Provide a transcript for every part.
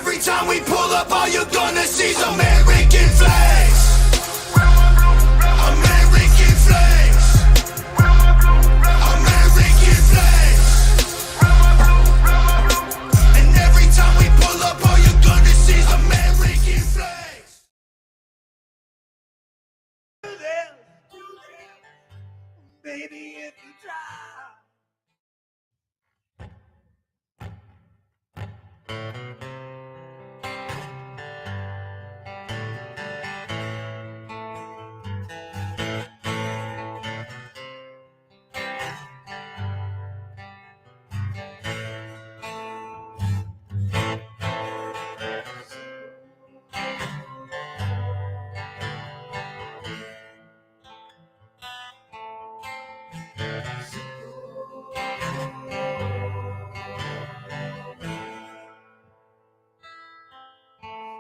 every time we pull up, all you're gonna see is American flags. American flags. American flags. And every time we pull up, all you're gonna see is American flags. Baby, if you try.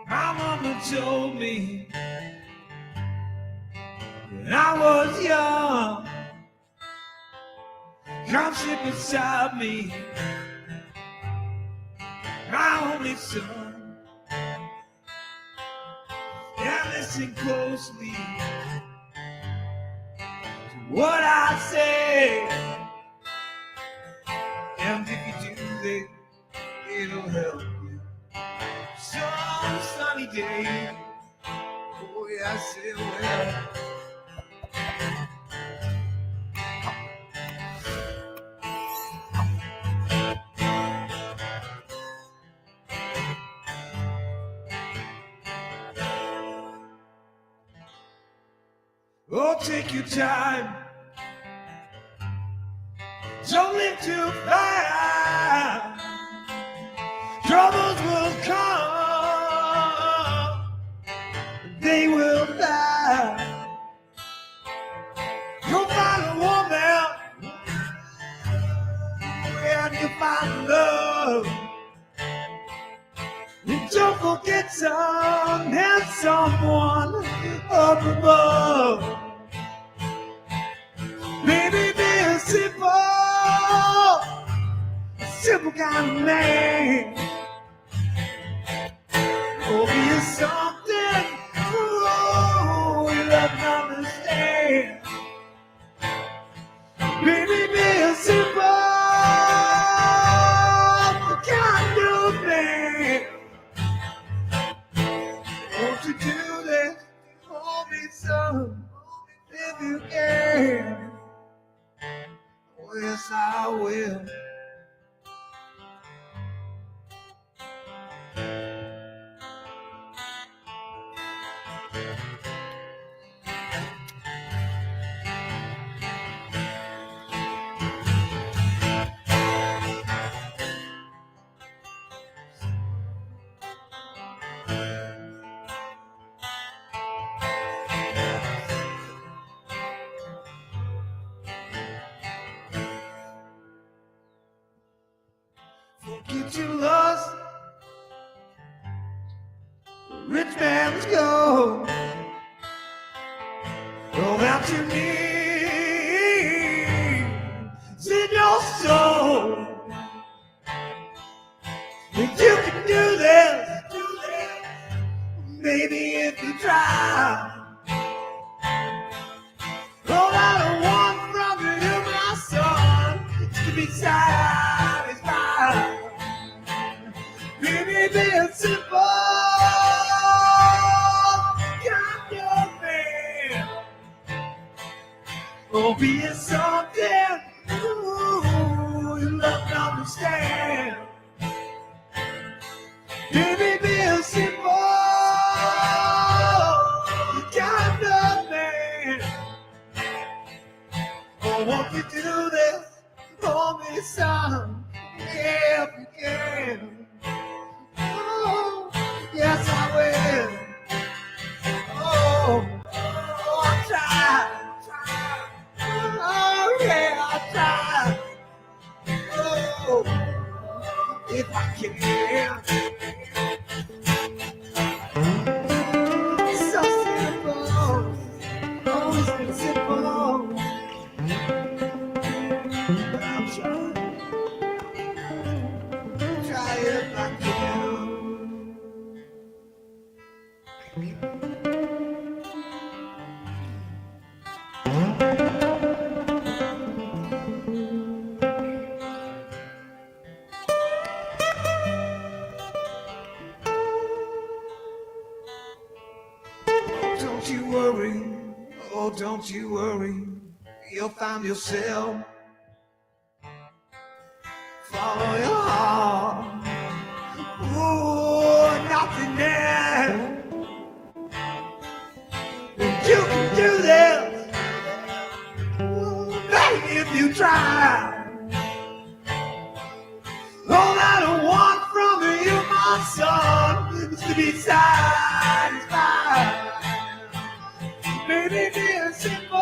My mama told me when I was young, come sit beside me, my only son, and listen closely to what I say, and if you do that, it'll help you. Some sunny day, oh yes it will. Oh, take your time, don't live too fast. Troubles will come, they will die. You'll find a woman when you find love. And don't forget some and someone up above. Maybe be a simple kind of man. Oh, be something, oh, you love and understand. Baby, be a simple kind of man. Won't you do this? Hold me some, if you can. Oh, yes, I will. Forget your lust, rich man's gold. All that you need is in your soul. And you can do this, maybe if you try. All I want from you, my son, is to be satisfied. Baby, be a simple kind of man. Oh, be it something, ooh, you love to understand. Baby, be a simple kind of man. Oh, won't you do this for me, son? Yeah, if you can. Yes, I will. Oh, I'll try. Oh, yeah, I'll try. Oh, if I can. So simple. Always been simple. But I'm trying. Try it. don't you worry, you'll find yourself. Follow your heart. Ooh, nothing there. You can do this, baby, if you try. All I want from you, my son, is to be satisfied. Baby, be a simple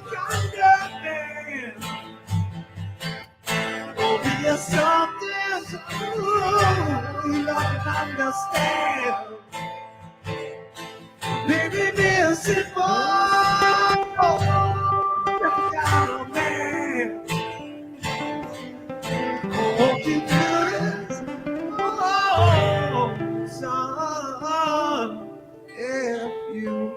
kind of man. Oh, be a something you love and understand. Baby, be a simple kind of man. Oh, won't you do this? Oh, son, if you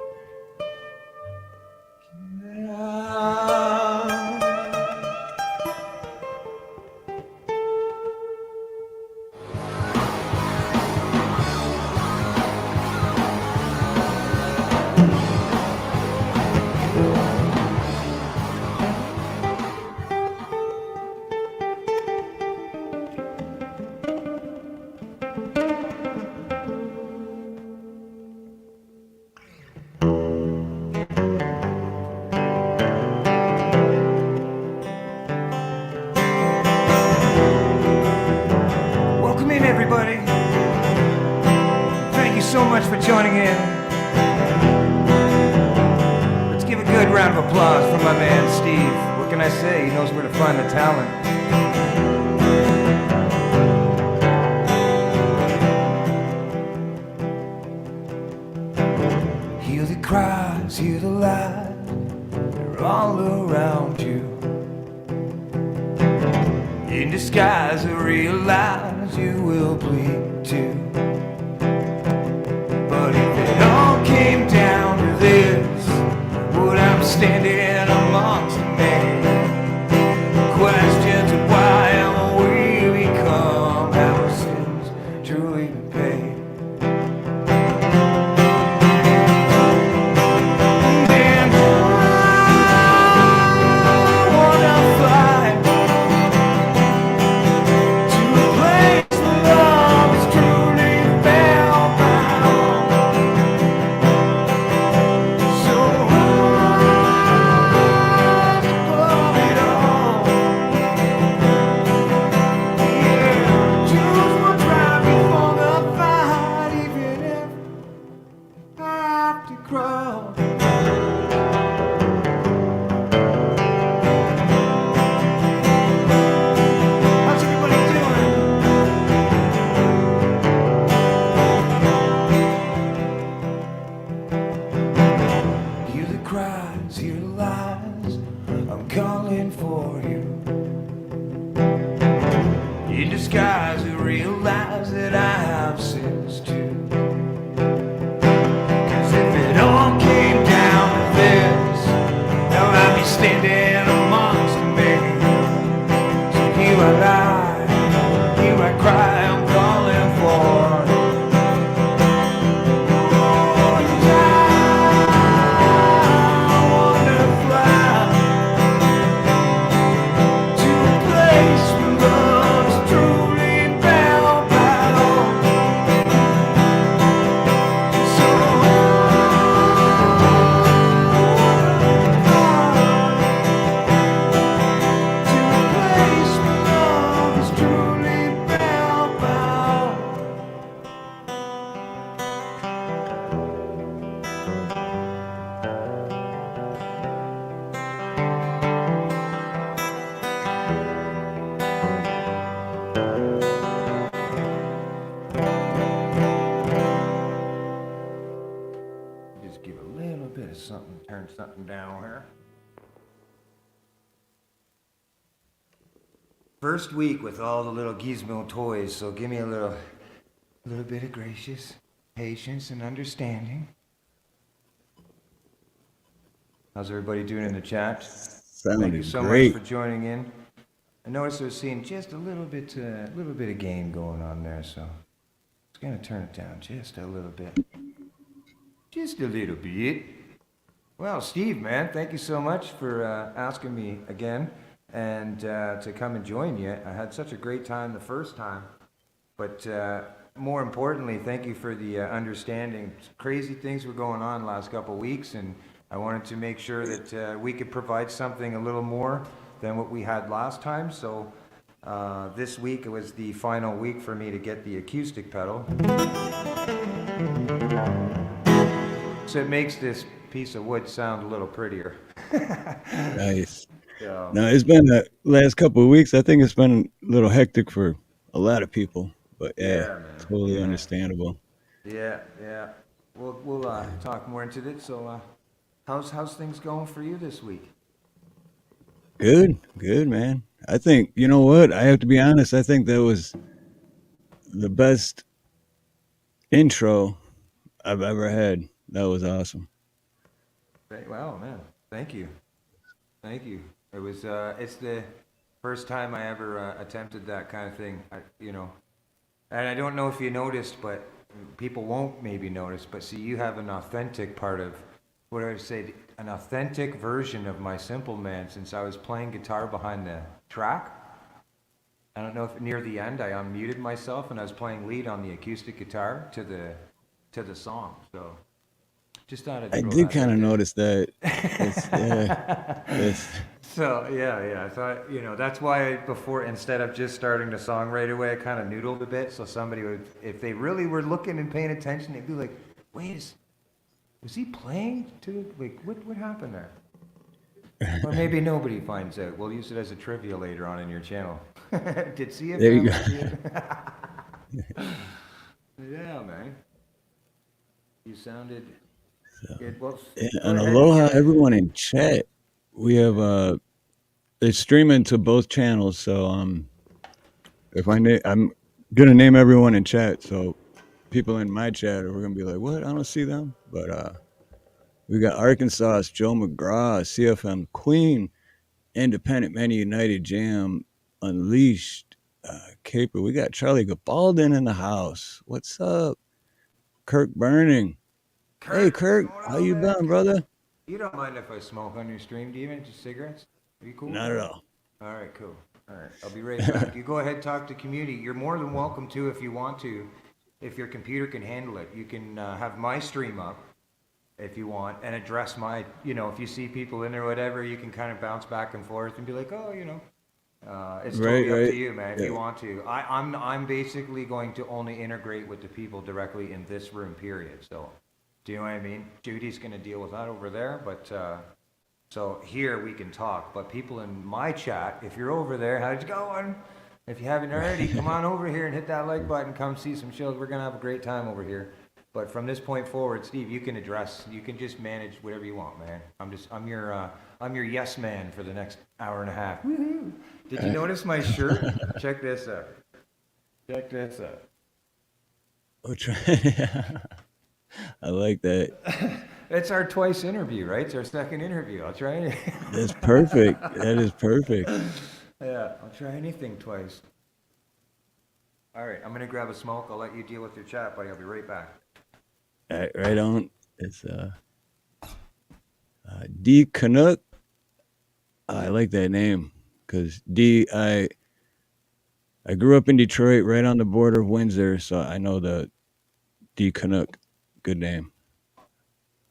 welcome in, everybody. Thank you so much for joining in. Let's give a good round of applause for my man Steve. What can I say? He knows where to find the talent. Hear the cries, hear the lies, they're all around you. In disguise, I realize you will bleed too. But if it all came down to this, would I be standing amongst men? Questions of why am we become our sins truly been paid? And I wanna fly to a place where love is truly spellbound. So hard above it all. Yeah, choose what's right before the fight, even if I have to crawl. How's everybody doing? Hear the cries, hear the lies, I'm calling for you. In disguise, I realize that I have sins too. 'Cause if it all came down to this, now I'd be standing amongst men. So here I lie, here I cry, I'm calling for you. Oh, and I wanna fly to a place where love's truly spellbound. So to a place where love is truly spellbound. Just give a little bit of something, turn something down here. First week with all the little gizmo toys, so give me a little bit of gracious patience and understanding. How's everybody doing in the chat? Thank you so much for joining in. I noticed I was seeing just a little bit of gain going on there, so it's gonna turn it down just a little bit. Just a little bit. Well, Steve, man, thank you so much for asking me again and to come and join you. I had such a great time the first time, but more importantly, thank you for the understanding. Crazy things were going on the last couple of weeks, and I wanted to make sure that we could provide something a little more than what we had last time. So this week it was the final week for me to get the acoustic pedal. So it makes this piece of wood sound a little prettier. Nice. So, Now it's been the last couple of weeks. I think it's been a little hectic for a lot of people, but yeah, yeah, man. totally Yeah, understandable. yeah. We'll talk more into it. So, how's things going for you this week? Good, good, man. I think you know what? I have to be honest. I think that was the best intro I've ever had. That was awesome. Wow, man. Thank you. Thank you. It was it's the first time I ever attempted that kind of thing. And I don't know if you noticed, but people won't maybe notice. But see, you have an authentic part of what I would say, an authentic version of my Simple Man. Since I was playing guitar behind the track, I don't know if near the end I unmuted myself and I was playing lead on the acoustic guitar to the song. So just thought I'd I throw did that kind out of there. notice that. It's yeah, it's So yeah. I thought that's why before instead of just starting the song right away, I kind of noodled a bit. So somebody would, if they really were looking and paying attention, they'd be like, "Wait, was he playing to like what happened there?" Or maybe nobody finds out. We'll use it as a trivia later on in your channel. Did there you CFM go. see it? Yeah, man. You sounded good. Well, Yeah, go and ahead and aloha, get. everyone in chat. We have it's streaming to both channels. So if I'm gonna name everyone in chat. So people in my chat are gonna be like, "What? I don't see them." But we got Arkansas, Joe McGraw, CFM Queen, Independent Men United Jam, Unleashed, Caper. We got Charlie Gabaldon in the house. What's up? Kirk Burning. Hey Kurt, what's Kirk, going how on, you man? been, brother? You don't mind if I smoke on your stream, do you, man? Just cigarettes? Are you cool with Not at that? all. All right, cool. All right, I'll be right back. You go ahead, talk to community. You're more than welcome to if you want to. If your computer can handle it, you can have my stream up if you want and address my, if you see people in there or whatever, you can kind of bounce back and forth and be like, oh, it's Right, totally up to right. you, man. If Yeah. you want to, I'm basically going to only integrate with the people directly in this room. Period. So, do you know what I mean? Judy's going to deal with that over there, but so here we can talk. But people in my chat, if you're over there, how's it going? If you haven't already, come on over here and hit that like button. Come see some shows. We're gonna have a great time over here. But from this point forward, Steve, you can address, you can just manage whatever you want, man. I'm your yes man for the next hour and a half. Woohoo! Did you notice my shirt? Check this out. Check this out. Oh, try. I like that. It's our twice interview, right? It's our second interview. I'll try it. That's perfect. That is perfect. Yeah, I'll try anything twice. All right, I'm gonna grab a smoke. I'll let you deal with your chat, buddy. I'll be right back. Right on. It's D Canuck. I like that name because I grew up in Detroit, right on the border of Windsor, so I know the D Canuck. Good name.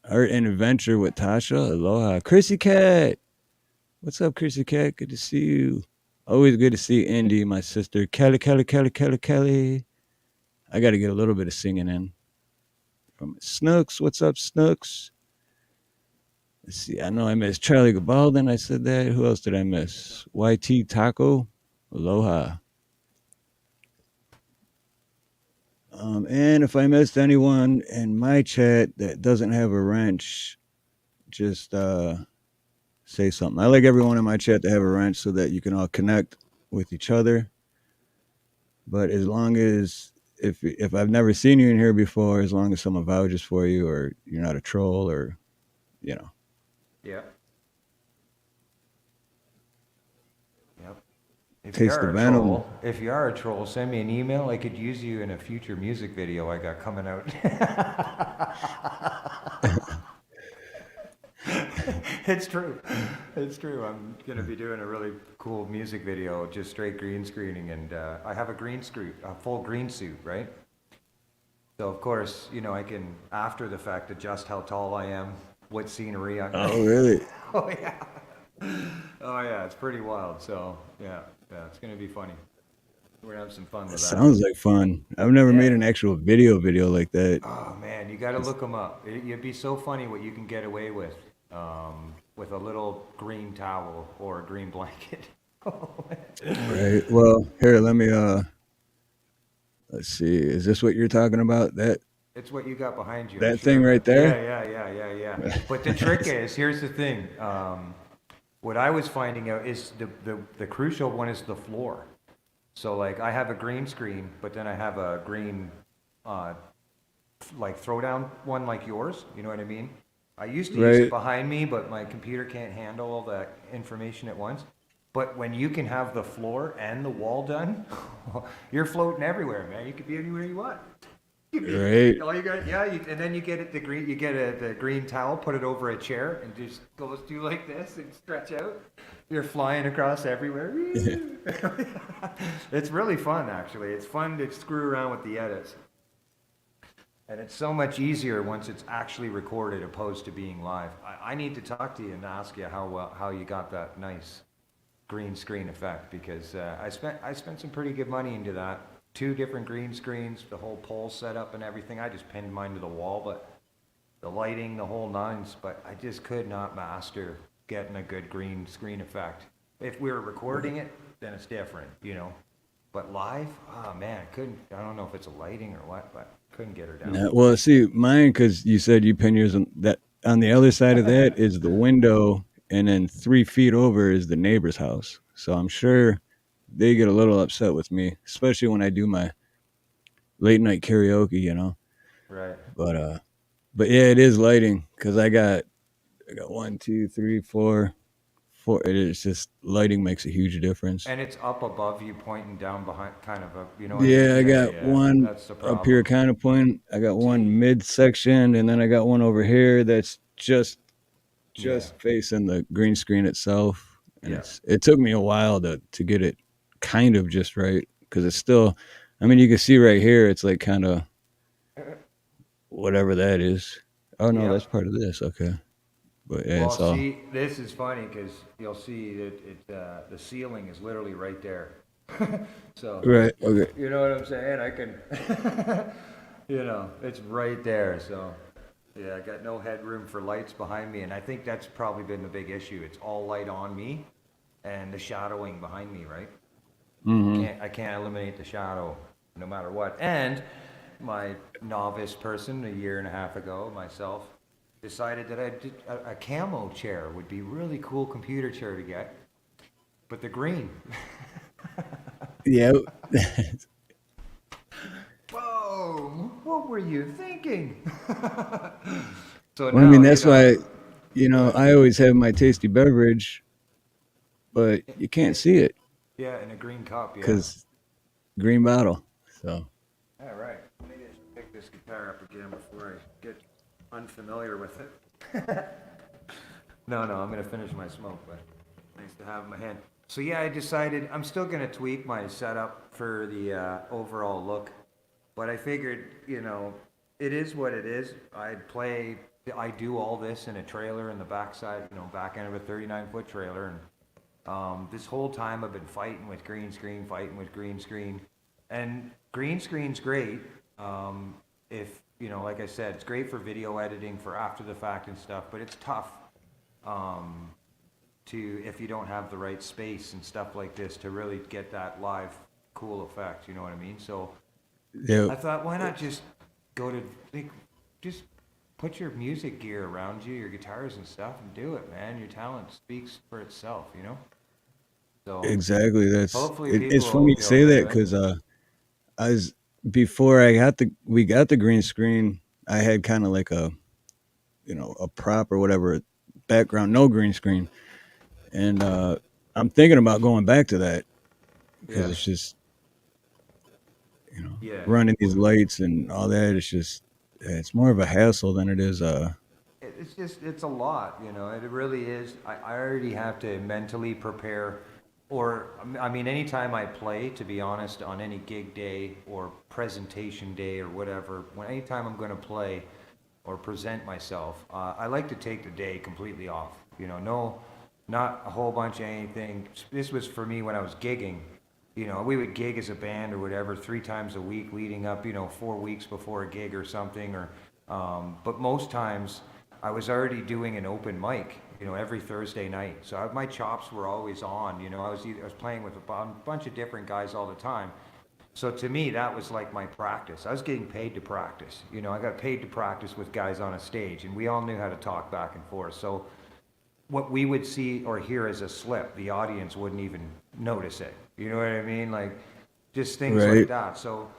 Art and Adventure with Tasha. Aloha. Chrissy Cat. What's up, Chrissy Cat? Good to see you. Always good to see Indy, my sister. Kelly. I got to get a little bit of singing in. From Snooks. What's up, Snooks? Let's see. I know I missed Charlie Gabaldon. I said that. Who else did I miss? YT Taco. Aloha. And if I missed anyone in my chat that doesn't have a wrench, just say something. I like everyone in my chat to have a wrench so that you can all connect with each other. But as long as if I've never seen you in here before, as long as someone vouches for you or you're not a troll or you know. Yep, yep. If you Taste are the a venom. troll, send me an email. I could use you in a future music video I got coming out. It's true. It's true. I'm gonna be doing a really cool music video, just straight green screening, and I have a green screen, a full green suit, right? So of course, I can after the fact adjust how tall I am, what scenery I'm. Oh, really? Oh yeah. Oh yeah, it's pretty wild. So yeah, yeah, it's gonna be funny. We're gonna have some fun It with that. sounds like fun. I've never Yeah. made an actual video like that. Oh man, you got to It's- look them up. It'd be so funny what you can get away with a little green towel or a green blanket. right. Well, here, let me let's see. Is this what you're talking about? It's what you got behind you, I'm That thing sure. right Yeah, there? yeah, yeah, yeah, yeah. But the trick is, here's the thing. What I was finding out is the crucial one is the floor. So like I have a green screen, but then I have a green uh, like throwdown one like yours. You know what I mean? I used to use it Right. behind me, but my computer can't handle all that information at once. But when you can have the floor and the wall done, you're floating everywhere, man. You could be anywhere you want. Right. All you got, yeah, and then you get it the green, you get the green towel, put it over a chair, and just goes do like this and stretch out. You're flying across everywhere. It's really fun, actually. It's fun to screw around with the edits. And it's so much easier once it's actually recorded opposed to being live. I need to talk to you and ask you how you got that nice green screen effect because I spent some pretty good money into that. Two different green screens, the whole pole setup and everything. I just pinned mine to the wall, but the lighting, the whole nines. But I just could not master getting a good green screen effect. If we were recording it, then it's different. But live, oh man, I couldn't. I don't know if it's a lighting or what, but couldn't get her down. Now, well, see, mine because you said you pin yours on that. On the other side of that is the window, and then 3 feet over is the neighbor's house. So I'm sure they get a little upset with me, especially when I do my late night karaoke. Right. But but yeah, it is lighting because I got one, two, three, four. It is just lighting makes a huge difference. And it's up above you, pointing down behind, kind of you know what I mean? Yeah, I Yeah, got yeah. one That's the up here problem. kind of point. I got See, one midsection, and then I got one over here that's just yeah, just facing the green screen itself. And yeah. it took me a while to get it kind of just right because it's still. I mean, you can see right here. It's like kind of whatever that is. Oh no, that's Yep. part of this. Okay, but yeah, Well, it's all see, this is funny because you'll see that the ceiling is literally right there. So, right. Okay. you know what I'm saying? I can, it's right there. So, yeah, I got no headroom for lights behind me, and I think that's probably been the big issue. It's all light on me, and the shadowing behind me, right? Hmm. I can't eliminate the shadow no matter what. And my novice person a year and a half ago, myself, decided that a camo chair would be really cool computer chair to get, but the green. Yeah. Whoa! What were you thinking? So Well, I mean, now that's why go ahead. I always have my tasty beverage, but you can't see it Yeah, in a green cup. Yeah. because green bottle. So All right. Let me just pick this guitar up again before I get unfamiliar with it. No, no, I'm gonna finish my smoke, but nice to have in my hand. So yeah, I decided I'm still gonna tweak my setup for the overall look, but I figured, it is what it is. I do all this in a trailer in the backside, back end of a 39-foot trailer, and this whole time I've been fighting with green screen, and green screen's great. If like I said, it's great for video editing, for after the fact and stuff, but it's tough um, to if you don't have the right space and stuff like this to really get that live cool effect. You know what I mean? So yeah, I thought, why not just go to like, just put your music gear around you, your guitars and stuff, and do it, man. Your talent speaks for itself. So exactly. hopefully It's people will funny be you say okay that with it. because I was before I got we got the green screen. I had kind of like a prop or whatever background, no green screen, and I'm thinking about going back to that because Yeah, it's just yeah. running these lights and all that. It's just it's more of a hassle than it is. it's a lot, you know. It really is. I already have to mentally prepare, or I mean, anytime I play, to be honest, on any gig day or presentation day or whatever, anytime I'm going to play or present myself, I like to take the day completely off. You know, no, not a whole bunch of anything. This was for me when I was gigging. You know, we would gig as a band or whatever 3 times a week leading up, 4 weeks before a gig or something, or but most times I was already doing an open mic, every Thursday night. So my chops were always on. I was playing with a bunch of different guys all the time. So to me, that was like my practice. I was getting paid to practice. I got paid to practice with guys on a stage, and we all knew how to talk back and forth. So what we would see or hear as a slip, the audience wouldn't even notice it. You know what I mean? Like just things like Right. that. So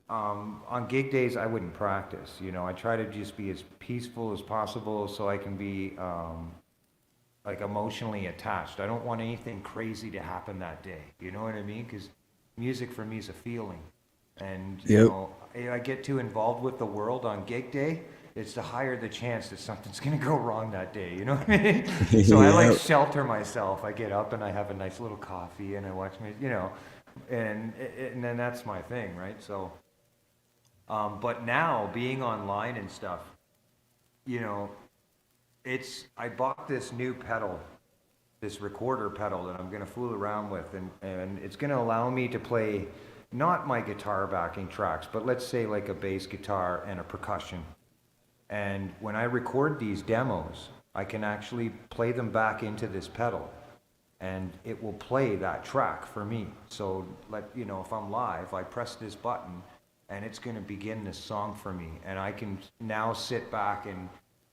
on gig days, I wouldn't practice. I try to just be as peaceful as possible so I can be like emotionally attached. I don't want anything crazy to happen that day. You know what I mean? Because music for me is a feeling. And, Yep. I get too involved with the world on gig day, it's the higher the chance that something's going to go wrong that day. You know what I mean? So I like Yep. shelter myself. I get up and I have a nice little coffee and I watch me, and then that's my thing, right? So, but now being online and stuff, you know, I bought this new pedal, this recorder pedal that I'm gonna fool around with, and it's gonna allow me to play not my guitar backing tracks, but let's say like a bass guitar and a percussion. And when I record these demos, I can actually play them back into this pedal, and it will play that track for me. So, if I'm live, I press this button, and it's going to begin this song for me, and I can now sit back and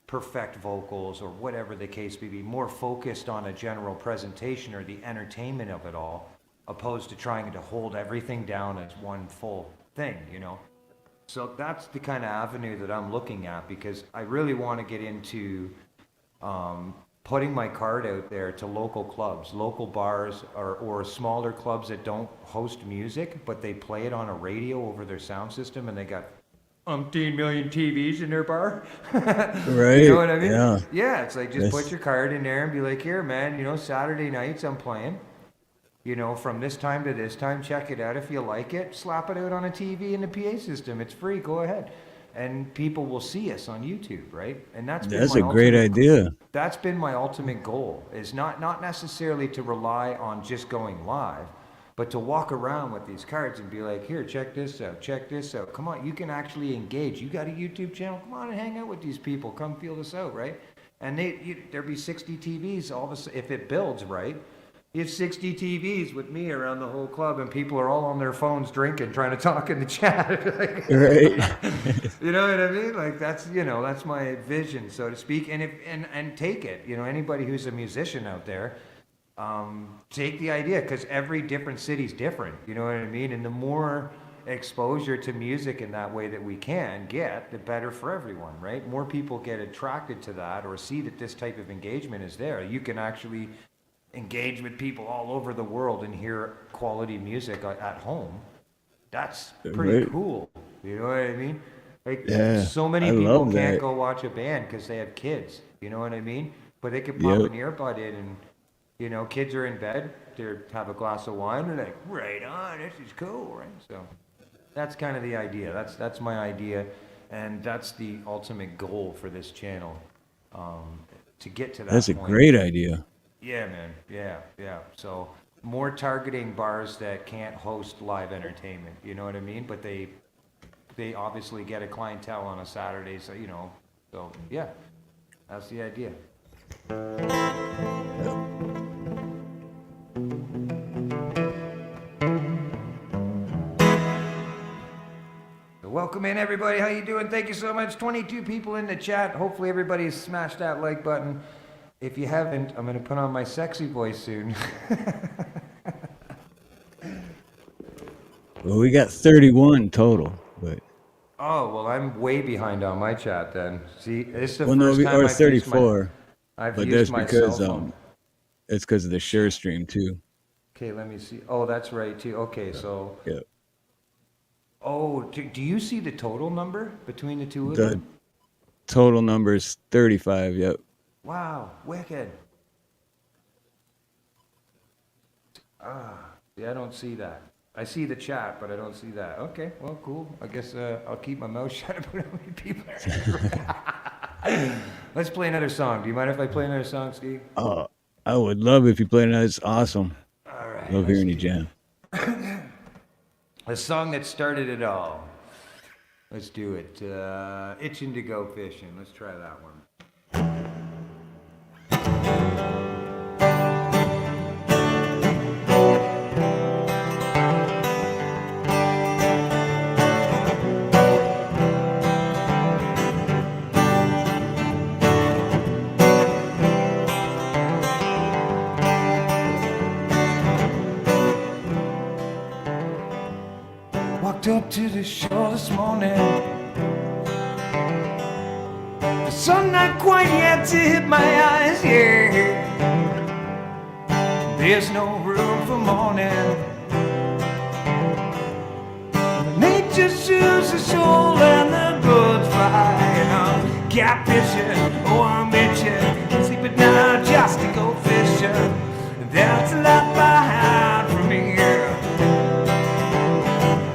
perfect vocals or whatever the case may be, more focused on a general presentation or the entertainment of it all, opposed to trying to hold everything down as one full thing. So that's the kind of avenue that I'm looking at, because I really want to get into putting my card out there to local clubs, local bars, or smaller clubs that don't host music, but they play it on a radio over their sound system, and they got umpteen million TVs in their bar. You know Right. what I mean? Yeah. Yeah, it's like just put That's your card in there and be like, here, man, Saturday nights I'm playing. From this time to this time, check it out. If you like it, slap it out on a TV in the PA system. It's free. Go ahead. And people will see us on YouTube, right? And that's a great idea. that's been my ultimate goal, is not necessarily to rely on just going live, but to walk around with these cards and be like, here, check this out, check this out. Come on, you can actually engage. You got a YouTube channel? Come on and hang out with these people. Come feel this out, right? And there'd be 60 TVs all of a sudden, if it builds right. You have 60 TVs with me around the whole club, and people are all on their phones drinking, trying to talk in the chat. Right. You know what I mean? Like that's my vision, so to speak. And take it. Anybody who's a musician out there, take the idea, because every different city's different. You know what I mean? And the more exposure to music in that way that we can get, the better for everyone, right? More people get attracted to that, or see that this type of engagement is there. You can actually engage with people all over the world and hear quality music at home. That's pretty Right. cool. You know what I mean? Like, Yeah. so I many people love can't that. go watch a band because they have kids. You know what I mean? But they can pop Yep. an earbud in, and kids are in bed, they have a glass of wine, and they're like, right on, this is cool, right? So that's kind of the idea. That's my idea, and that's the ultimate goal for this channel, to get to That's that a point. great idea. Yeah, man. Yeah, yeah. So more targeting bars that can't host live entertainment. You know what I mean? But they obviously get a clientele on a Saturday, so So yeah, that's the idea. So welcome in, everybody. How you doing? Thank you so much. 22 people in the chat. Hopefully everybody's smashed that like button. If you haven't, I'm going to put on my sexy voice soon. Well, we got 31 total, but Oh, well, I'm way behind on my chat then. See, this is the well, no, first time or 34, I've but used that's my cell because phone. it's because of the share stream too. Okay, let me see. Oh, that's right too. Okay, so, Yeah. do you see the total number between the two of The them? Total number is 35. Yep. Wow, wicked. Yeah, I don't see that. I see the chat, but I don't see that. Okay, well, cool. I guess I'll keep my mouth shut about how many people are here. Let's play another song. Do you mind if I play another song, Steve? Oh, I would love if you played it. It's awesome. All right, Love let's hearing you do jam. a song that started it all. Let's do it. Itching to go fishing. Let's try that one. Walked up to the shore this morning. The sun not quite yet to hit my eyes, yeah. There's no room for morning. Nature soothes the soul and the birds fly. I'm catfishing, oh I'm itching. Sleep at night just to go fishing. That's a lot behind from here.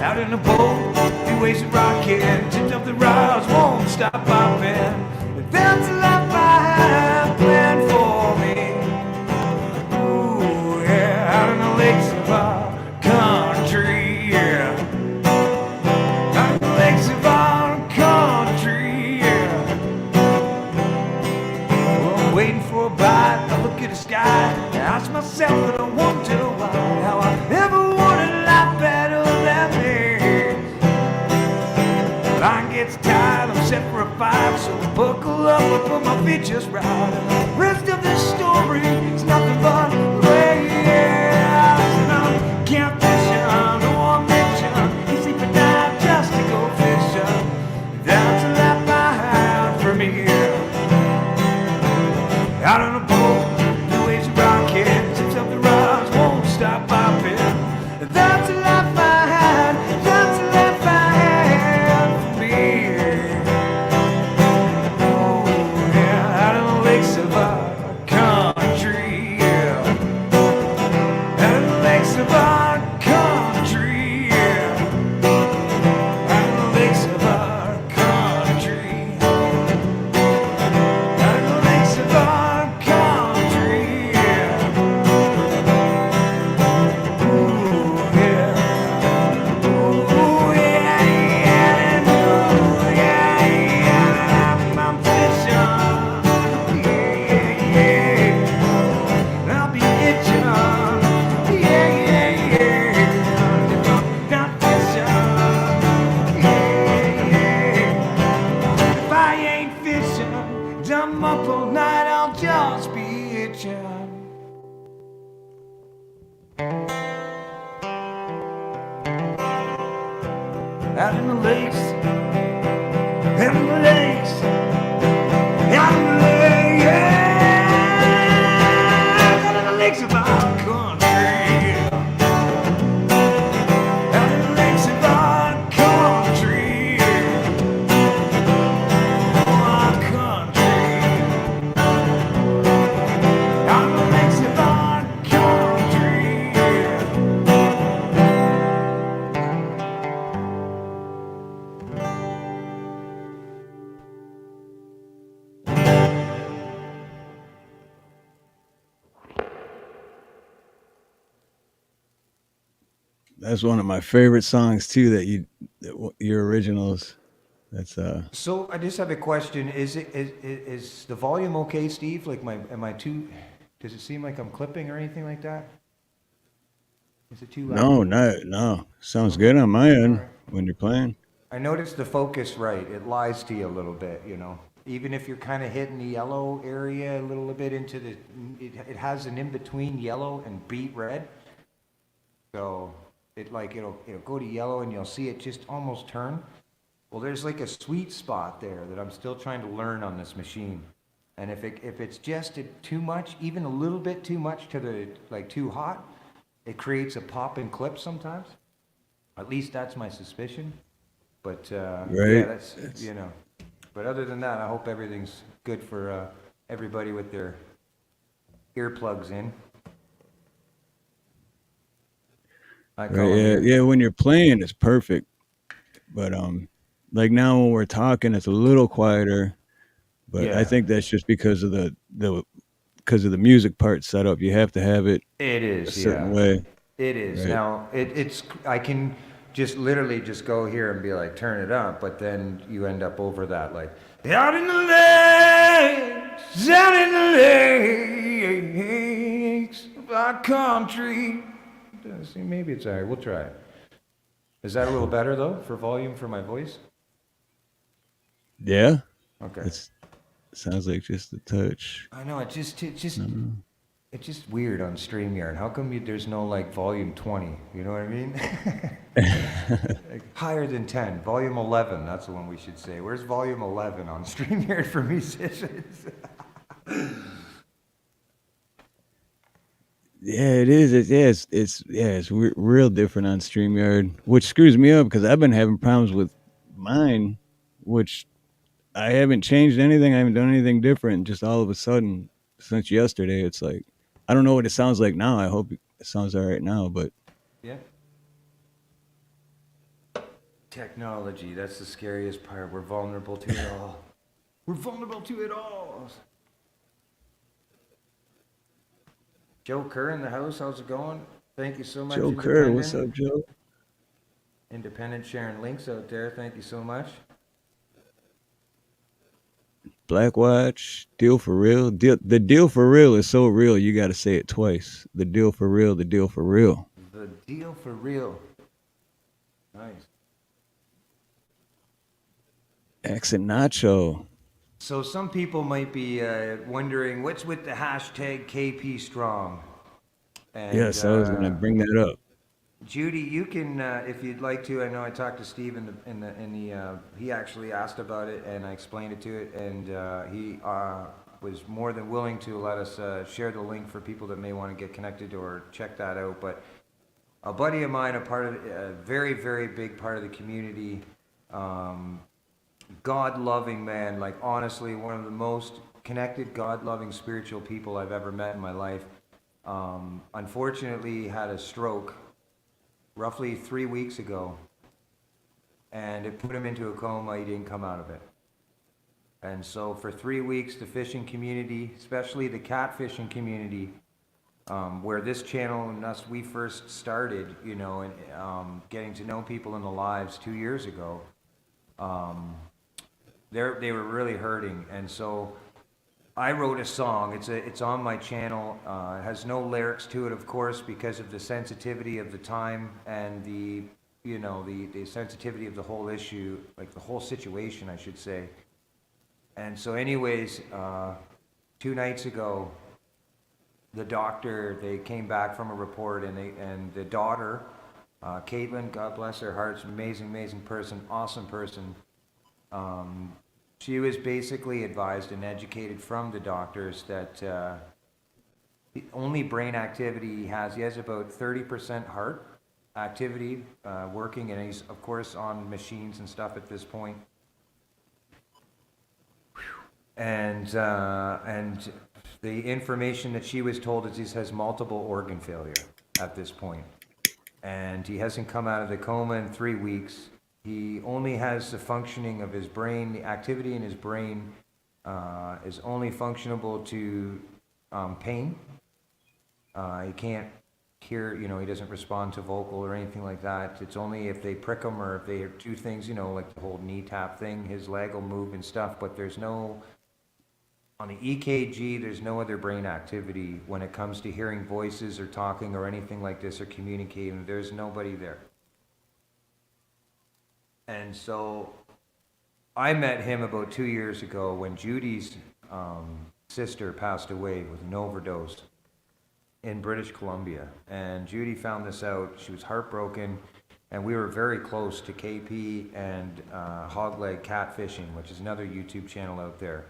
Out in a boat, two ways of rocking. Tipped up the rods, won't stop popping. That's a lot behind planned for me. Ooh, yeah, out in the lakes of our country, yeah. Out in the lakes of our country, yeah. Well, I'm waiting for a bite, I look at the sky. I ask myself and I wonder why. How I ever wanted a lot better than this. Line gets tired, I'm set for a fight, so I buckle up and put my feet just right. And the rest of this story is nothing but waves. And I'm catfishing, no one mention. You sleep at night just to go fishing. That's a lot behind for me. Out on a boat, new ways of rocking. Tips up the rods, won't stop popping. That's a lot behind, that's a lot behind for me. Oh yeah, out on the lakes of our country, yeah. Out on the lakes of our country, yeah. Out on the lakes of our country. Out on the lakes of our country, yeah. Ooh, yeah. Ooh, yeah, yeah. Ooh, yeah, yeah. I'm fishing. Yeah, yeah, yeah. I'll be itching. Yeah, yeah, yeah. Not fishing. Yeah, yeah. If I ain't fishing, I'm up all night, I'll just be itching. Out in the lakes, out in the lakes, out in the lakes, yeah. Out in the lakes of our country, out in the lakes of our country, our country, out in the lakes of our country, yeah. That's one of my favorite songs too. Your originals. That's So I just have a question. Is the volume okay, Steve? Like am I too? Does it seem like I'm clipping or anything like that? Is it too loud? no. Sounds good on my All end right. when you're playing. I noticed the focus right. It lies to you a little bit, you know. Even if you're kind of hitting the yellow area a little bit into the, it has an in between yellow and beet red. So it'll go to yellow and you'll see it just almost turn. Well, there's like a sweet spot there that I'm still trying to learn on this machine. And if it's just too much, even a little bit too much to the like too hot, it creates a pop and clip sometimes. At least that's my suspicion. But yeah, Right. that's you know. But other than that, I hope everything's good for everybody with their earplugs in. I call Right, them yeah, yeah. When you're playing, it's perfect. But like now when we're talking, it's a little quieter. But I Yeah, think that's just because of the music part set up. You have to have it it a is. certain Yeah, way, it is. right? Now it's I can just literally just go here and be like turn it up, but then you end up over that like out in the lakes, out in the lakes, our country. See, maybe it's alright. We'll try it. Is that a little better though for volume for my voice? Yeah, Okay. it's sounds like just a touch. I know I don't it's just weird on StreamYard. How come there's no like volume 20? You know what I mean? know. Like, higher than 10. Volume 11. That's the one we should say. Where's volume 11 on StreamYard for musicians? Yeah, it is. It's real different on StreamYard, which screws me up because I've been having problems with mine, which I haven't changed anything. I haven't done anything different. Just all of a sudden, since yesterday, it's like I don't know what it sounds like now. I hope it sounds all right now, but Yeah. Technology. That's the scariest part. We're vulnerable to it all. We're vulnerable to it all. Joe Kerr in the house. How's it going? Thank you so much, Joe Kerr, what's Independent. up, Joe? Independent sharing links out there. Thank you so much. Black Watch, deal for real. The deal for real is so real. You got to say it twice. The deal for real. The deal for real. The deal for real. Nice. Accent Nacho. So some people might be wondering what's with the hashtag KP Strong. And Yes, I was gonna bring that up. Judy, you can, if you'd like to. I know I talked to Steve he actually asked about it, and I explained it to it, and he was more than willing to let us share the link for people that may want to get connected or check that out. But a buddy of mine, a very, very big part of the community, God-loving man, like honestly, one of the most connected, God-loving, spiritual people I've ever met in my life. Unfortunately, had a stroke roughly 3 weeks ago, and it put him into a coma. He didn't come out of it. And so for 3 weeks, the fishing community, especially the catfishing community, where this channel and us, we first started, you know, and getting to know people in the lives 2 years ago, they were really hurting. And so I wrote a song. It's on my channel. It has no lyrics to it, of course, because of the sensitivity of the time and the sensitivity of the whole issue, like the whole situation, I should say. And so, anyways, 2 nights ago, the doctor, they came back from a report, and the daughter, Caitlin, God bless her heart, amazing, amazing person, awesome person. She was basically advised and educated from the doctors that the only brain activity he has about 30% heart activity working, and he's of course on machines and stuff at this point. And the information that she was told is he has multiple organ failure at this point, and he hasn't come out of the coma in 3 weeks. He only has the functioning of his brain. The activity in his brain is only functionable to pain. He can't hear, he doesn't respond to vocal or anything like that. It's only if they prick him or if they do things, like the whole knee tap thing, his leg will move and stuff, but there's no, on the EKG, there's no other brain activity when it comes to hearing voices or talking or anything like this or communicating. There's nobody there. And so I met him about 2 years ago when Judy's sister passed away with an overdose in British Columbia. And Judy found this out. She was heartbroken. And we were very close to KP and Hogleg Catfishing, which is another YouTube channel out there.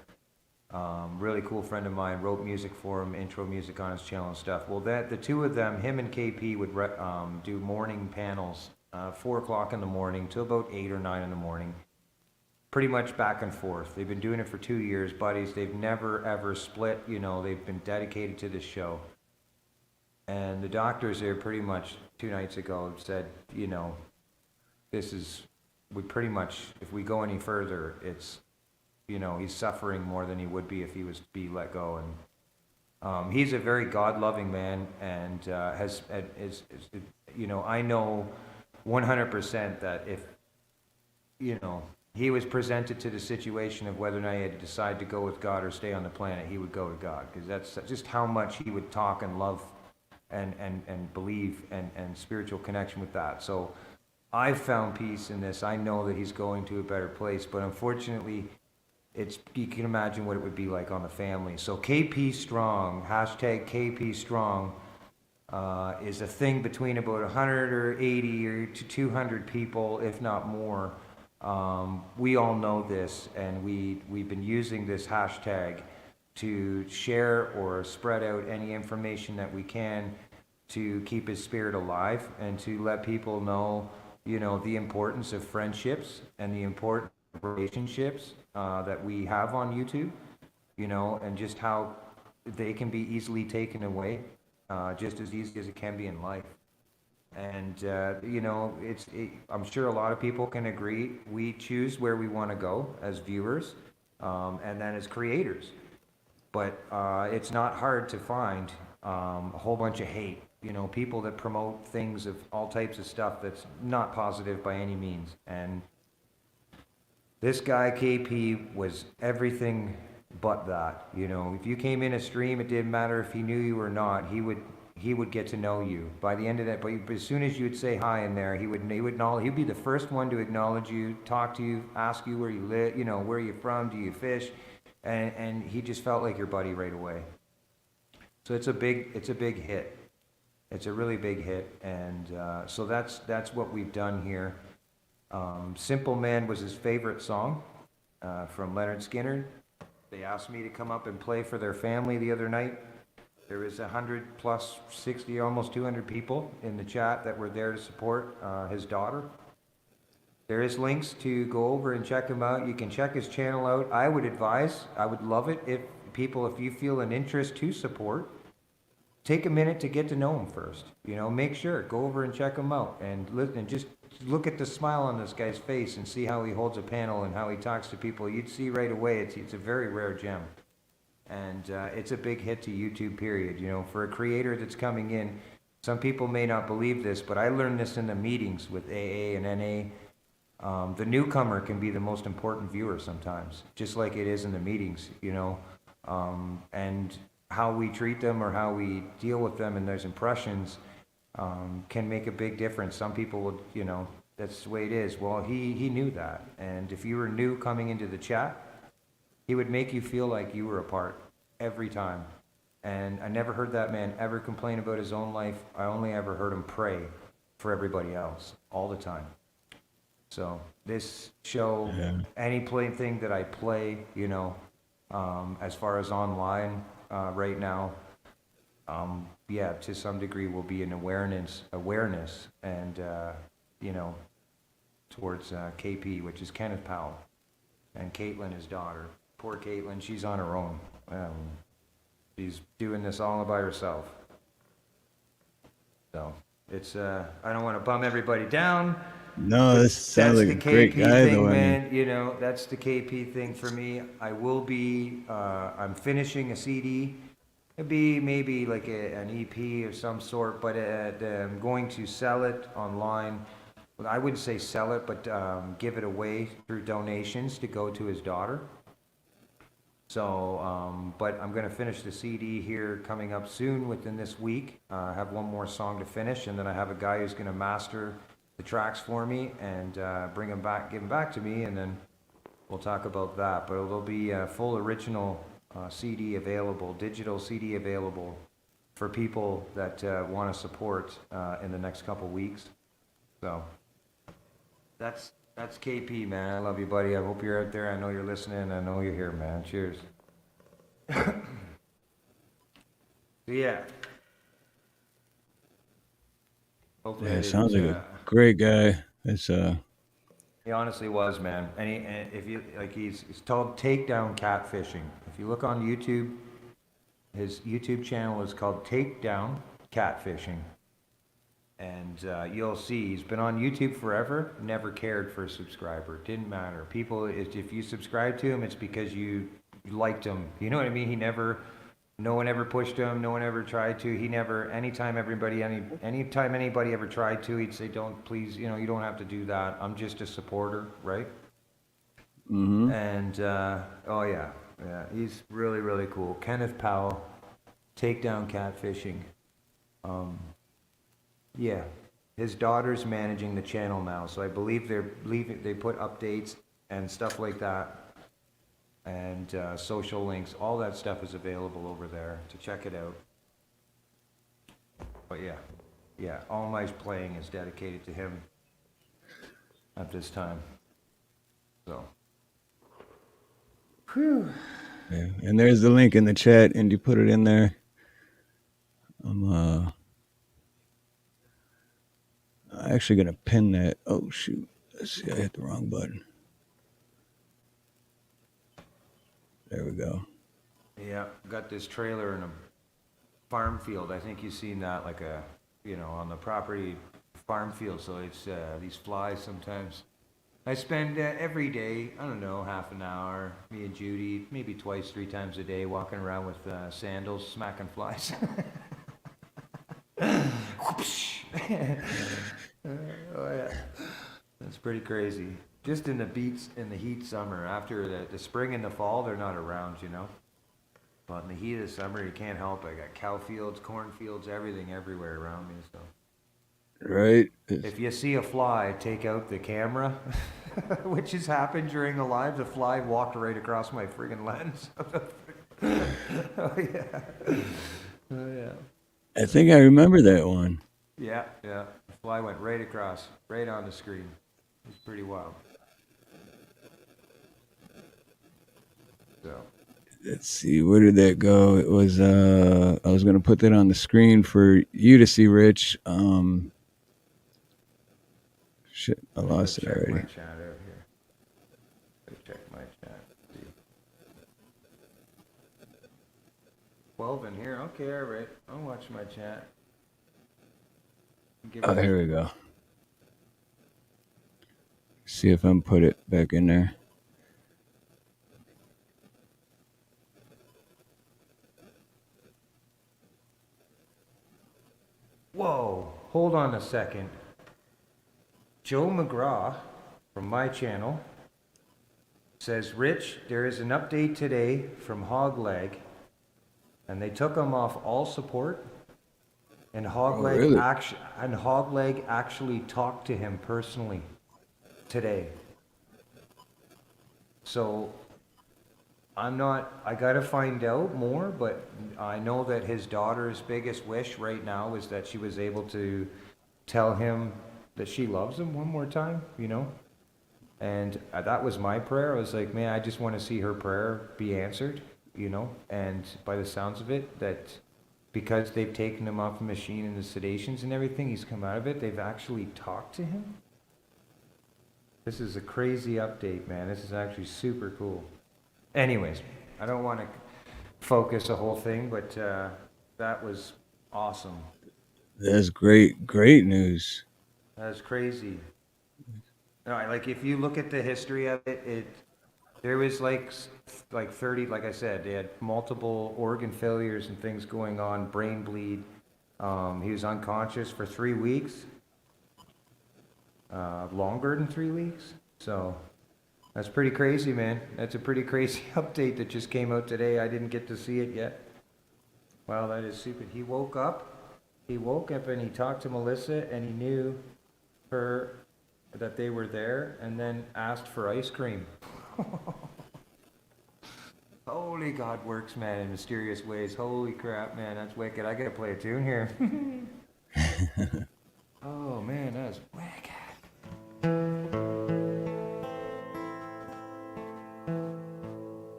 Really cool friend of mine, wrote music for him, intro music on his channel and stuff. Well, the two of them, him and KP, would do morning panels, 4 o'clock in the morning till about 8 or 9 in the morning. pretty much back and forth. They've been doing it for 2 years, buddies. They've never ever split. You know, they've been dedicated to this show. And the doctors there pretty much 2 nights ago said, you know, this is, we pretty much, if we go any further, it's, you know, he's suffering more than he would be if he was to be let go. And he's a very God-loving man, and you know, I know 100% that if, you know, he was presented to the situation of whether or not he had to decide to go with God or stay on the planet, he would go to God, because that's just how much he would talk and love and believe and spiritual connection with that. So I've found peace in this. I know that he's going to a better place, but unfortunately, it's, you can imagine what it would be like on the family. So KP Strong, hashtag KP Strong, is a thing between about 180 or to 200 people, if not more. We all know this, and we've been using this hashtag to share or spread out any information that we can to keep his spirit alive and to let people know, you know, the importance of friendships and the importance of relationships that we have on YouTube, you know, and just how they can be easily taken away, just as easy as it can be in life. And, you know, I'm sure a lot of people can agree. We choose where we want to go as viewers, and then as creators. But it's not hard to find a whole bunch of hate. You know, people that promote things of all types of stuff that's not positive by any means. And this guy KP was everything but that. You know, if you came in a stream, it didn't matter if he knew you or not. He would get to know you by the end of that. But as soon as you would say hi in there, he'd be the first one to acknowledge you, talk to you, ask you where you live, you know, where you from, do you fish, and he just felt like your buddy right away. So it's a big hit. It's a really big hit, and so that's what we've done here. Simple Man was his favorite song from Leonard Skinner. They asked me to come up and play for their family the other night. There was 100 plus 60, almost 200 people in the chat that were there to support his daughter. There is links to go over and check him out. You can check his channel out. I would love it if you feel an interest to support, take a minute to get to know him first. You know, make sure, go over and check him out and listen, and just look at the smile on this guy's face and see how he holds a panel and how he talks to people. You'd see right away it's a very rare gem. And it's a big hit to YouTube, period. You know, for a creator that's coming in, some people may not believe this, but I learned this in the meetings with AA and NA. The newcomer can be the most important viewer sometimes, just like it is in the meetings, you know. And how we treat them or how we deal with them and those impressions can make a big difference. Some people would, you know, that's the way it is. Well, he knew that. And if you were new coming into the chat, he would make you feel like you were a part every time. And I never heard that man ever complain about his own life. I only ever heard him pray for everybody else all the time. So this show, any thing that I play, you know, as far as online right now, yeah, to some degree will be an awareness and, you know, towards KP, which is Kenneth Powell, and Caitlin, his daughter. Poor Caitlin, she's on her own. She's doing this all by herself. So it's, I don't want to bum everybody down. No, this sounds like a great guy, thing, though. Man, you know, that's the KP thing for me. I will be, I'm finishing a CD. It'd be maybe like an EP of some sort, but I'm going to sell it online. I wouldn't say sell it, but give it away through donations to go to his daughter. So, but I'm going to finish the CD here coming up soon within this week. I have one more song to finish, and then I have a guy who's going to master the tracks for me and bring them back, give them back to me, and then we'll talk about that. But there'll be a full original CD available, digital CD available for people that want to support in the next couple weeks. So that's KP, man. I love you, buddy. I hope you're out there. I know you're listening. I know you're here, man. Cheers. Yeah. Hopefully Yeah, sounds like a great guy. It's He honestly was, man. And if you like, he's called Takedown Catfishing. If you look on YouTube, his YouTube channel is called Takedown Catfishing, and you'll see he's been on YouTube forever. Never cared for a subscriber. Didn't matter. People, if you subscribe to him, it's because you liked him. You know what I mean? He never. No one ever pushed him. No one ever tried to. He never. Anytime anybody ever tried to, he'd say, "Don't, please. You know, you don't have to do that. I'm just a supporter, right?" Mm-hmm. And oh yeah, yeah, he's really really cool. Kenneth Powell, Takedown Catfishing. Yeah, his daughter's managing the channel now, so I believe they put updates and stuff like that, and social links. All that stuff is available over there to check it out. But yeah, yeah, all my playing is dedicated to him at this time. So. Whew. Yeah. And there's the link in the chat, and you put it in there. I'm actually gonna pin that. Oh shoot! Let's see, I hit the wrong button. There we go. Yeah, got this trailer in a farm field. I think you've seen that, like on the property farm field. So it's these flies sometimes. I spend every day, I don't know, half an hour, me and Judy, maybe twice, 3 times a day, walking around with sandals, smacking flies. Oh yeah, that's pretty crazy. Just in the beats in the heat summer. After the spring and the fall, they're not around, you know. But in the heat of the summer, you can't help it. I got cow fields, cornfields, everything everywhere around me. So Right. if you see a fly, take out the camera, which has happened during the live. The fly walked right across my friggin' lens. Oh yeah, oh yeah. I think I remember that one. Yeah, yeah. The fly went right across, right on the screen. It's pretty wild. So. Let's see, where did that go? It was I was gonna put that on the screen for you to see, Rich. Shit, I lost it Check my already. chat out here. Check my chat. See. 12 in here. Okay, all right. I'll watch my chat. Oh, here we go. See if I can put it back in there. Whoa, hold on a second. Joe McGraw from my channel says, Rich, there is an update today from Hogleg, and they took him off all support, and Hogleg, really? actually talked to him personally today. So I gotta find out more, but I know that his daughter's biggest wish right now is that she was able to tell him that she loves him one more time, you know? And that was my prayer. I was like, man, I just want to see her prayer be answered, you know? And by the sounds of it, that because they've taken him off the machine and the sedations and everything, he's come out of it, they've actually talked to him. This is a crazy update, man. This is actually super cool. Anyways, I don't want to focus the whole thing, but that was awesome. That's great news. That's crazy. No, like if you look at the history of it, there was like 30, like I said, they had multiple organ failures and things going on, brain bleed. He was unconscious for 3 weeks, longer than 3 weeks. So that's pretty crazy, man. That's a pretty crazy update that just came out today. I didn't get to see it yet. Wow, that is super. He woke up and he talked to Melissa and he knew her that they were there and then asked for ice cream. Holy God works, man, in mysterious ways. Holy crap, man, that's wicked. I gotta play a tune here. Oh man, that's wicked.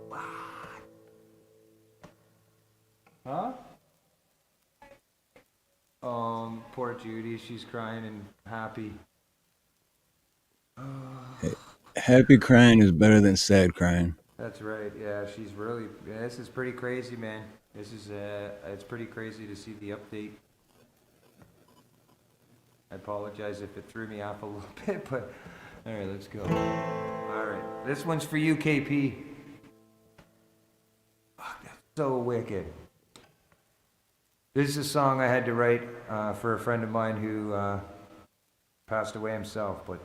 What? Huh? Poor Judy, she's crying and happy. Happy crying is better than sad crying. That's right. Yeah, she's really. Yeah, this is pretty crazy, man. This is. It's pretty crazy to see the update. I apologize if it threw me off a little bit, but all right, let's go. All right, this one's for you, KP. Fuck, that's so wicked. This is a song I had to write for a friend of mine who passed away himself, but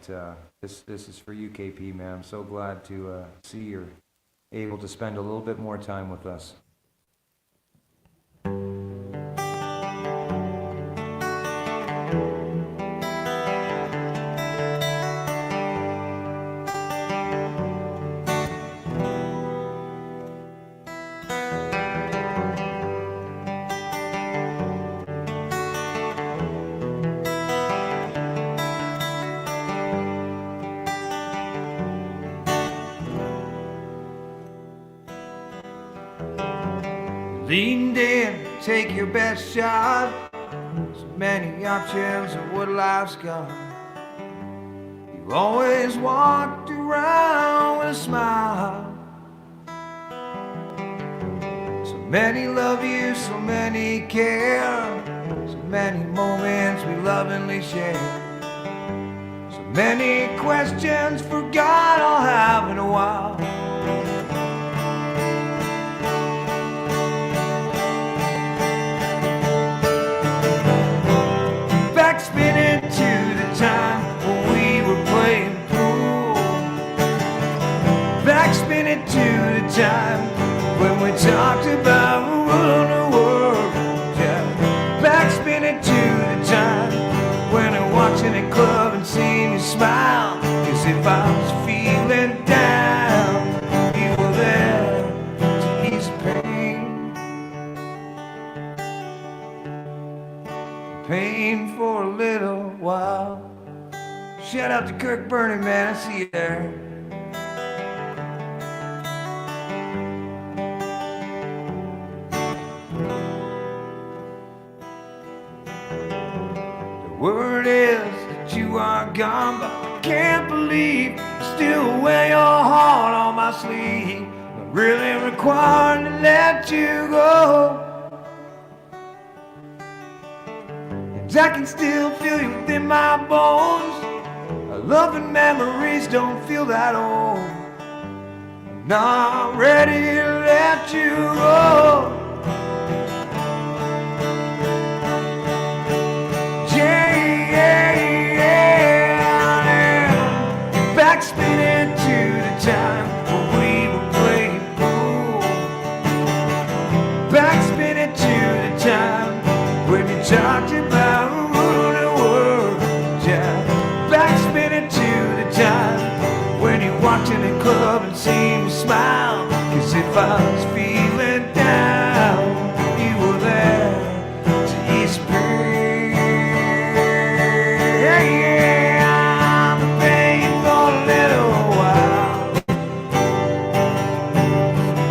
this is for you, KP, man. I'm so glad to see you're able to spend a little bit more time with us. Leaned in, take your best shot. So many options of what life's got. You've always walked around with a smile. So many love you, so many care. So many moments we lovingly share. So many questions forgot I'll have in a while. Spinning to the time when we were playing pool. Back spinning to the time when we talked about ruling the world. Yeah. Back spinning to the time when I walked in a club and seen you smile. 'Cause if I was feeling down, you were there to ease pain. Pain for a little while. Shout out to Kirk Burning, man, I see you there. The word is that you are gone, but I can't believe I still wear your heart on my sleeve. I'm really required to let you go. I can still feel you within my bones. Our love and memories don't feel that old. I'm not ready to let you go. Yeah, yeah, yeah. Back spinning to the time when we were playing pool. Back spinning to the time when you talked about ruling the world. Yeah. Back spinning to the time when you walked in the club and seen me smile. 'Cause if I was feeling down, you were there to ease pain. Yeah, I'm the pain for a little while.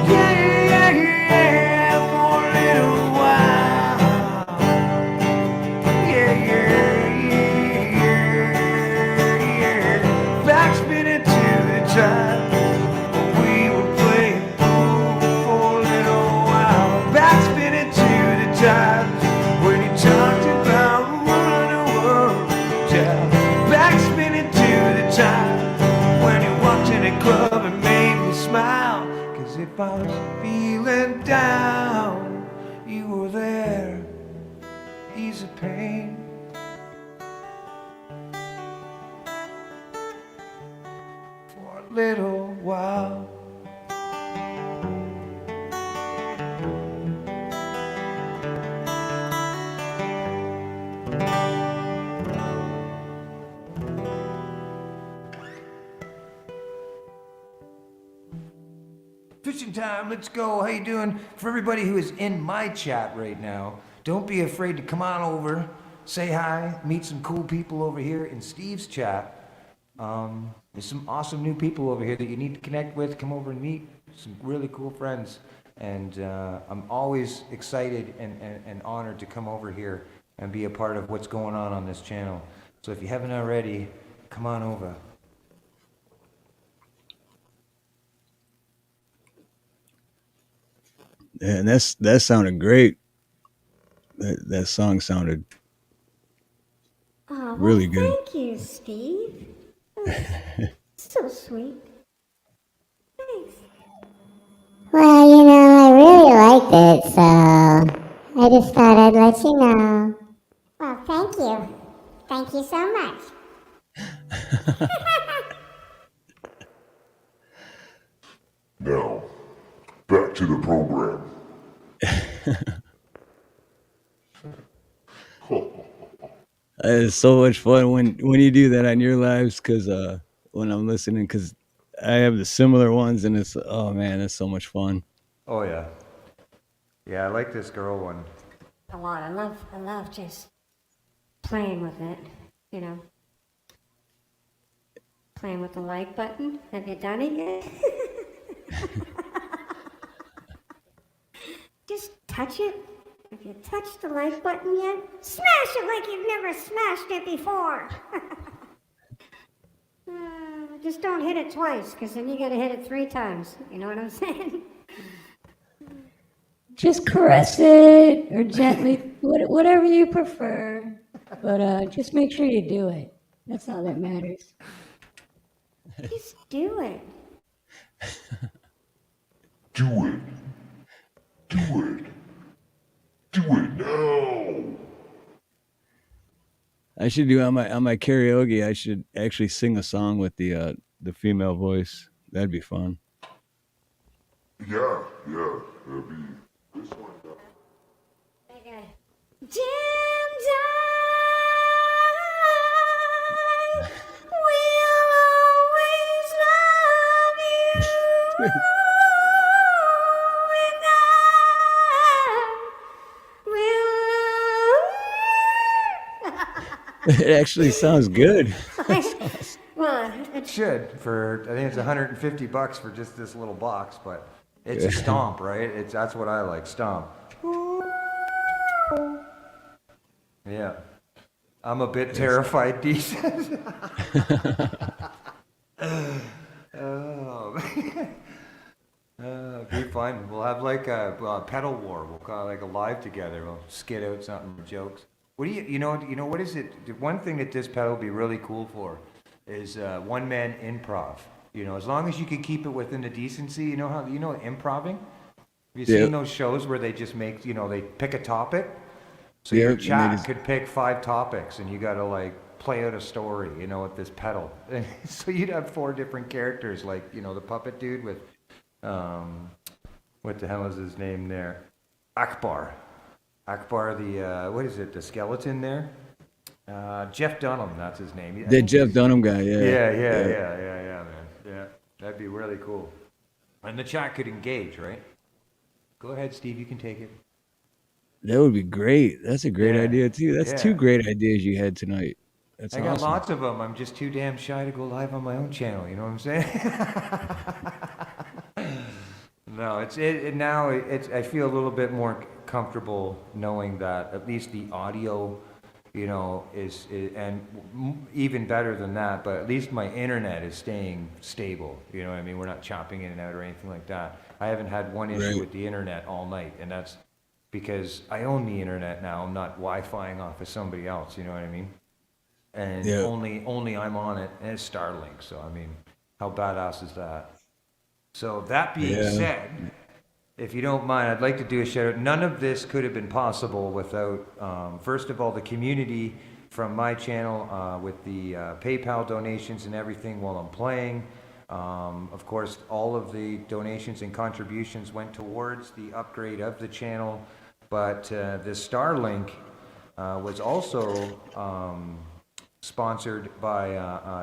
Yeah, yeah, yeah, for a little while. Yeah, yeah, yeah, yeah. Back spinning to the time we were playing pool for a little while. Back spinning to the time when you talked about ruling the world. Yeah. Back spinning to the time when you walked in a club and made me smile. 'Cause if I was feeling down, you were there. Ease the pain. For a little while. Fishing time, let's go. How you doing? For everybody who is in my chat right now, don't be afraid to come on over, say hi, meet some cool people over here in Steve's chat. There's some awesome new people over here that you need to connect with. Come over and meet some really cool friends. And I'm always excited and honored to come over here and be a part of what's going on this channel. So if you haven't already, come on over. And that sounded great. That song sounded Oh, well, really good. thank you, Steve. That's so sweet. Thanks. Well, I really liked it, so I just thought I'd let you know. Well, thank you. Thank you so much. Now, back to the program. It's so much fun when you do that on your lives, because when I'm listening, because I have the similar ones, and it's, oh man, it's so much fun. Oh yeah. Yeah, I like this girl one. A lot. I love just playing with it. You know, playing with the like button. Have you done it yet? Just touch it. Have you touched the like button yet? Smash it like you've never smashed it before. Just don't hit it twice, because then you gotta hit it 3 times. You know what I'm saying? Just caress it or gently, whatever you prefer. But just make sure you do it. That's all that matters. Just do it. Do it. Do it. Do it now. I should do on my karaoke. I should actually sing a song with the female voice. That'd be fun. Yeah, that'd be this one. Okay. Jim, I will always love you. And I will. It actually sounds good. Well, It should for I think it's $150 for just this little box, but it's a stomp, right? That's what I like, stomp. Yeah. I'm a bit terrified, decent. Oh, be fun. We'll have like a pedal war. We'll call it like a live together. We'll skid out something, jokes. What do you know what is it? The one thing that this pedal would be really cool for is one-man improv. As long as you can keep it within the decency. You know improving? Have you seen those shows where they just make, they pick a topic? So your chat could pick 5 topics, and you got to like play out a story, with this pedal. And so you'd have 4 different characters, like, the puppet dude with, what the hell is his name there? Akbar, the, what is it, the skeleton there? Jeff Dunham, that's his name. The Jeff Dunham guy, yeah. Yeah, man. Yeah, that'd be really cool. And the chat could engage, right? Go ahead, Steve, you can take it. That would be great. That's a great idea too. That's 2 great ideas you had tonight. That's awesome. I got lots of them. I'm just too damn shy to go live on my own channel. You know what I'm saying? No, I feel a little bit more comfortable knowing that at least the audio, is and even better than that, but at least my internet is staying stable. You know what I mean? We're not chopping in and out or anything like that. I haven't had one issue with the internet all night, and that's because I own the internet now. I'm not Wi-Fiing off of somebody else. You know what I mean? And only I'm on it, and it's Starlink. So I mean, how badass is that? So that being said, if you don't mind, I'd like to do a shout out. None of this could have been possible without, first of all, the community from my channel with the PayPal donations and everything while I'm playing. Of course, all of the donations and contributions went towards the upgrade of the channel, but the Starlink was also sponsored by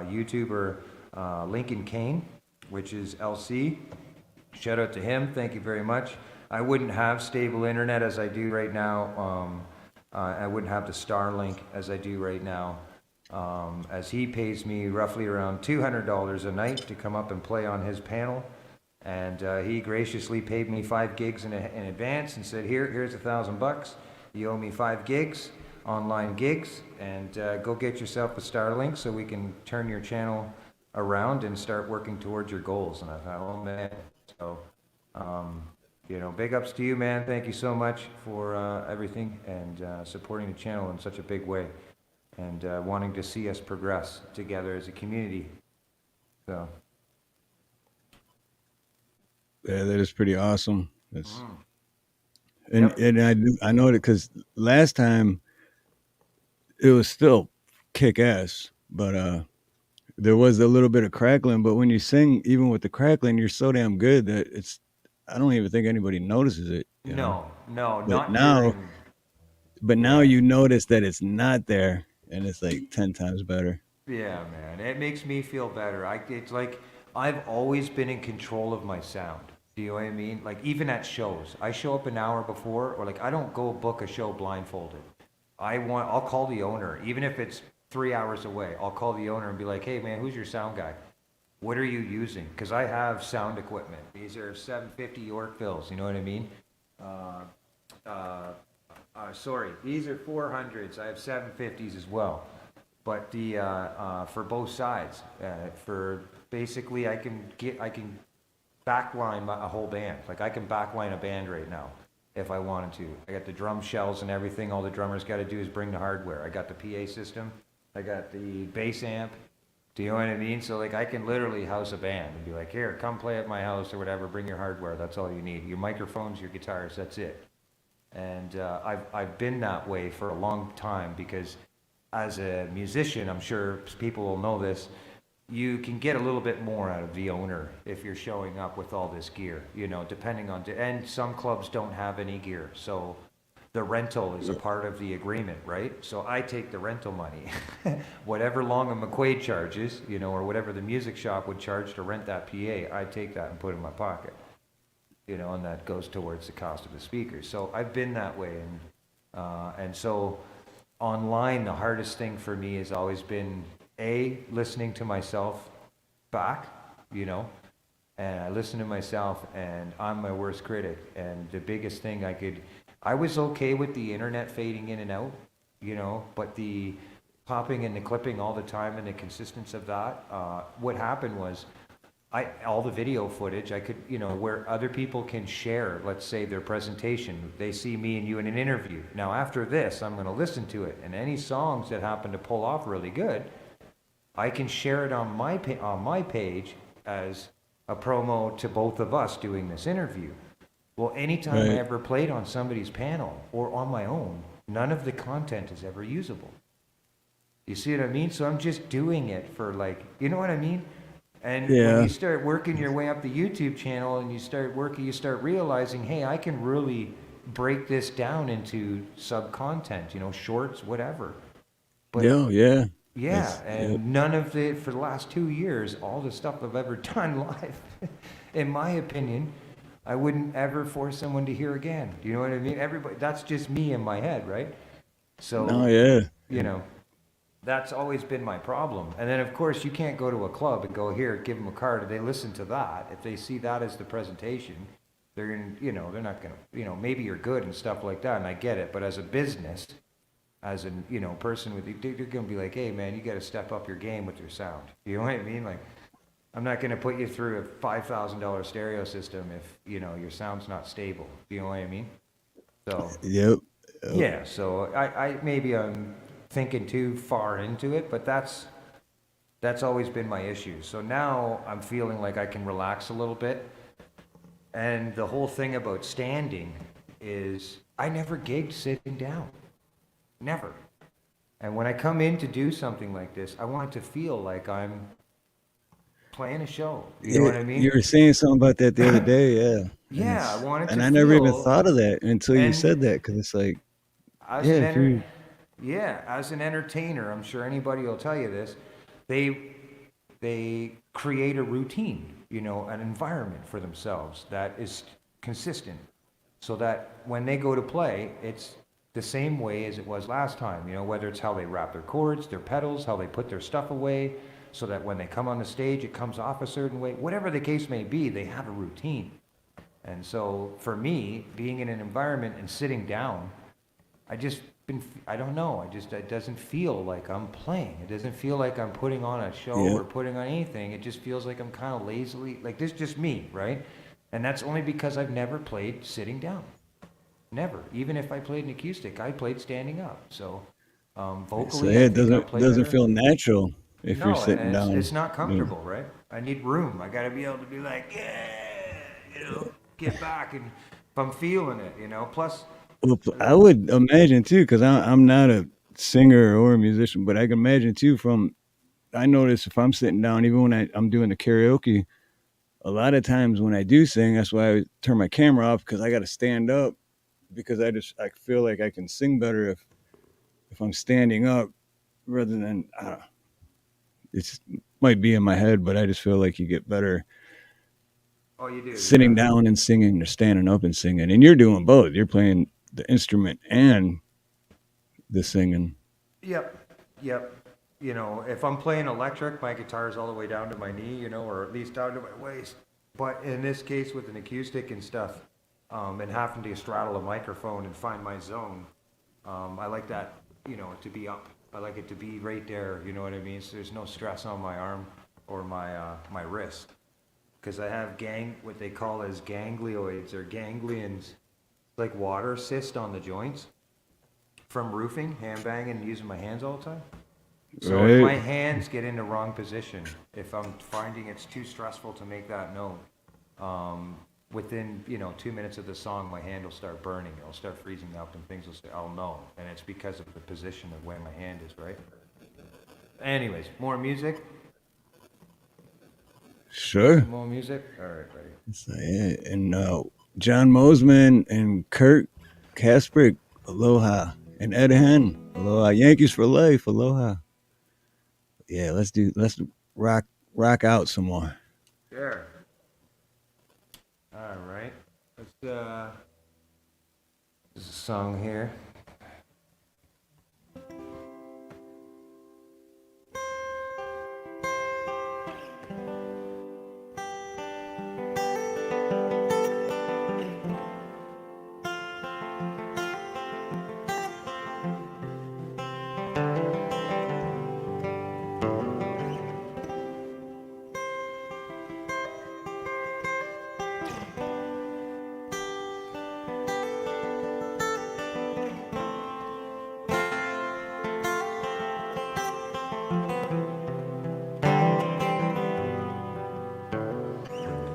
YouTuber Lincoln Kane, which is LC. Shout out to him. Thank you very much. I wouldn't have stable internet as I do right now. I wouldn't have the Starlink as I do right now, as he pays me roughly around $200 a night to come up and play on his panel. And he graciously paid me 5 gigs in advance and said, here's $1,000. You owe me 5 gigs, online gigs, and go get yourself a Starlink so we can turn your channel around and start working towards your goals. And I thought, oh man. So, You know, big ups to you, man. Thank you so much for everything and supporting the channel in such a big way and wanting to see us progress together as a community. So, Yeah, that is pretty awesome. That's, Yep. and I know that because last time it was still kick ass, but there was a little bit of crackling. But when you sing, even with the crackling, you're so damn good that it's I don't even think anybody notices it, you know. No, But not now, during. but now Yeah. you notice that it's not there, and it's like 10 times better. Yeah, man. It makes me feel better. It's like I've always been in control of my sound. Do you know what I mean? Like even at shows, I show up an hour before, or like I don't go book a show blindfolded. I'll call the owner, even if it's 3 hours away. I'll call the owner and be like, hey man, who's your sound guy? What are you using? Because I have sound equipment. These are 750 Yorkvilles. You know what I mean? Uh, sorry, these are 400s. I have 750s as well. But the for both sides, for basically I can backline a whole band. Like I can backline a band right now if I wanted to. I got the drum shells and everything. All the drummers got to do is bring the hardware. I got the PA system. I got the bass amp. Do you know what I mean? So like I can literally house a band and be like, here, come play at my house or whatever. Bring your hardware. That's all you need. Your microphones, your guitars. That's it. And I've been that way for a long time because as a musician, I'm sure people will know this, you can get a little bit more out of the owner if you're showing up with all this gear, you know, depending on, and some clubs don't have any gear. So the rental is a part of the agreement, right? So I take the rental money, whatever Long and McQuaid charges, you know, or whatever the music shop would charge to rent that PA, I take that and put it in my pocket, you know, and that goes towards the cost of the speakers. So I've been that way. And so online, the hardest thing for me has always been listening to myself back, you know, and I listen to myself and I'm my worst critic. And the biggest thing I was okay with the internet fading in and out, you know, but the popping and the clipping all the time and the consistency of that, what happened was all the video footage I could, you know, where other people can share, let's say their presentation, they see me and you in an interview. Now after this, I'm going to listen to it, and any songs that happen to pull off really good, I can share it on my page as a promo to both of us doing this interview. Well, anytime I Right. ever played on somebody's panel or on my own, none of the content is ever usable. You see what I mean? So I'm just doing it for like, you know what I mean? And Yeah. when you start working your way up the YouTube channel and you start realizing, hey, I can really break this down into sub-content, you know, shorts, whatever. But Yeah. yeah, That's- and none of it, for the last 2 years, all the stuff I've ever done live, in my opinion, I wouldn't ever force someone to hear again. Do you know what I mean? Everybody, that's just me in my head, right? So, No, yeah. you know, that's always been my problem. And then, of course, you can't go to a club and go, here, give them a card, and they listen to that. If they see that as the presentation, they're going to, you know, they're not going to, you know, maybe you're good and stuff like that, and I get it. But as a business, as a, you know, person with you, you're going to be like, hey, man, you got to step up your game with your sound. You know what I mean? Like, I'm not going to put you through a $5,000 stereo system if, you know, your sound's not stable. You know what I mean? So, Yep. yeah, so I maybe I'm thinking too far into it, but that's always been my issue. So now I'm feeling like I can relax a little bit. And the whole thing about standing is I never gigged sitting down. Never. And when I come in to do something like this, I want it to feel like I'm playing a show. You know what I mean? You were saying something about that the other day, yeah. And Yeah, I it's- want it to and I never even feel- thought of that until you and- said that, because it's like, As yeah, an if you, as an entertainer, I'm sure anybody will tell you this. They create a routine, you know, an environment for themselves that is consistent, so that when they go to play, it's the same way as it was last time. You know, whether it's how they wrap their chords, their pedals, how they put their stuff away, so that when they come on the stage, it comes off a certain way. Whatever the case may be, they have a routine. And so for me, being in an environment and sitting down, I don't know, it doesn't feel like I'm playing. It doesn't feel like I'm putting on a show Yeah. or putting on anything. It just feels like I'm kind of lazily, like this is just me, right? And that's only because I've never played sitting down. Never. Even if I played an acoustic, I played standing up. So So vocally, yeah, I it think I'll doesn't play doesn't better. feel natural if you're No, sitting and it's down. not Yeah. comfortable, right? I need room. I got to be able to be like, yeah, get back, and if I'm feeling it, Plus, Well, I would imagine too, because I'm not a singer or a musician, but I can imagine too. I notice if I'm sitting down, even when I'm doing the karaoke, a lot of times when I do sing, that's why I turn my camera off because I got to stand up because I feel like I can sing better if I'm standing up rather than it's might be in my head, but I just feel like you get better oh, you do, sitting yeah. down and singing or standing up and singing. And you're doing both. You're playing the instrument and the singing. Yep, yep. If I'm playing electric, my guitar is all the way down to my knee, or at least down to my waist. But in this case, with an acoustic and stuff, and having to straddle a microphone and find my zone, I like that, to be up. I like it to be right there, you know what I mean? So there's no stress on my arm or my wrist. Because I have what they call as ganglioids or ganglions, like water cyst on the joints from roofing, hand banging, and using my hands all the time. So if my Right. hands get in the wrong position, if I'm finding it's too stressful to make that note, within 2 minutes of the song, my hand will start burning. It'll start freezing up, and things will say, "Oh no!" And it's because of the position of where my hand is. Right. Anyways, more music. Sure. More music. All right, buddy. So, yeah. And John Mosman and Kurt Kasper, aloha. And Ed Hen, aloha. Yankees for life, aloha. Yeah, let's rock out some more. Sure. All right. There's a song here.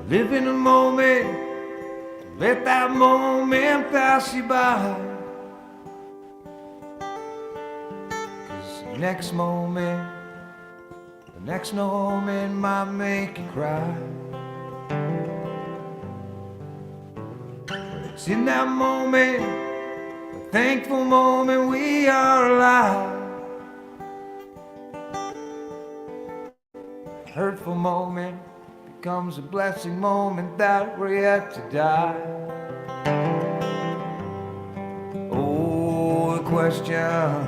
Live in a moment, let that moment pass you by. 'Cause the next moment might make you cry. But it's in that moment, a thankful moment, we are alive. A hurtful moment becomes a blessing moment that we're yet to die. Oh, the question,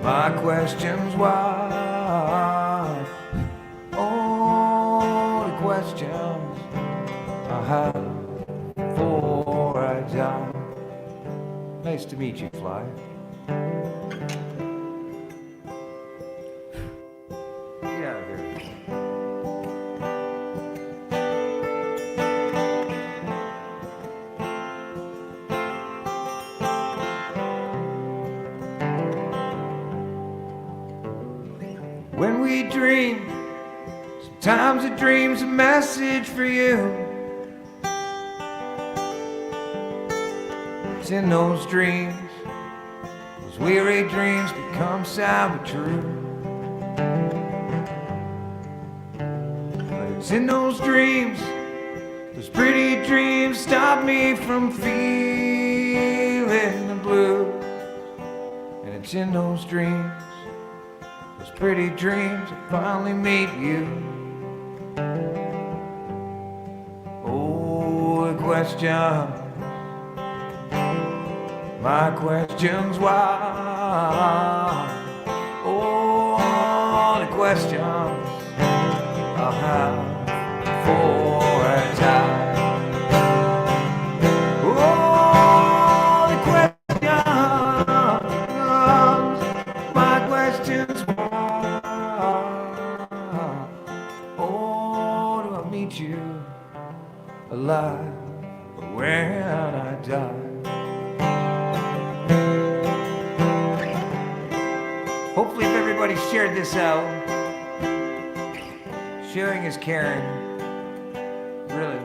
my question's why. Oh, the questions I have before I die. Nice to meet you, Fly. Get out of here. When we dream, sometimes a dream's a message for you. It's in those dreams, those weary dreams become sad but true. But it's in those dreams, those pretty dreams stop me from feeling the blue. And it's in those dreams, those pretty dreams, I finally meet you. Oh, the question, my question's why. Oh, the questions I'll have before I die. Oh, the questions, my question's why. Oh, do I meet you? alive when I die. Hopefully if everybody shared this out, sharing is caring, really.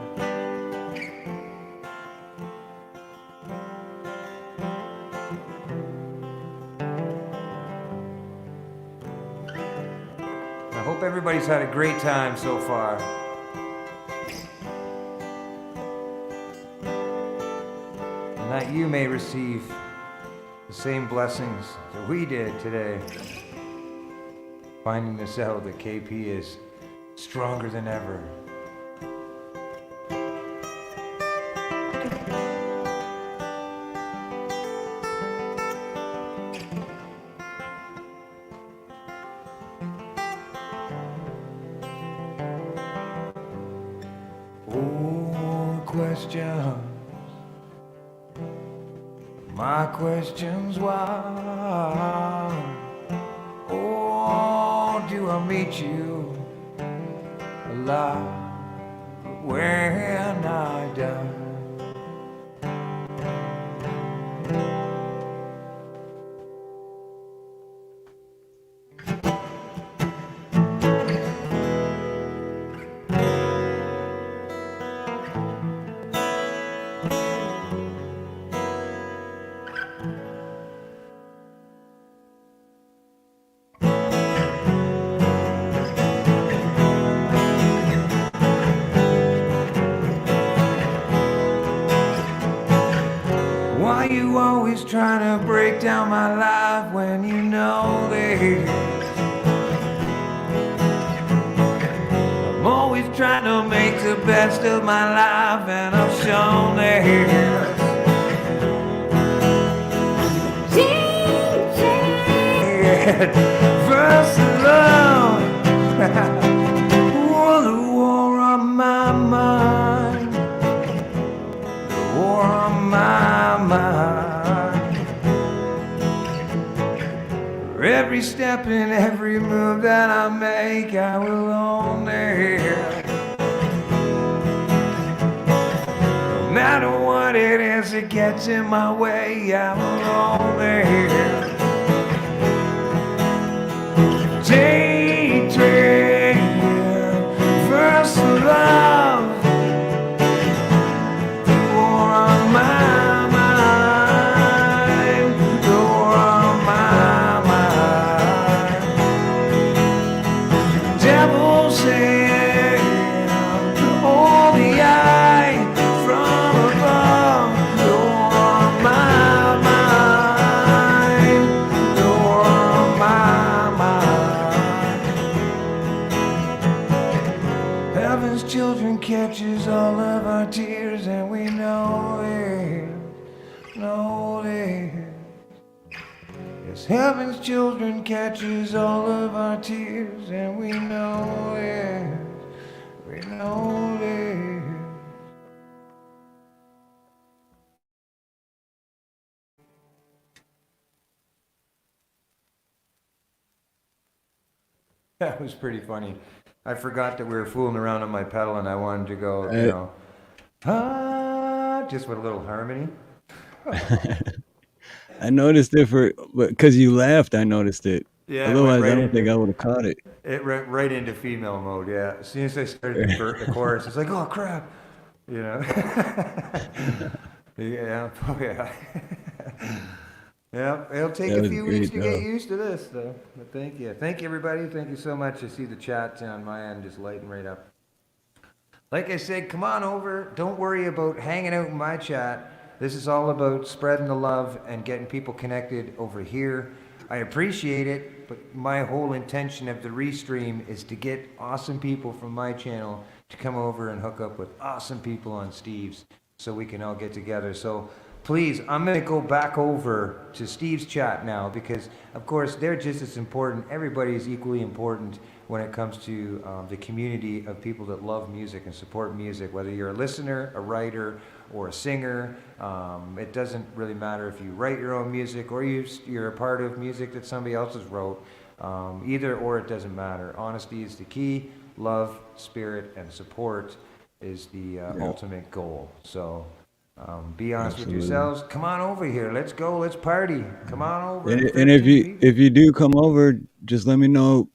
I hope everybody's had a great time so far. And that you may receive the same blessings that we did today. Finding this out that KP is stronger than ever. Oh, questions. My question's why? Oh, do I meet you alive when I die? Why you always trying to break down my life when you know this? I'm always trying to make the best of my life, and I've shown this. First love, oh, the war on my mind, the war on my mind. For every step and every move that I make, I will own it. No matter what it is that gets in my way, I will own it. Daydream, first love, the war on my mind, the war on my mind. Devil saying, oh, the eye from above, the war on my mind, the war on my mind. Heaven's children catches all of our tears, and we know it, know it. Yes, heaven's children catches all of our tears, and we know it, we know it. That was pretty funny. I forgot that we were fooling around on my pedal, and I wanted to go, you know, just with a little harmony. I noticed it because you laughed. I noticed it. Yeah, it went Otherwise, right I don't into- think I would have caught it. It went right into female mode, yeah. As soon as I started the chorus, it's like, oh crap, you know. Yeah, oh yeah. Yeah, it'll take That a was few great, weeks to get though. used to this, though. But thank you. Thank you, everybody. Thank you so much. I see the chat on my end just lighting right up. Like I said, come on over. Don't worry about hanging out in my chat. This is all about spreading the love and getting people connected over here. I appreciate it, but my whole intention of the restream is to get awesome people from my channel to come over and hook up with awesome people on Steve's so we can all get together. So please, I'm going to go back over to Steve's chat now because, of course, they're just as important. Everybody is equally important when it comes to the community of people that love music and support music, whether you're a listener, a writer, or a singer. It doesn't really matter if you write your own music or you're a part of music that somebody else has wrote. Either or, it doesn't matter. Honesty is the key. Love, spirit, and support is the Yeah. ultimate goal. So be honest with Absolutely. yourselves. Come on over here. Let's go. Let's party. Come on over. And, 15 and people. if you do come over, just let me know.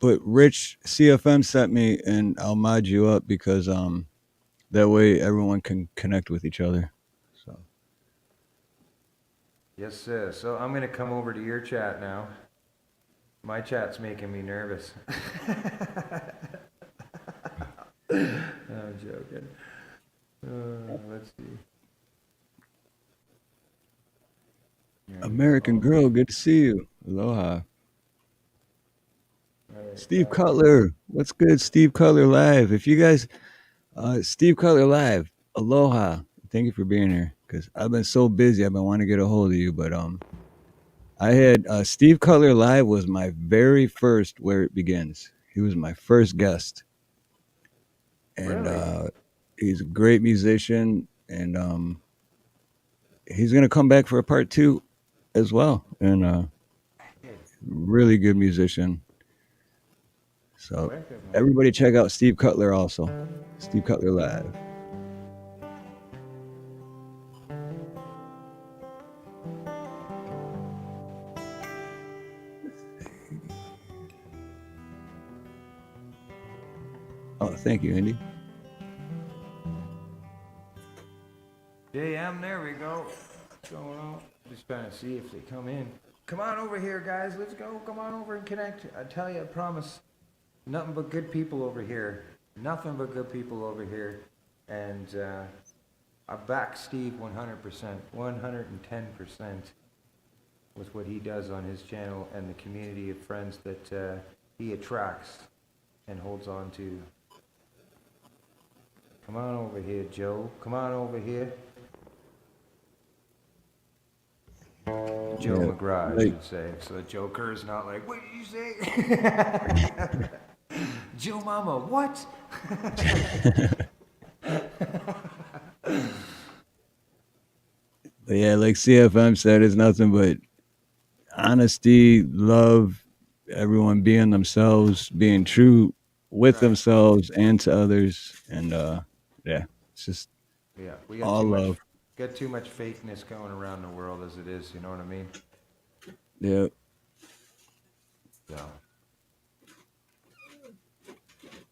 But Rich CFM sent me, and I'll mod you up because that way everyone can connect with each other. So Yes, sir. So I'm gonna come over to your chat now. My chat's making me nervous. I'm joking. Let's see. American Girl, good to see you. Aloha. All right, Steve Cutler, what's good? Steve Cutler live. If you guys, Steve Cutler live. Aloha. Thank you for being here because I've been so busy. I've been wanting to get a hold of you, but I had Steve Cutler live was my very first Where It Begins. He was my first guest, and Really? he's a great musician, and he's gonna come back for a part two as well, and really good musician. So everybody check out Steve Cutler also. Steve Cutler live. Oh, thank you, Indy. JM, there we go. What's going on? Just trying to see if they come in. Come on over here, guys. Let's go. Come on over and connect. I tell you, I promise. Nothing but good people over here. Nothing but good people over here. And I back Steve 100%, 110% with what he does on his channel and the community of friends that he attracts and holds on to. Come on over here, Joe. Come on over here. Joe Yeah, McGraw, I like- should say. So the Joker is not like, what did you say? Joe Mama, what? But yeah, like CFM said, it's nothing but honesty, love, everyone being themselves, being true with themselves and to others, and yeah, it's just Yeah, we all love. got too much fakeness going around the world as it is, you know what I mean? Yeah. So.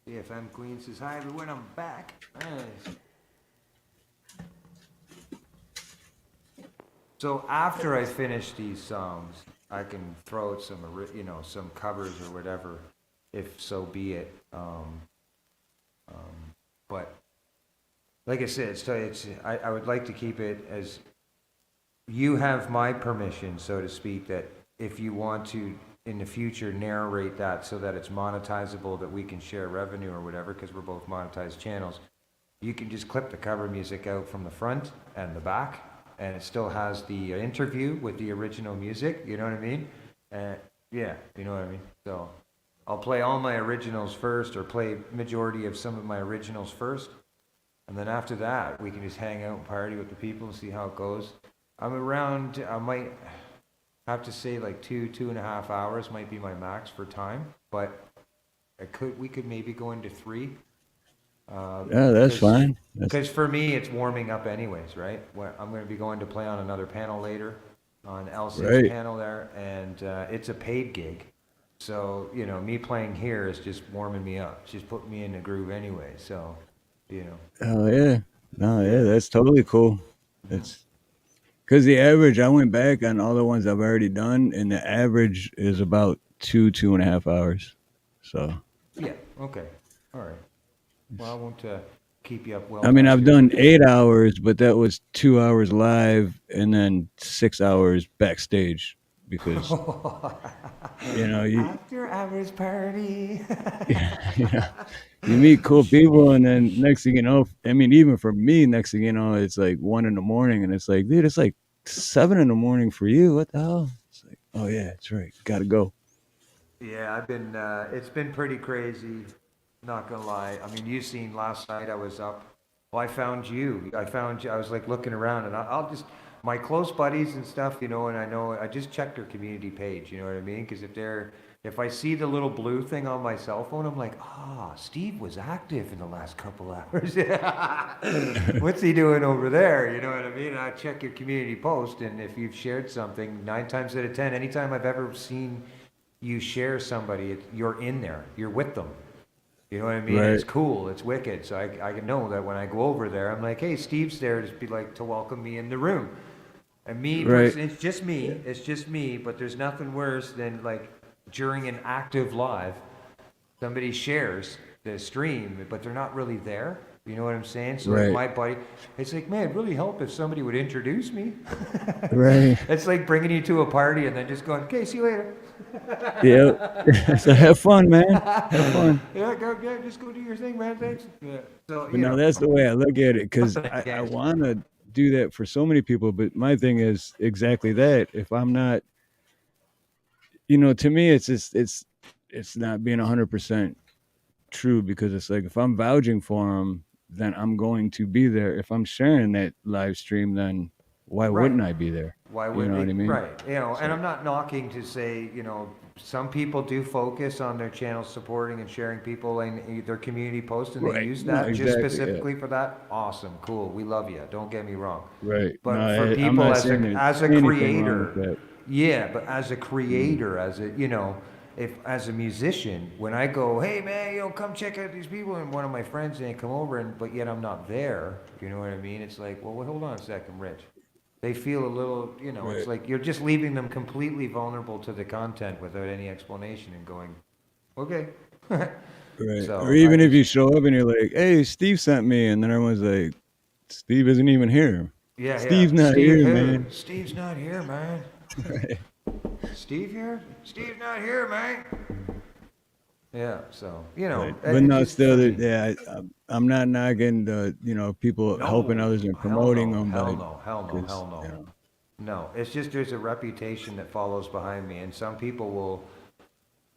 CFM Queen says, hi everyone, I'm back. Nice. So after I finish these songs, I can throw out some, some covers or whatever, if so be it. But like I said, I would like to keep it as you have my permission, so to speak, that if you want to in the future narrate that so that it's monetizable, that we can share revenue or whatever, because we're both monetized channels, you can just clip the cover music out from the front and the back, and it still has the interview with the original music, you know what I mean? Yeah, you know what I mean? So I'll play all my originals first, or play majority of some of my originals first, and then after that, we can just hang out and party with the people and see how it goes. I might have to say like 2.5 hours might be my max for time, but we could maybe go into 3. Yeah, that's fine. Because for me, it's warming up anyways, right? I'm going to be going to play on another panel later, on Elsie's Right. panel there, and it's a paid gig. So, me playing here is just warming me up. She's putting me in the groove anyway, so, Oh yeah, no, yeah, that's totally cool. It's because the average, I went back on all the ones I've already done, and the average is about 2.5 hours. So Yeah, okay, all right. Well, I won't keep you up well. I mean, past I've your- done 8 hours, but that was 2 hours live and then 6 hours backstage because you After hours party. you meet cool people, and then next thing you know, I mean, even for me, next thing you know, it's like 1 in the morning, and it's like, dude, it's like 7 in the morning for you. What the hell? It's like, oh yeah, that's right, gotta go. Yeah, it's been pretty crazy, not gonna lie. I mean, you seen last night I was up. Well, I found you. I was like looking around, and my close buddies and stuff, you know, and I know I just check their community page, you know what I mean? Because if I see the little blue thing on my cell phone, I'm like, Steve was active in the last couple hours. What's he doing over there? You know what I mean? I check your community post, and if you've shared something, 9 times out of 10, anytime I've ever seen you share somebody, you're in there, you're with them. You know what I mean? Right. It's cool, it's wicked. So I can know that when I go over there, I'm like, hey, Steve's there to be like to welcome me in the room. And me, Right. it's just me, but there's nothing worse than like during an active live, somebody shares the stream, but they're not really there. You know what I'm saying? So like Right. my buddy, it's like, man, it'd really help if somebody would introduce me. Right. It's like bringing you to a party and then just going, okay, see you later. Yep. So have fun, man. Have fun. Yeah, just go do your thing, man. Thanks. Yeah. So But no, that's the way I look at it, because I want to do that for so many people. But my thing is exactly that. If I'm not, to me, it's just it's not being 100% true, because it's like if I'm vouching for them, then I'm going to be there. If I'm sharing that live stream, then why wouldn't I be there? Why You would know they? what I mean? Right. And I'm not knocking to say, some people do focus on their channel supporting and sharing people and their community posts, and they Right. use No, that just exactly, yeah. specifically for that. Awesome, cool. We love you. Don't get me wrong. Right. But No, for I'm people not as saying a there's anything wrong creator, with that. yeah, but as a creator, if as a musician, when I go, hey man, come check out these people, and one of my friends didn't come over, but yet I'm not there, you know what I mean? It's like, well, hold on a second, Rich. They feel a little, it's Right. like you're just leaving them completely vulnerable to the content without any explanation and going, okay. Right. So, Or even if you show up and you're like, hey, Steve sent me, and then everyone's like, Steve isn't even here. Yeah, Steve's yeah. not Steve here, who? man. Steve's not here, man. Right. Steve here? Steve's not here, man. Yeah, so, Right. it's But no, just still, funny. I'm not knocking the, people helping others and promoting them. Hell but no, hell no, 'cause, hell no. No, it's just there's a reputation that follows behind me, and some people will,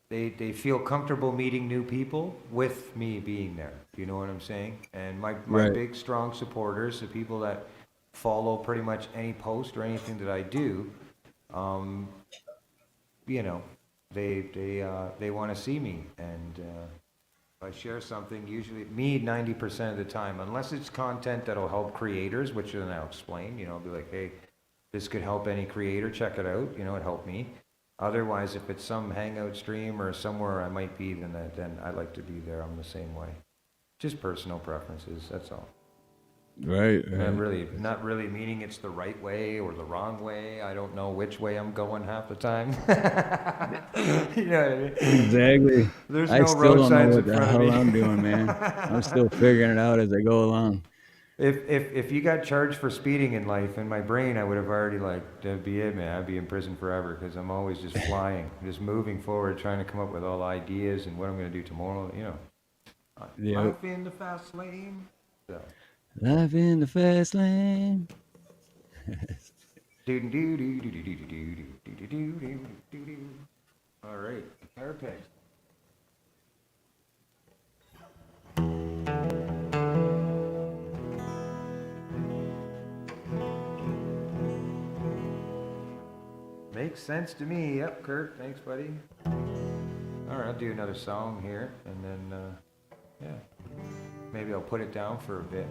they feel comfortable meeting new people with me being there. You know what I'm saying? And my Right. big, strong supporters, the people that follow pretty much any post or anything that I do, they want to see me, and if I share something, usually me 90% of the time, unless it's content that'll help creators, which then I'll explain. I'll be like, hey, this could help any creator, check it out. It helped me. Otherwise, if it's some hangout stream or somewhere I might be, then I like to be there. I'm the same way. Just personal preferences. That's all. Right. And not really meaning it's the right way or the wrong way. I don't know which way I'm going half the time. You know what I mean? Exactly. There's I no still road don't know signs what in the front of hell me. I'm doing, man. I'm still figuring it out as I go along. If you got charged for speeding in life, in my brain, I would have already that'd be it, man. I'd be in prison forever, because I'm always just flying, just moving forward, trying to come up with all ideas and what I'm going to do tomorrow. Yep. Life in the fast lane. So. Life in the fast lane. All right, guitar picks. Makes sense to me. Yep, Kurt. Thanks, buddy. All right, I'll do another song here, and then, maybe I'll put it down for a bit.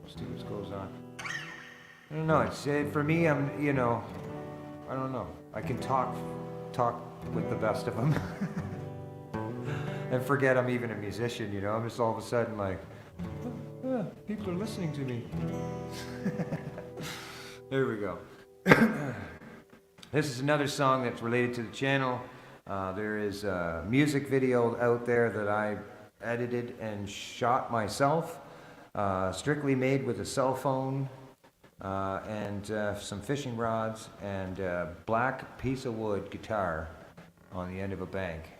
See what goes on. I don't know. It's for me. I don't know. I can talk with the best of them, and forget I'm even a musician. I'm just all of a sudden like, people are listening to me. There we go. This is another song that's related to the channel. There is a music video out there that I edited and shot myself, strictly made with a cell phone and some fishing rods and a black piece of wood guitar on the end of a bank.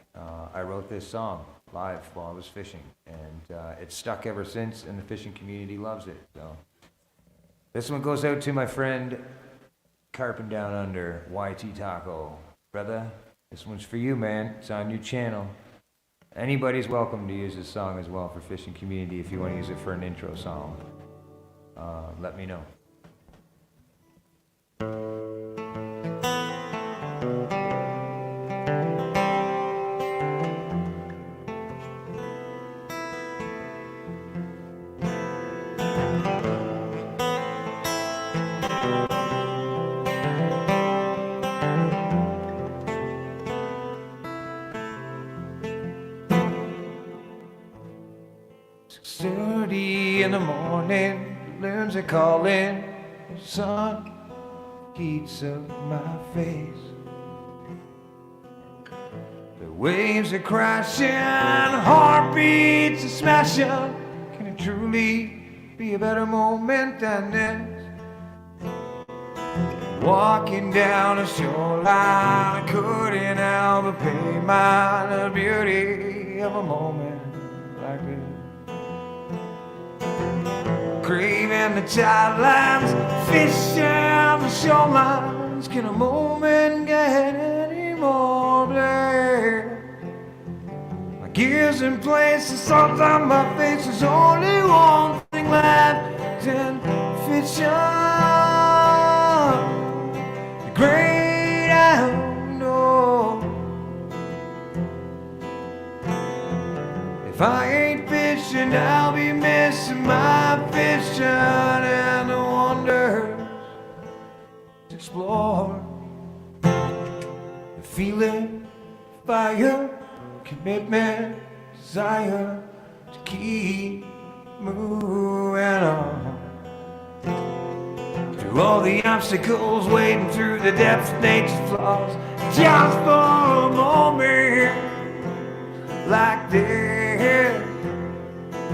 I wrote this song live while I was fishing, and it's stuck ever since, and the fishing community loves it. So this one goes out to my friend Carping Down Under, YT Taco. Brother, this one's for you, man. It's on your channel. Anybody's welcome to use this song as well for fishing community. If you want to use it for an intro song, let me know. 6:30 in the morning, balloons are calling. The sun heats up my face. The waves are crashing, heartbeats are smashing. Can it truly be a better moment than this? Walking down the shoreline, I couldn't help but pay mind the beauty of a moment like this. Craving the tidelines, fishing the shorelines. Can a moment get any more blurred? My gears in place, the sun's on my face. There's only one thing left in fishing. The great outdoors. If I ain't fishing, I'll be missing my fishing and the wonders to explore. The feeling, fire, commitment, desire to keep moving on. Through all the obstacles, wading through the depths of nature's flaws, just for a moment like this.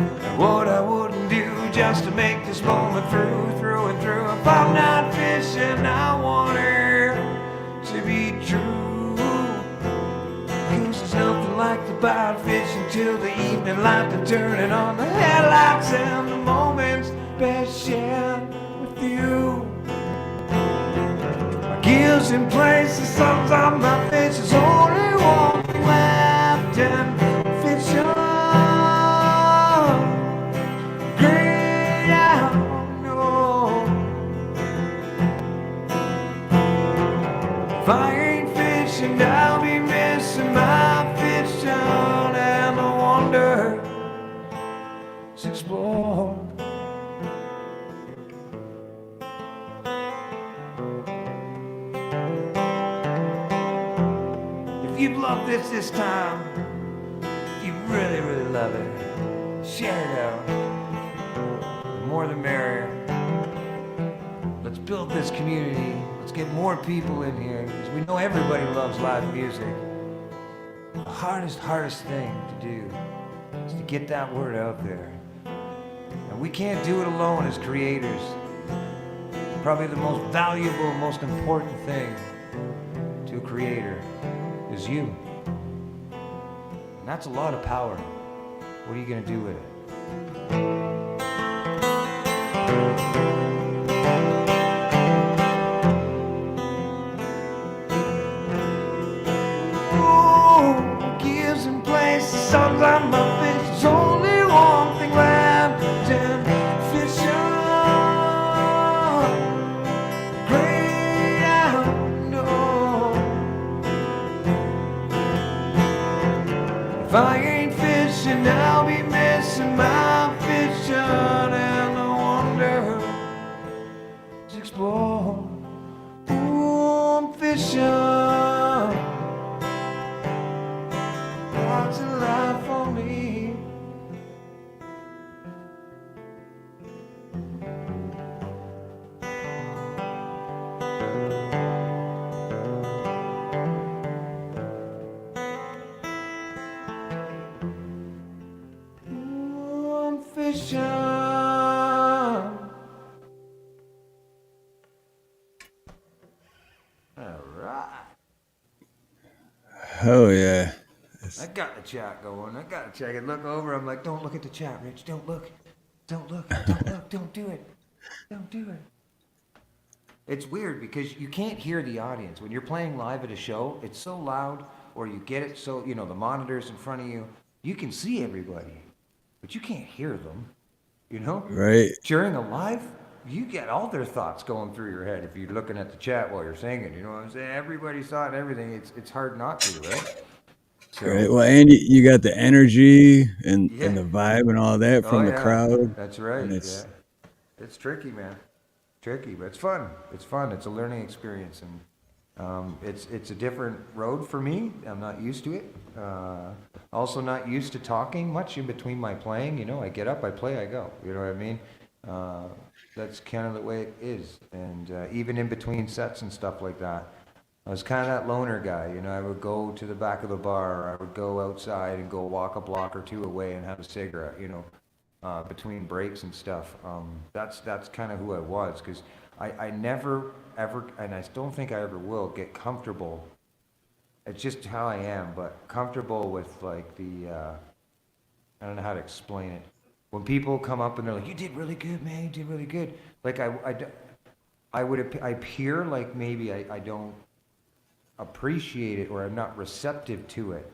And what I wouldn't do just to make this moment through and through. If I'm not fishing, I want it to be true. 'Cause there's nothing like the bite fishing till the evening light, the turning on the headlights and the moments best shared with you. My gears in place, the sun's on my face. There's only one thing left in fishing. Great outdoors. If I ain't fishing, I'll be missing my fishing and the wonder to explore. If you love this time, if you really, really love it, share it out. The more the merrier. Let's build this community. Let's get more people in here, because we know everybody loves live music. The hardest thing to do is to get that word out there. And we can't do it alone as creators. Probably the most valuable, most important thing to a creator is you. And that's a lot of power. What are you going to do with it? Gears in place, the sun's on my face. There's only one thing left in fishing. Great outdoors. If I ain't fishing, I'll be missing my fishing and the wonder to explore. Ooh, I'm fishing. Lots of life for me. Ooh, I'm fishing. All right. Oh yeah. I got the chat going. I got to check it. Look over. I'm like, don't look at the chat, Rich. Don't look. Don't look. Don't look. Don't do it. Don't do it. It's weird because you can't hear the audience. When you're playing live at a show, it's so loud, or you get it so, the monitors in front of you, you can see everybody, but you can't hear them, Right. During a live, you get all their thoughts going through your head if you're looking at the chat while you're singing, you know what I'm saying? Everybody's thought and everything. It's hard not to, right? So, Right. Well, and you got the energy and Yeah. the vibe and all that from the yeah, crowd. That's right. And Yeah. It's tricky, man. Tricky, but it's fun. It's fun. It's a learning experience, and It's a different road for me. I'm not used to it. Also not used to talking much in between my playing. You know, I get up, I play, I go. You know what I mean? Uh, that's kind of the way it is. And even in between sets and stuff like that, I was kind of that loner guy. You know, I would go to the back of the bar, or I would go outside and go walk a block or two away and have a cigarette. You know, between breaks and stuff. That's kind of who I was, because I never ever, and I don't think I ever will, get comfortable. It's just how I am, but comfortable with like I don't know how to explain it. When people come up and they're like, "You did really good, man. You did really good." Like I appear like maybe I don't appreciate it, or I'm not receptive to it,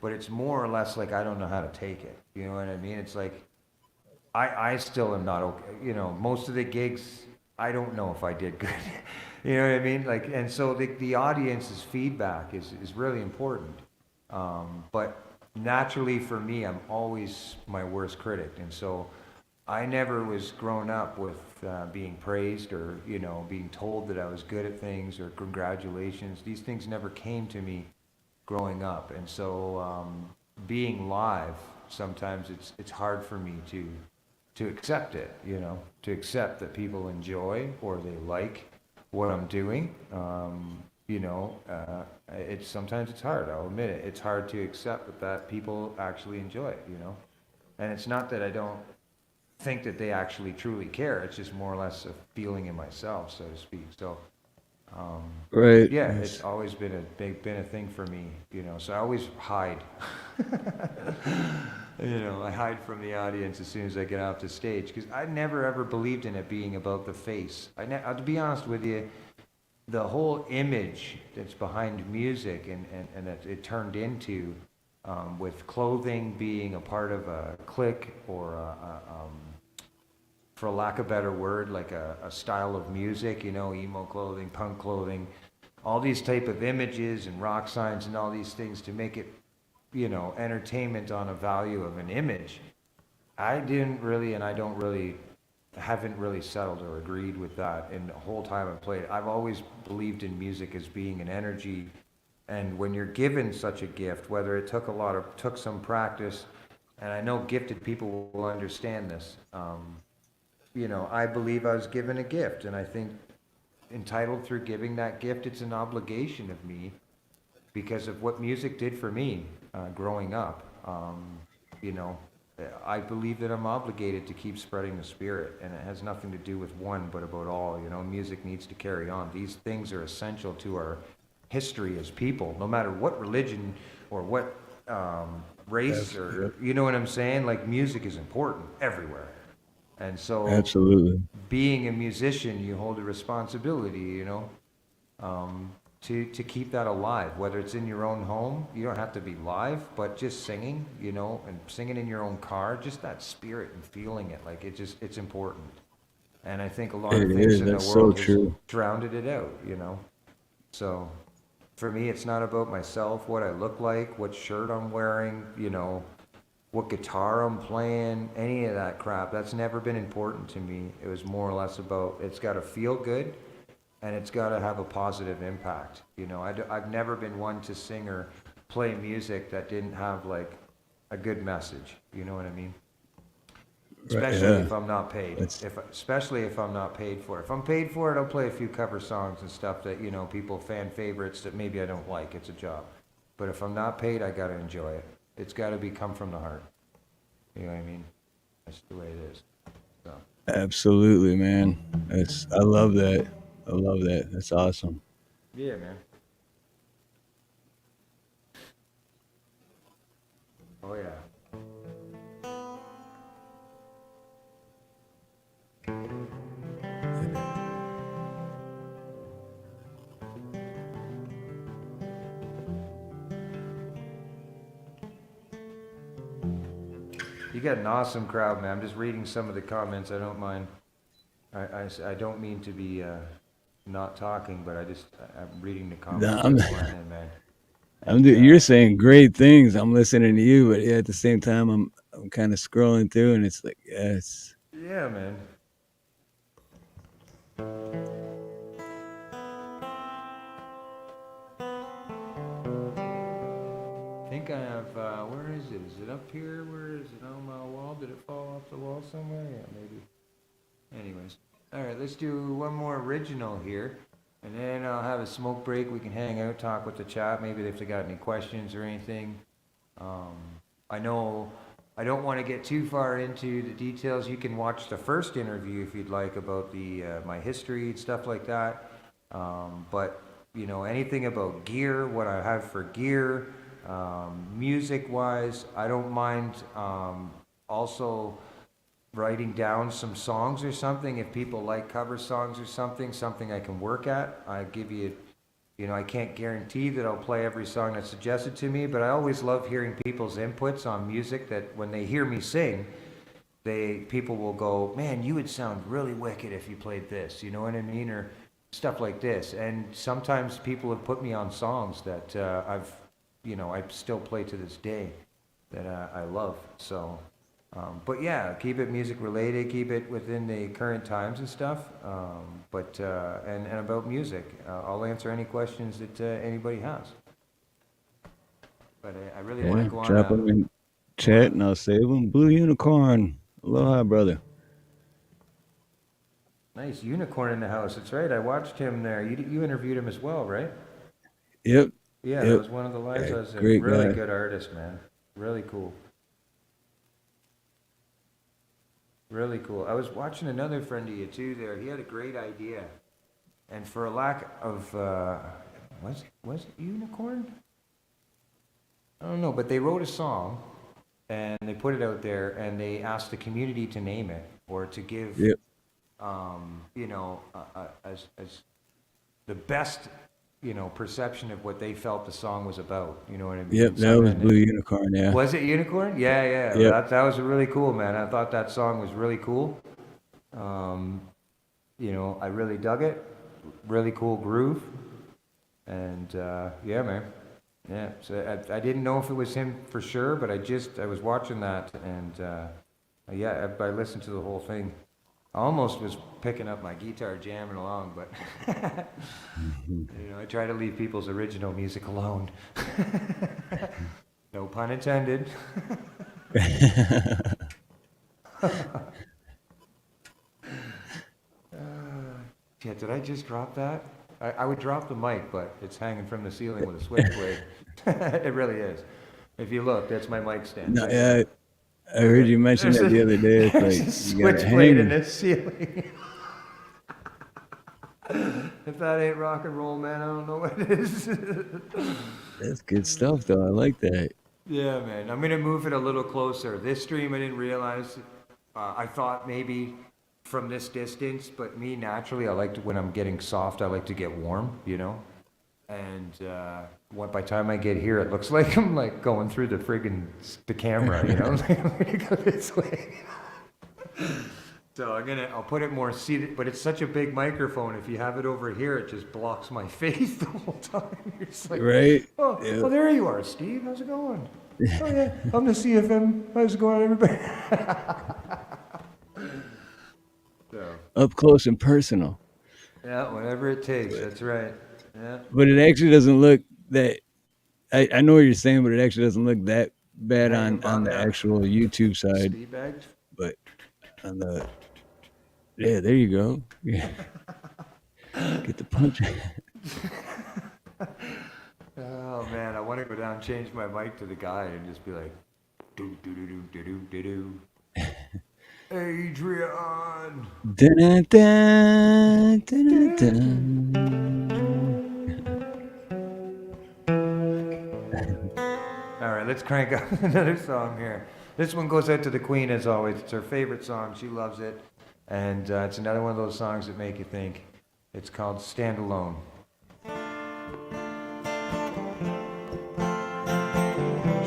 but it's more or less like I don't know how to take it. You know what I mean? It's like I still am not okay. You know, most of the gigs, I don't know if I did good. You know what I mean? Like, and so the audience's feedback is really important. But naturally for me, I'm always my worst critic. And so I never was grown up with being praised, or, you know, being told that I was good at things, or congratulations. These things never came to me growing up. And so being live, sometimes it's hard for me to accept it, you know, to accept that people enjoy or they like what I'm doing. You know, it's sometimes it's hard. I'll admit it. It's hard to accept that people actually enjoy it. You know, and it's not that I don't think that they actually truly care. It's just more or less a feeling in myself, so to speak. So, Right. yeah, it's always been a thing for me. You know, so I always hide. You know, I hide from the audience as soon as I get off the stage, because I never ever believed in it being about the face. To be honest with you, the whole image that's behind music, and that it turned into, with clothing being a part of a clique, or for lack of a better word, like a style of music, you know, emo clothing, punk clothing, all these type of images and rock signs and all these things to make it, you know, entertainment on a value of an image. I didn't really, and I don't really, haven't really settled or agreed with that in the whole time I've played. I've always believed in music as being an energy, and when you're given such a gift, whether it took some practice, and I know gifted people will understand this. You know, I believe I was given a gift, and I think entitled through giving that gift, it's an obligation of me because of what music did for me growing up. You know, I believe that I'm obligated to keep spreading the spirit, and it has nothing to do with one, but about all. You know, music needs to carry on. These things are essential to our history as people, no matter what religion or what race, or, you know what I'm saying? Like, music is important everywhere. And so, Absolutely. being a musician, you hold a responsibility, you know, to keep that alive, whether it's in your own home. You don't have to be live, but just singing, you know, and singing in your own car, just that spirit and feeling it, like it's important. And I think a lot of It things is. in the That's so world has true. drowned it out, you know. So for me, it's not about myself, what I look like, what shirt I'm wearing, you know, what guitar I'm playing, any of that crap. That's never been important to me. It was more or less about, it's got to feel good, and it's got to have a positive impact. You know, I've never been one to sing or play music that didn't have like a good message. You know what I mean? Right. Especially Yeah. if I'm not paid. That's Especially if I'm not paid for it. If I'm paid for it, I'll play a few cover songs and stuff that, you know, people, fan favorites that maybe I don't like. It's a job. But if I'm not paid, I gotta enjoy it. It's gotta come from the heart. You know what I mean? That's the way it is. So, absolutely, man. I love that. I love that. That's awesome. yeah, man. Oh yeah. You got an awesome crowd, man. I'm just reading some of the comments. I don't mind. I don't mean to be not talking, but I'm reading the No, comments that are flying in, man. And you're saying great things. I'm listening to you, but yeah, at the same time, I'm kind of scrolling through, and it's like, yes, yeah, man. think I have, where is it? Is it up here? Where is it on my wall? Did it fall off the wall somewhere? Yeah, maybe. Anyways. Alright, let's do one more original here. And then I'll have a smoke break. We can hang out, talk with the chat. Maybe if they got any questions or anything. I know I don't want to get too far into the details. You can watch the first interview if you'd like about the my history and stuff like that. But you know, anything about gear, what I have for gear, music-wise, I don't mind also writing down some songs or something. If people like cover songs or something I can work at. I give you, you know, I can't guarantee that I'll play every song that's suggested to me, but I always love hearing people's inputs on music that when they hear me sing, people will go, man, you would sound really wicked if you played this, you know what I mean? Or stuff like this. And sometimes people have put me on songs that I still play to this day that I love. So, but yeah, keep it music related, keep it within the current times and stuff. And about music, I'll answer any questions that anybody has. But I really want to go on. Drop them in chat and I'll save them. Blue Unicorn. Aloha, brother. Nice unicorn in the house. That's right. I watched him there. You interviewed him as well, right? Yep. Yeah, Yep. that was one of the lives. Yeah, I was a great really guy. good artist, man. Really cool. Really cool. I was watching another friend of you too there. He had a great idea. And for a lack of, was it unicorn? I don't know, but they wrote a song and they put it out there and they asked the community to name it or to give, Yep. as the best, perception of what they felt the song was about. You know what I mean? Yep, that was Blue Unicorn, yeah. Was it Unicorn? Yeah, yeah. Yep. That was really cool, man. I thought that song was really cool. I really dug it. Really cool groove. And yeah, man. Yeah. So I didn't know if it was him for sure, but I was watching that and I listened to the whole thing. I almost was picking up my guitar, jamming along, but I try to leave people's original music alone. No pun intended. Yeah, did I just drop that? I would drop the mic, but it's hanging from the ceiling with a switchblade. It really is. If you look, that's my mic stand. No, yeah, I heard you mention that the other day. It's There's a like you got it switchblade in hanging. this ceiling. If that ain't rock and roll, man, I don't know what it is. That's good stuff, though. I like that. Yeah, man. I'm gonna move it a little closer. This stream, I didn't realize. I thought maybe from this distance, but me naturally, I like to, when I'm getting soft, I like to get warm, And by the time I get here, it looks like I'm like going through the camera, Like, I'm gonna go this way. So I'll put it more seated, but it's such a big microphone. If you have it over here, it just blocks my face the whole time. You're just like, Right? oh, Yeah. well, there you are, Steve. How's it going? Oh yeah, I'm the CFM. How's it going, everybody? So, Up close and personal. yeah, whatever it takes. That's right. Yeah. But it actually doesn't look that. I know what you're saying, but it actually doesn't look that bad on the actual YouTube side. Speed bagged. But on the there you go. Yeah. Get the punch. Oh man, I want to go down and change my mic to the guy and just be like, do do do do do do do. Adrian. Dun, dun, dun, dun. All right, let's crank up another song here. This one goes out to the Queen as always. It's her favorite song. She loves it. And it's another one of those songs that make you think. It's called Stand Alone.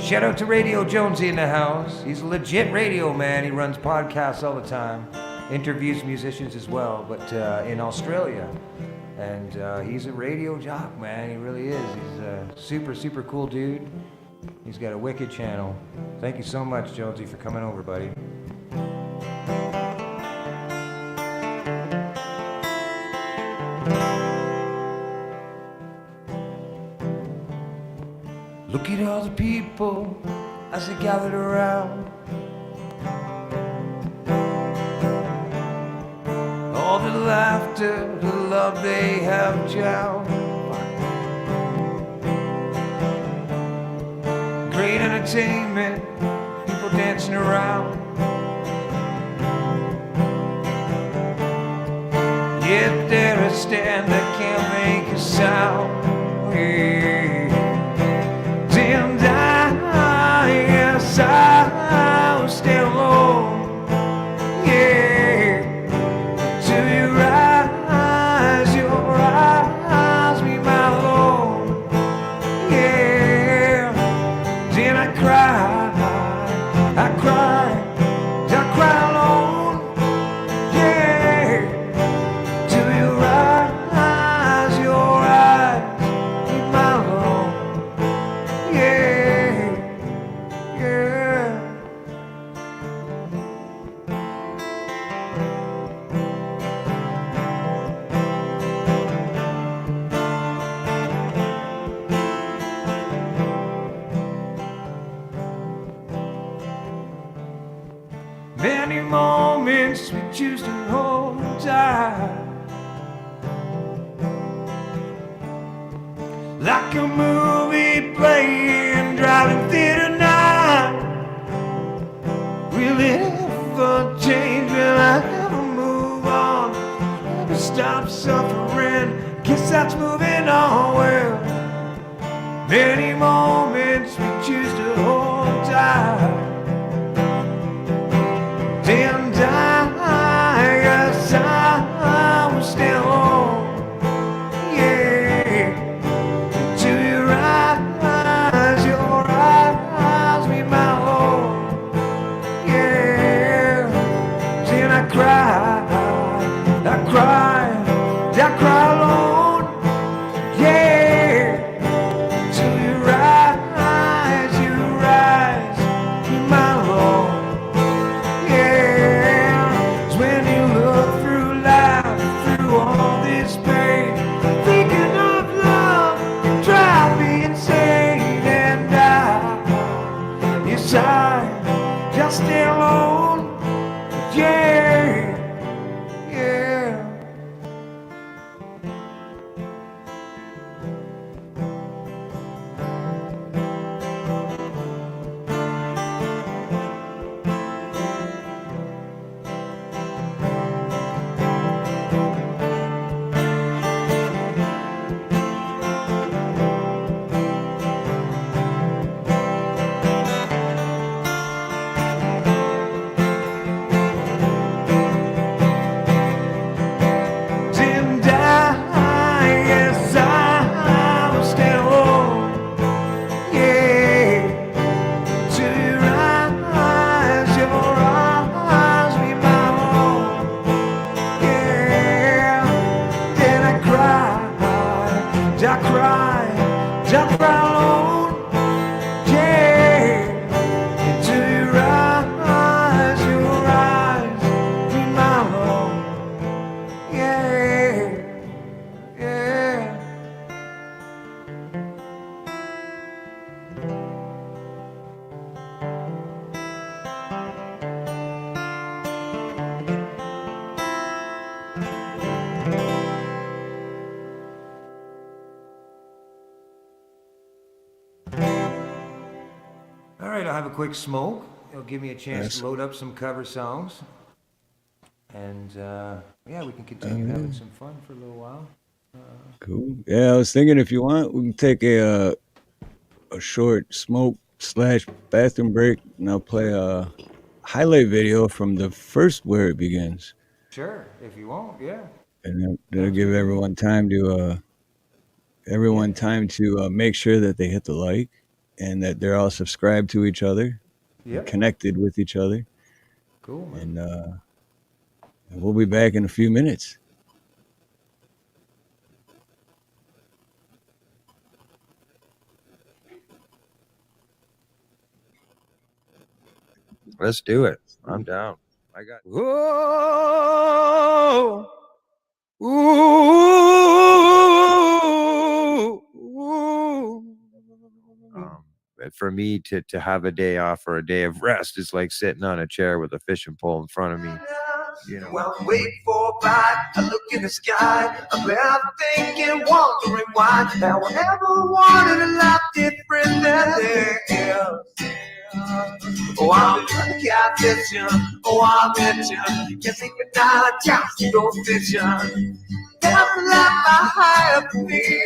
Shout out to Radio Jonesy in the house. He's a legit radio man. He runs podcasts all the time. Interviews musicians as well, but in Australia. And he's a radio jock, man. He really is. He's a super, super cool dude. He's got a wicked channel. Thank you so much, Jonesy, for coming over, buddy. Look at all the people people as they gathered around. All the laughter, the love they have drowned. Great entertainment, people dancing around. Yet there I stand, I can't make a sound. And yes, I'll stay alone. Yeah, till your eyes be my Lord. Yeah, then I cry alone. Yeah, till your eyes be my Lord. Yeah, yeah. Many moments we choose to hold tight, like a movie playing, driving theater night. Will it ever change? Will I ever move on? Ever stop suffering? Guess that's moving on. Well, many moments we choose to hold tight. And I guess I will stay alone. Yeah, till your eyes be my Lord. Yeah, then I cry alone. Yeah, till your eyes be my Lord. Yeah, 'cause when you look through life, through all this pain, thinking of love, drive me insane. And yes, I just stay alone. Yeah, yeah. And yes, I will stay alone. Yeah, till your eyes be my Lord. Yeah, then I cry alone. Yeah, till your eyes be my Lord. Yeah, yeah. All right, I'll have a quick smoke. It'll give me a chance to load up some cover songs. And yeah, we can continue having some fun for a little while. Cool. Yeah, I was thinking if you want, we can take a short smoke / bathroom break, and I'll play a highlight video from the first Where It Begins, Sure, if you want, yeah. and that'll give everyone time to make sure that they hit the like and that they're all subscribed to each other, and Yep. connected with each other, Cool, man. and we'll be back in a few minutes. Let's do it. I'm down. I got. Whoa, ooh, ooh. for me to have a day off or a day of rest is like sitting on a chair with a fishing pole in front of me. You know. Well, I'm waiting for a bite. I look in the sky. I'm left thinking, wondering why. Now I ever wanted a lot different than this. Oh, I'm catfishing. Oh, I'm itching. Can't sleep at night. Just to go fishing. Never let my higher me.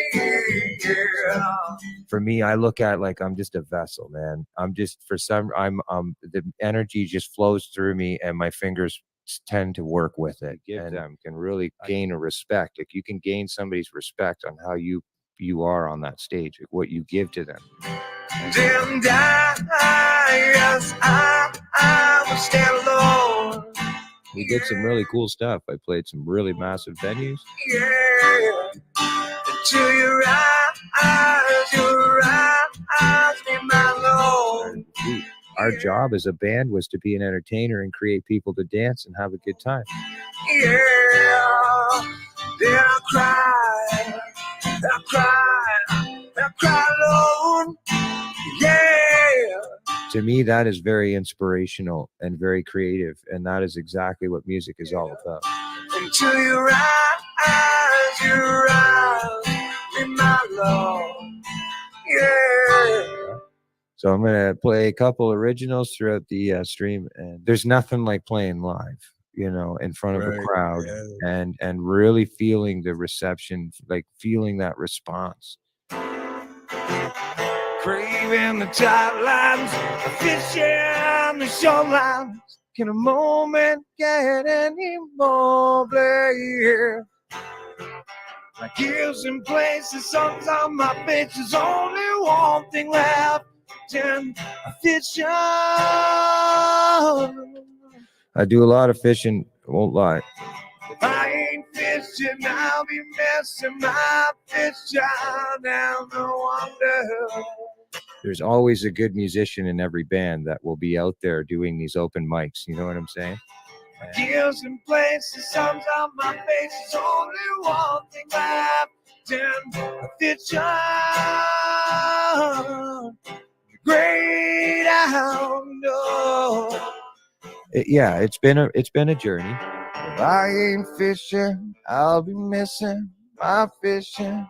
For me, I look at it like I'm just a vessel, man. I'm just the energy just flows through me, and my fingers tend to work with it. Give them can really gain a respect. Like you can gain somebody's respect on how you are on that stage, like what you give to them. And I will stand alone. We did some really cool stuff. I played some really massive venues. Yeah, to your eyes, be my Lord. Our job as a band was to be an entertainer and create people to dance and have a good time. Yeah, then I cry alone. Yeah. To me, that is very inspirational and very creative, and that is exactly what music is all about. Into your eyes, be my Lord. Yeah. So I'm gonna play a couple originals throughout the stream, and there's nothing like playing live, you know, in front of a crowd, and really feeling the reception, like feeling that response. Craving the tidelines, fishing the shorelines. Can a moment get any more clear? Like hills and places, songs on my face. There's only one thing left, and fishing. I do a lot of fishing, won't lie. If I ain't fishing, I'll be missing my fishing. Now no wonder. There's always a good musician in every band that will be out there doing these open mics. You know what I'm saying? Years and places, songs on my face. There's only one thing left, and fishing. The great outdoors. Yeah, it's been a journey. If I ain't fishing, I'll be missing my fishing and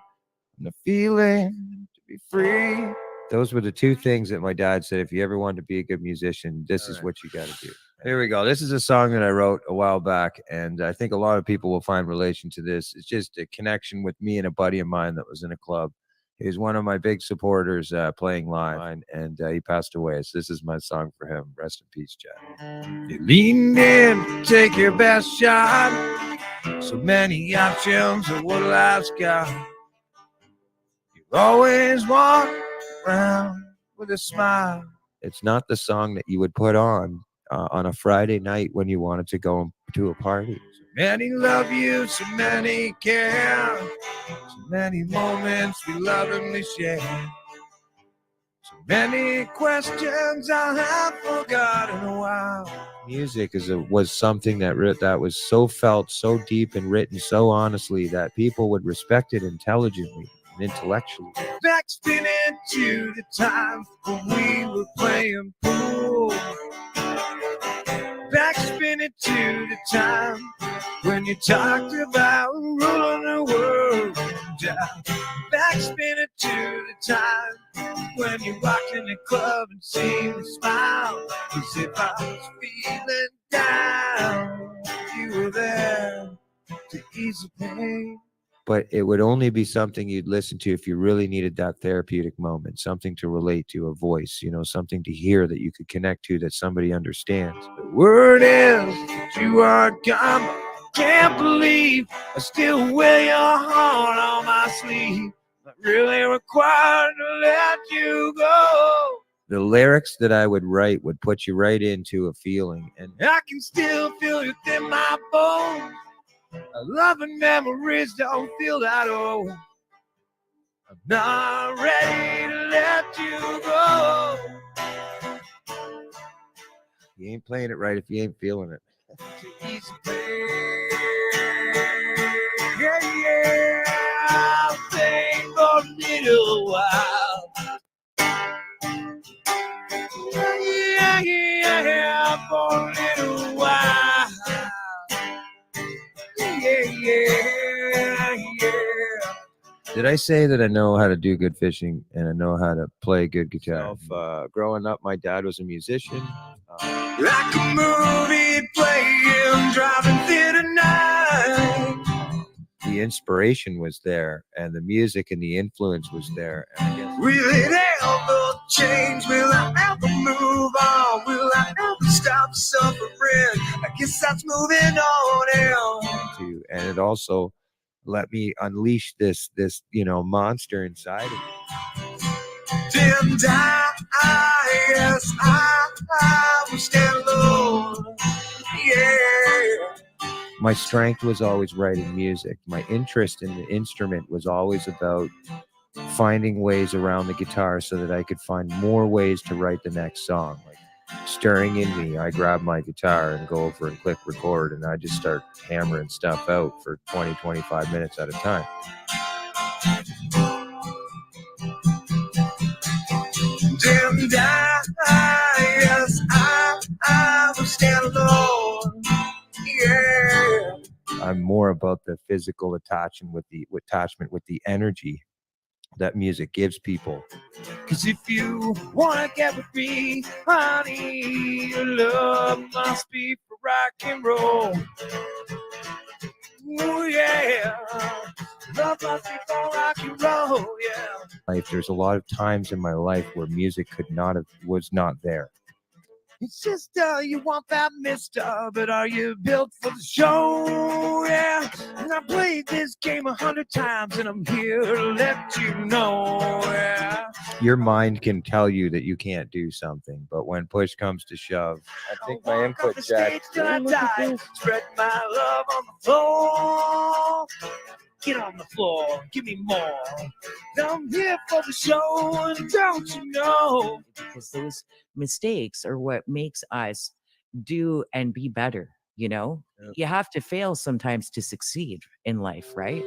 the feeling to be free. Those were the two things that my dad said. If you ever want to be a good musician, this is what you got to do. Here we go. This is a song that I wrote a while back, and I think a lot of people will find relation to this. It's just a connection with me and a buddy of mine that was in a club. He was one of my big supporters playing live, and he passed away. So this is my song for him. Rest in peace, Chad. You leaned in to take your best shot. So many options of what life's got. You always walk around with a smile. It's not the song that you would put on a Friday night when you wanted to go to a party. So many love you, so many care. So many moments we lovingly share. So many questions I have forgotten a while. Music was something that was so felt, so deep, and written so honestly that people would respect it intelligently and intellectually. Back spinning to the time when we were playing pool. Back spinning to the time when you talked about ruling the world down. Back spinning to the time when you walked in the club and seemed to smile as if I was feeling down. You were there to ease the pain. But it would only be something you'd listen to if you really needed that therapeutic moment, something to relate to, a voice, you know, something to hear that you could connect to, that somebody understands. The word is that you are gone. Can't believe I still wear your heart on my sleeve. Not really required to let you go. The lyrics that I would write would put you right into a feeling. And I can still feel it in my bones. Love and memories don't feel that old. I'm not ready to let you go. you ain't playing it right if you ain't feeling it. To ease the pain. Yeah, I'll stay for a little while. yeah, for a little while. Yeah. Did I say that I know how to do good fishing and I know how to play good guitar? Growing up, my dad was a musician. Like a movie playing, driving through the night. The inspiration was there, and the music and the influence was there. And I guess Will it ever change? Will I ever move on? Will I ever stop suffering? I guess that's moving on now. and it also let me unleash this monster inside of me. Didn't yes, I will stand alone. Yeah. My strength was always writing music. My interest in the instrument was always about finding ways around the guitar so that I could find more ways to write the next song. Like stirring in me, I grab my guitar and go over and click record, and I just start hammering stuff out for 20, 25 minutes at a time. Didn't yes, I will stand alone. Yeah. I'm more about the physical attachment with the energy that music gives people. 'Cause if you wanna get with me, honey, your love must be for rock and roll. Ooh, yeah. Love must be for rock and roll, yeah. There's a lot of times in my life where music was not there. It's just you want that mister, but are you built for the show? Yeah, and I played this game 100 times, and I'm here to let you know. Yeah. Your mind can tell you that you can't do something, but when push comes to shove, I think my input jack. Till I die, spread my love on the floor. Get on the floor, give me more. I'm here for the show, and don't you know? Because those mistakes are what makes us do and be better, you know? Yep. You have to fail sometimes to succeed in life, right?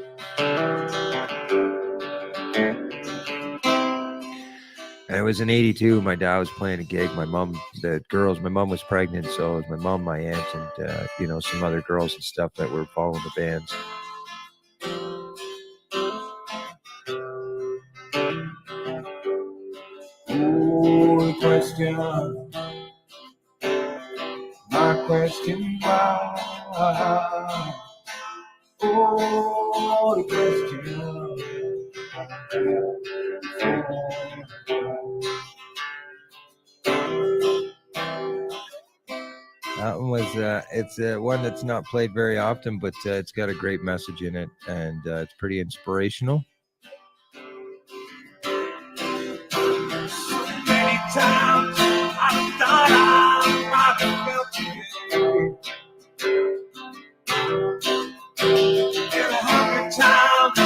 And it was in '82. My dad was playing a gig. My mom was pregnant, so it was my mom, my aunt, and some other girls and stuff that were following the bands. Oh, question. My question, why? Oh, the question. That one was it's one that's not played very often, but it's got a great message in it, and it's pretty inspirational. Many times I thought I felt you. And 100 times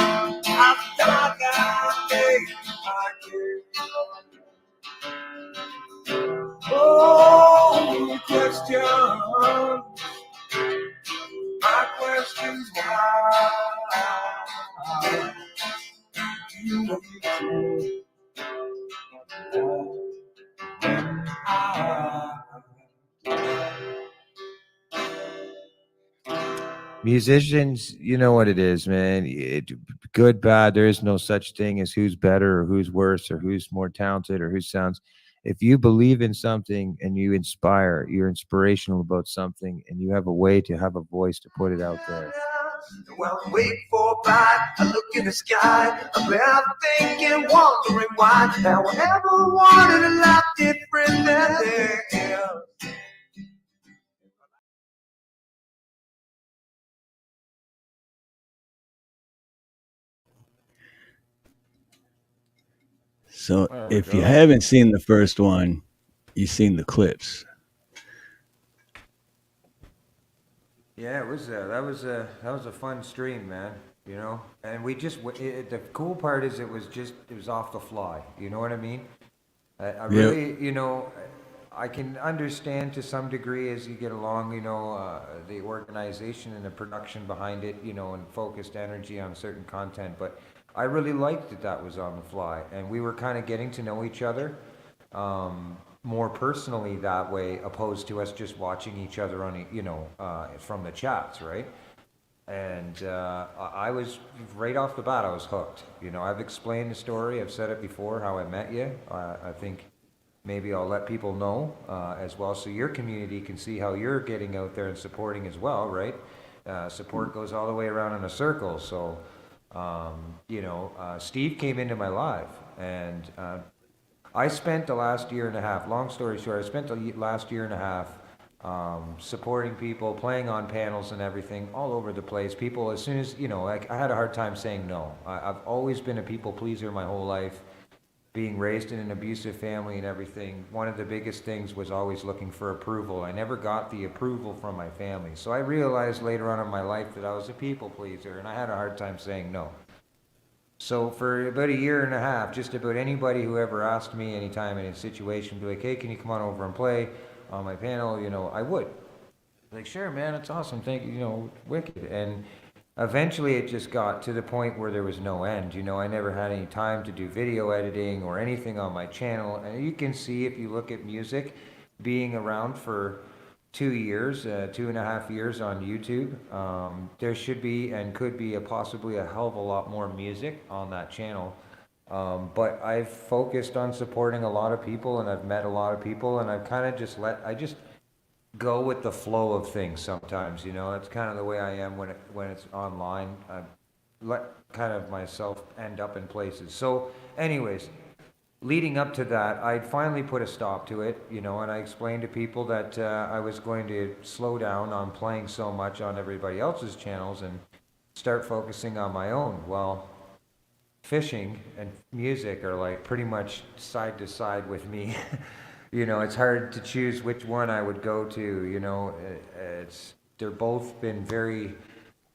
I thought I made my case. Oh, question. My question's why. You know you Musicians, you know what it is, man. Good, bad. There is no such thing as who's better or who's worse or who's more talented or who sounds. If you believe in something and you're inspirational about something, and you have a way to have a voice to put it out there. While I'm waiting for a bite, I look in the sky. I'm there thinking, wondering why. Now I ever wanted a life different than theirs. So if you haven't seen the first one, you've seen the clips. Yeah, it was that was a fun stream, man. You know, and we just the cool part is it was off the fly. You know what I mean? I really, I can understand to some degree as you get along, the organization and the production behind it, and focused energy on certain content. But I really liked that was on the fly, and we were kind of getting to know each other. more personally that way, opposed to us just watching each other on, from the chats, right? And I was, right off the bat, I was hooked. I've explained the story, I've said it before, how I met you. I think maybe I'll let people know as well, so your community can see how you're getting out there and supporting as well, right? Support goes all the way around in a circle. So, Steve came into my life, and I spent the last year and a half, long story short, I spent the last year and a half supporting people, playing on panels and everything all over the place. People, as soon as, I had a hard time saying no. I've always been a people pleaser my whole life. Being raised in an abusive family and everything, one of the biggest things was always looking for approval. I never got the approval from my family. So I realized later on in my life that I was a people pleaser, and I had a hard time saying no. So for about a year and a half, just about anybody who ever asked me anytime in a situation, be like, hey, can you come on over and play on my panel? I would. Like, sure, man, it's awesome. Thank you, wicked. And eventually it just got to the point where there was no end. I never had any time to do video editing or anything on my channel. And you can see, if you look at music, being around for 2 years, 2.5 years on YouTube, there should be and could be possibly a hell of a lot more music on that channel. But I've focused on supporting a lot of people, and I've met a lot of people, and I've kind of just go with the flow of things sometimes. It's kind of the way I am when it's online. I let kind of myself end up in places. So anyways, leading up to that, I'd finally put a stop to it, and I explained to people that I was going to slow down on playing so much on everybody else's channels and start focusing on my own. Well, fishing and music are like pretty much side to side with me. It's hard to choose which one I would go to. They're both been very,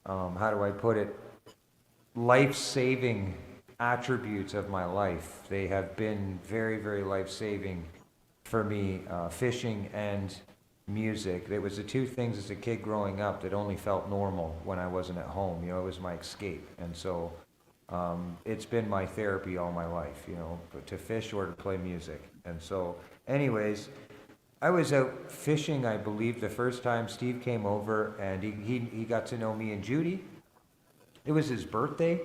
how do I put it, life-saving attributes of my life. They have been very, very life-saving for me, fishing and music. There was the two things as a kid growing up that only felt normal when I wasn't at home. It was my escape. And so it's been my therapy all my life, to fish or to play music. And so anyways, I was out fishing, I believe, the first time Steve came over, and he got to know me and Judy. It was his birthday,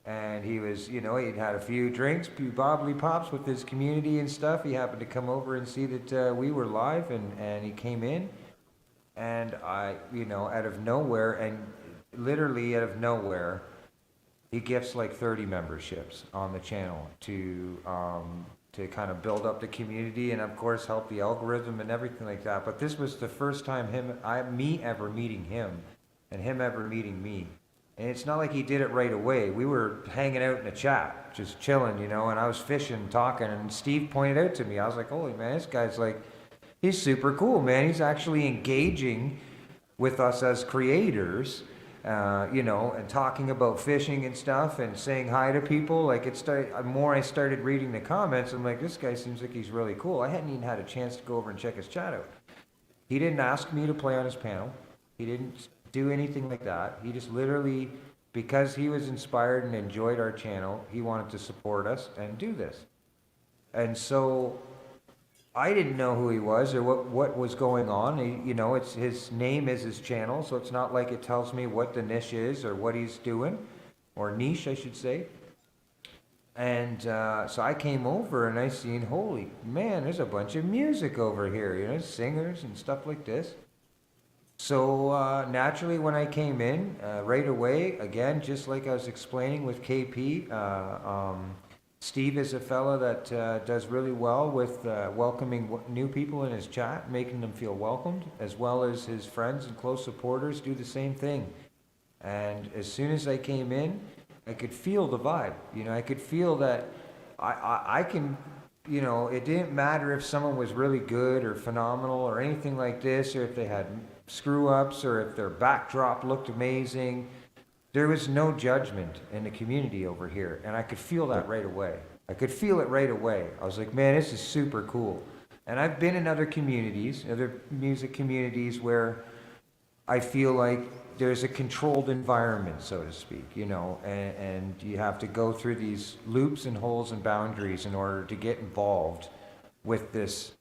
and he was, he'd had a few drinks, few bobbly pops with his community and stuff. He happened to come over and see that we were live, and he came in, and I, out of nowhere, and literally out of nowhere, he gifts like 30 memberships on the channel to kind of build up the community and, of course, help the algorithm and everything like that. But this was the first time me ever meeting him and him ever meeting me. And it's not like he did it right away. We were hanging out in a chat, just chilling, and I was fishing, talking, and Steve pointed out to me. I was like, holy man, this guy's like, he's super cool, man. He's actually engaging with us as creators. And talking about fishing and stuff and saying hi to people. Like, the more I started reading the comments, I'm like, this guy seems like he's really cool. I hadn't even had a chance to go over and check his chat out. He didn't ask me to play on his panel. He didn't do anything like that. He just literally, because he was inspired and enjoyed our channel, he wanted to support us and do this. And so I didn't know who he was or what was going on. It's his name is his channel, so it's not like it tells me what the niche is or what he's doing, or niche, I should say. And so I came over and I seen, holy man, there's a bunch of music over here, singers and stuff like this. So naturally, when I came in, right away, again, just like I was explaining with KP, Steve is a fella that does really well with welcoming new people in his chat, making them feel welcomed, as well as his friends and close supporters do the same thing. And as soon as I came in, I could feel the vibe. I could feel that I can, it didn't matter if someone was really good or phenomenal or anything like this, or if they had screw-ups, or if their backdrop looked amazing. There was no judgment in the community over here, and I could feel that right away. I could feel it right away. I was like, man, this is super cool. And I've been in other communities, other music communities, where I feel like there's a controlled environment, so to speak, and you have to go through these loops and holes and boundaries in order to get involved with this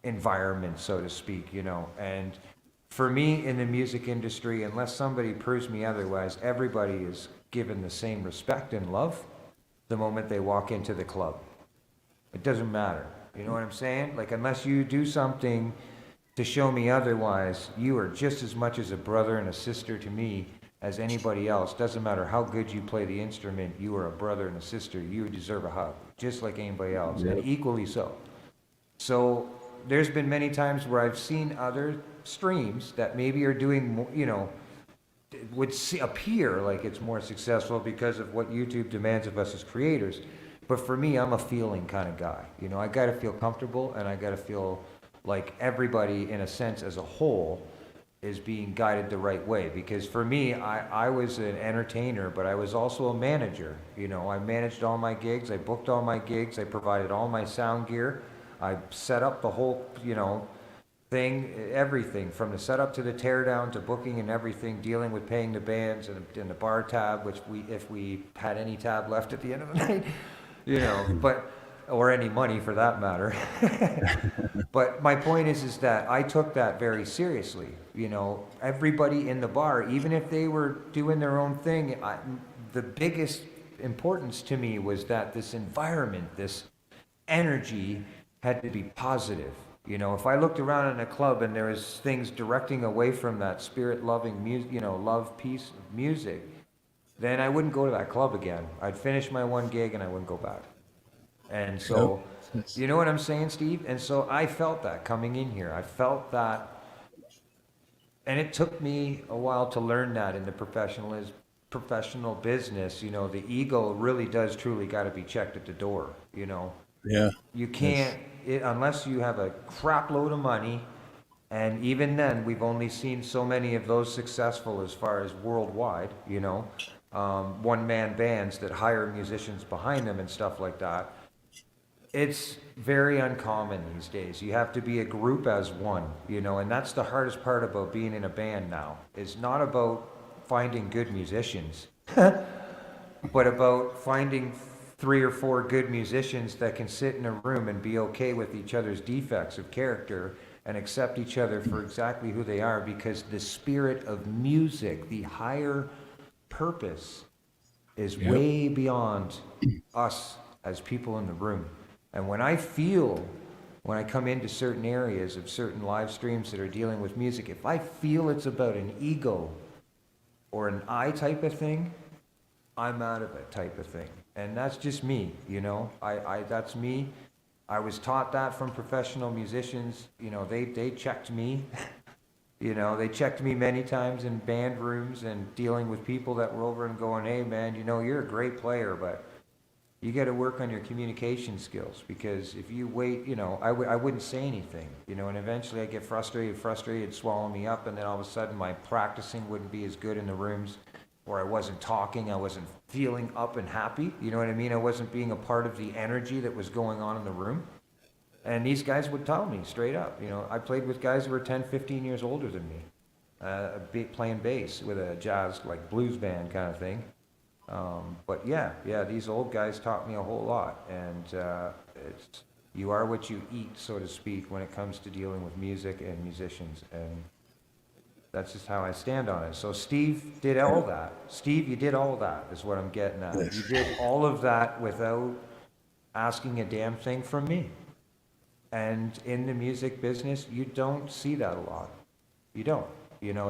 environment, so to speak, and for me in the music industry, unless somebody proves me otherwise, everybody is given the same respect and love the moment they walk into the club. It doesn't matter. You know what I'm saying? Like, unless you do something to show me otherwise, you are just as much as a brother and a sister to me as anybody else. Doesn't matter how good you play the instrument, you are a brother and a sister. You deserve a hug, just like anybody else, and equally so. So there's been many times where I've seen other streams that maybe are doing more, would appear like it's more successful because of what YouTube demands of us as creators. But for me, I'm a feeling kind of guy. I got to feel comfortable, and I got to feel like everybody, in a sense, as a whole, is being guided the right way. Because for me, I was an entertainer, but I was also a manager. I managed all my gigs, I booked all my gigs, I provided all my sound gear, I set up the whole, thing, everything from the setup to the teardown to booking and everything, dealing with paying the bands and the bar tab, which if we had any tab left at the end of the night, but or any money for that matter. But my point is that I took that very seriously. Everybody in the bar, even if they were doing their own thing, the biggest importance to me was that this environment, this energy had to be positive. If I looked around in a club and there was things directing away from that spirit-loving music, love, peace, music, then I wouldn't go to that club again. I'd finish my one gig and I wouldn't go back. And so, you know what I'm saying, Steve? And so I felt that coming in here. I felt that, and it took me a while to learn that in the professional business. The ego really does truly got to be checked at the door. Yeah. You can't, unless you have a crap load of money, and even then, we've only seen so many of those successful as far as worldwide, one-man bands that hire musicians behind them and stuff like that. It's very uncommon these days. You have to be a group as one, and that's the hardest part about being in a band now. It's not about finding good musicians, but about finding 3 or 4 good musicians that can sit in a room and be okay with each other's defects of character and accept each other for exactly who they are, because the spirit of music, the higher purpose, is way beyond us as people in the room. And when I come into certain areas of certain live streams that are dealing with music, if I feel it's about an ego or an I type of thing, I'm out of it type of thing. And that's just me, that's me. I was taught that from professional musicians. They checked me. They checked me many times in band rooms and dealing with people that were over and going, hey man, you're a great player, but you got to work on your communication skills, because if you wait, I wouldn't say anything, and eventually I'd get frustrated, it'd swallow me up, and then all of a sudden my practicing wouldn't be as good in the rooms, or I wasn't talking, I wasn't feeling up and happy, you know what I mean? I wasn't being a part of the energy that was going on in the room. And these guys would tell me straight up, I played with guys who were 10, 15 years older than me, playing bass with a jazz, like blues band kind of thing. But yeah, these old guys taught me a whole lot, and you are what you eat, so to speak, when it comes to dealing with music and musicians, and that's just how I stand on it. So Steve did all that. Steve, you did all that, is what I'm getting at. You did all of that without asking a damn thing from me. And in the music business, you don't see that a lot. You don't.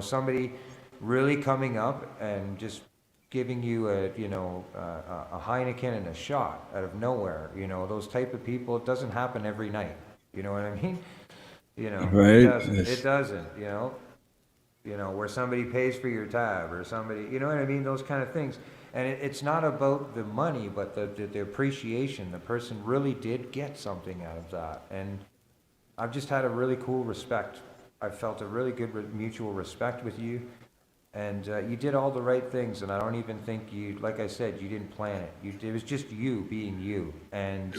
Somebody really coming up and just giving you a Heineken and a shot out of nowhere. Those type of people, it doesn't happen every night. You know what I mean? Right. It doesn't, where somebody pays for your tab, or somebody, you know what I mean? Those kind of things. And it's not about the money, but the appreciation. The person really did get something out of that. And I've just had a really cool respect. I felt a really good mutual respect with you. And you did all the right things, and I don't even think like I said, you didn't plan it. It was just you being you. And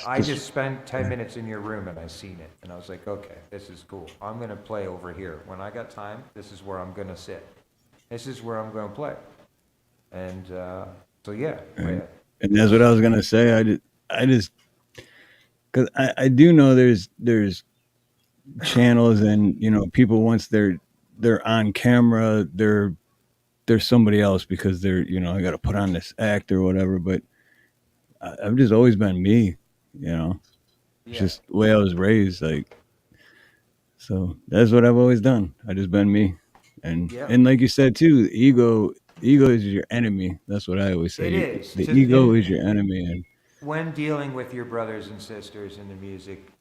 I just spent 10 minutes in your room, and I seen it. And I was like, okay, this is cool. I'm going to play over here. When I got time, this is where I'm going to sit. This is where I'm going to play. And so, yeah. And that's what I was going to say. I just, because I do know there's channels, and people, once they're on camera, they're somebody else because I got to put on this act or whatever. But I've just always been me, you know. It's Yeah, just the way I was raised, like. So that's what I've always done. I just been me, and yeah. like you said too, ego is your enemy. That's what I always say. It is. The ego is your enemy, and When dealing with your brothers and sisters in the music,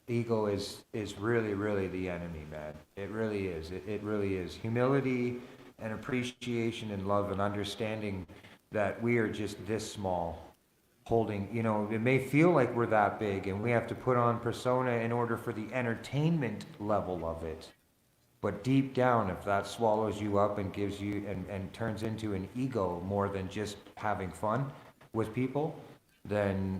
ego is really really the enemy, man. It really is. It really is. Humility and appreciation and love and understanding that we are just this small, holding, it may feel like we're that big and we have to put on persona in order for the entertainment level of it. But deep down, if that swallows you up and gives you and turns into an ego more than just having fun with people, then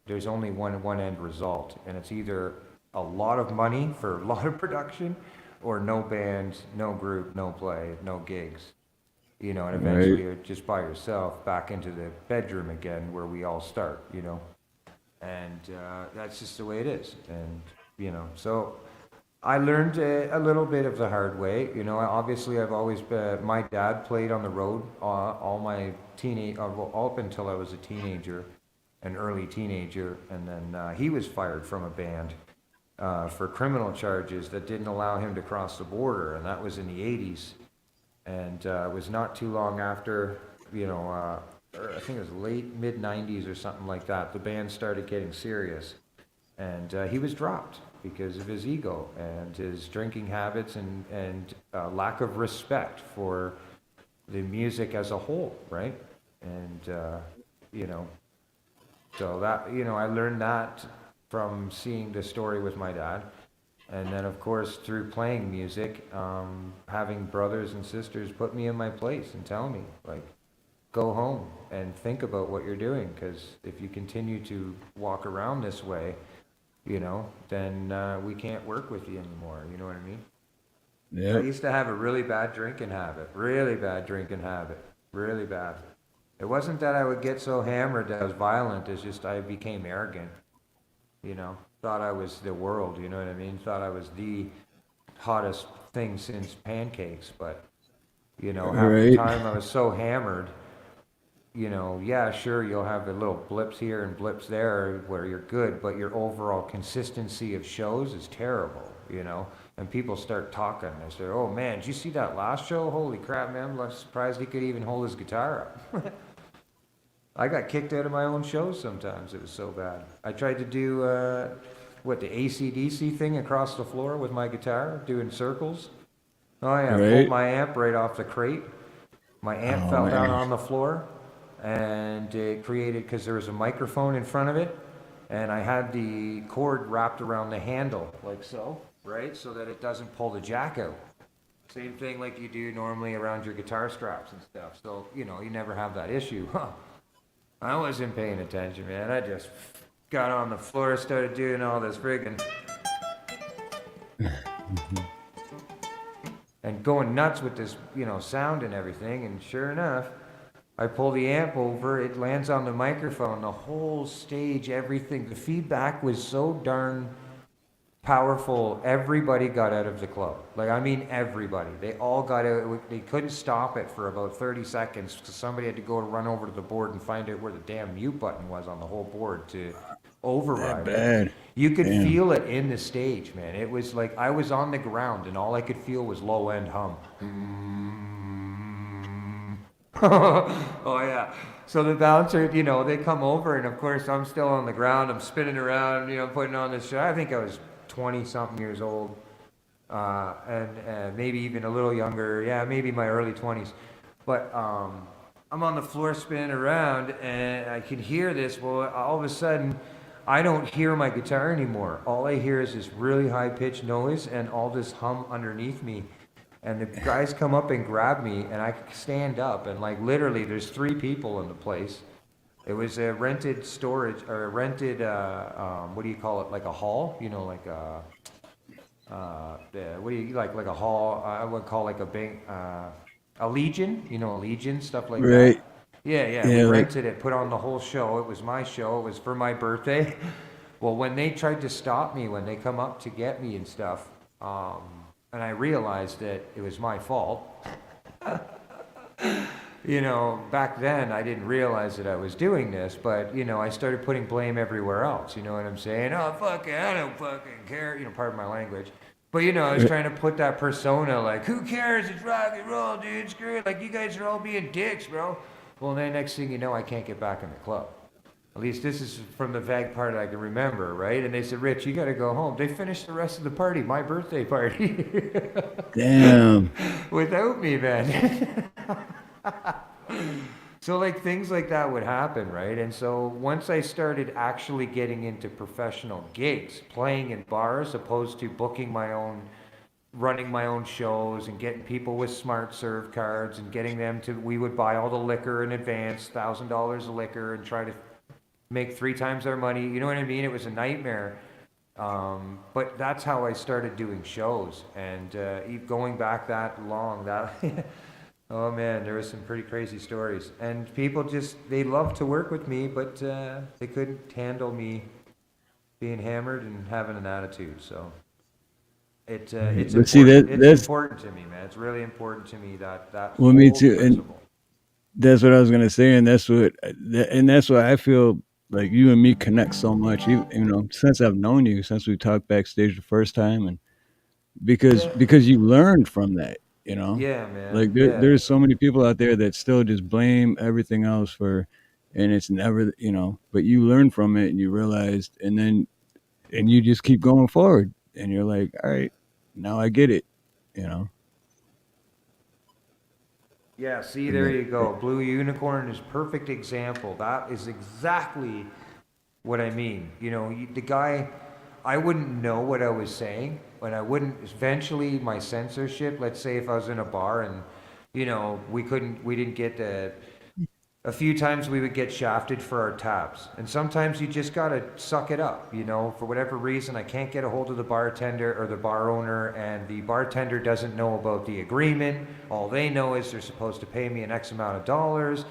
there's only one end result, and it's either a lot of money for a lot of production, or no band, no group, no play, no gigs. And right, eventually you're just by yourself back into the bedroom again where we all start. And that's just the way it is. And so I learned a little bit of the hard way. Obviously I've always been, my dad played on the road all my well, all up until I was a teenager, an early teenager, and then he was fired from a band for criminal charges that didn't allow him to cross the border, and that was in the 80s. And it was not too long after, I think it was late mid 90s or something like that, the band started getting serious, and he was dropped because of his ego and his drinking habits and lack of respect for the music as a whole, right? And you know, so that I learned that from seeing the story with my dad, and then of course through playing music, having brothers and sisters put me in my place and tell me, like, go home and think about what you're doing, because if you continue to walk around this way, then we can't work with you anymore. You know what I mean? I yep, used to have a really bad drinking habit, really bad drinking habit, really bad. It wasn't that I would get so hammered that I was violent, it's just I became arrogant, thought I was the world, you know what I mean? Thought I was the hottest thing since pancakes, but, half the right. time I was so hammered, yeah, sure, you'll have the little blips here and blips there where you're good, but your overall consistency of shows is terrible. And people start talking. They say, oh man, did you see that last show? Holy crap, man, I'm surprised he could even hold his guitar up. I got kicked out of my own shows sometimes. It was so bad. I tried to do, the AC/DC thing across the floor with my guitar, doing circles. Oh yeah, pulled Right. my amp right off the crate. My amp Oh fell down man. on the floor, and it created, because there was a microphone in front of it, and I had the cord wrapped around the handle, like so, right? So that it doesn't pull the jack out. Same thing like you do normally around your guitar straps and stuff. So, you never have that issue. Huh. I wasn't paying attention, man. I just got on the floor, started doing all this friggin' and going nuts with this, sound and everything. And sure enough, I pull the amp over, it lands on the microphone, the whole stage, everything. The feedback was so darn powerful. Everybody got out of the club. Like, I mean, everybody. They all got out. They couldn't stop it for about 30 seconds because somebody had to go run over to the board and find out where the damn mute button was on the whole board to That override it. bad. You could Damn. feel it in the stage, man. It was like I was on the ground and all I could feel was low end hum. Oh yeah. So the bouncer, they come over, and of course I'm still on the ground. I'm spinning around, putting on this show. I think I was 20 something years old, and maybe even a little younger. Yeah, maybe my early 20s. But I'm on the floor spinning around, and I can hear this. Well, all of a sudden, I don't hear my guitar anymore. All I hear is this really high pitched noise and all this hum underneath me. And the guys come up and grab me, and I stand up, and like literally, there's 3 people in the place. It was a rented storage, or a rented, what do you call it, like a hall? Like a, what do you, like a hall, I would call like a bank, a Legion, a Legion, stuff like that. Right. Yeah, we Yeah. Like. rented it, put on the whole show. It was my show. It was for my birthday. Well, when they tried to stop me, when they come up to get me and stuff, and I realized that it was my fault, you know, back then I didn't realize that I was doing this, but, you know, I started putting blame everywhere else. You know what I'm saying? Oh, fuck it, I don't fucking care. You know, pardon my language. But, you know, I was trying to put that persona like, who cares? It's rock and roll, dude. Screw it. Like, you guys are all being dicks, bro. Well, then next thing you know, I can't get back in the club. At least this is from the vague part I can remember, right? And they said, Rich, you got to go home. They finished the rest of the party, my birthday party. Damn. Without me, man. So like things like that would happen, right? And so once I started actually getting into professional gigs, playing in bars opposed to booking my own, running my own shows and getting people with smart serve cards and getting them to, we would buy all the liquor in advance, $1,000 of liquor, and try to make 3 times our money. You know what I mean? It was a nightmare. But that's how I started doing shows. And going back that long, that oh man, there was some pretty crazy stories. And people just, they loved to work with me, but they couldn't handle me being hammered and having an attitude. So it's But important. see, It's that's important to me, man. It's really important to me, that well, me whole too. And principle. that's what I was gonna say, and that's why I feel like you and me connect so much. You know, since I've known you, since we talked backstage the first time, and because you learned from that. You know, Yeah, man. like Yeah. there's so many people out there that still just blame everything else for, and it's never, you know. But you learn from it, and you realized, and you just keep going forward, and you're like, all right, now I get it. You know. Yeah, see, And there that, you go. Blue Unicorn is perfect example. That is exactly what I mean. You know, the guy, I wouldn't know what I was saying, but I wouldn't, eventually my censorship, let's say if I was in a bar and, you know, we didn't get a few times we would get shafted for our taps. And sometimes you just gotta suck it up, you know, for whatever reason, I can't get a hold of the bartender or the bar owner, and the bartender doesn't know about the agreement. All they know is they're supposed to pay me an X amount of dollars.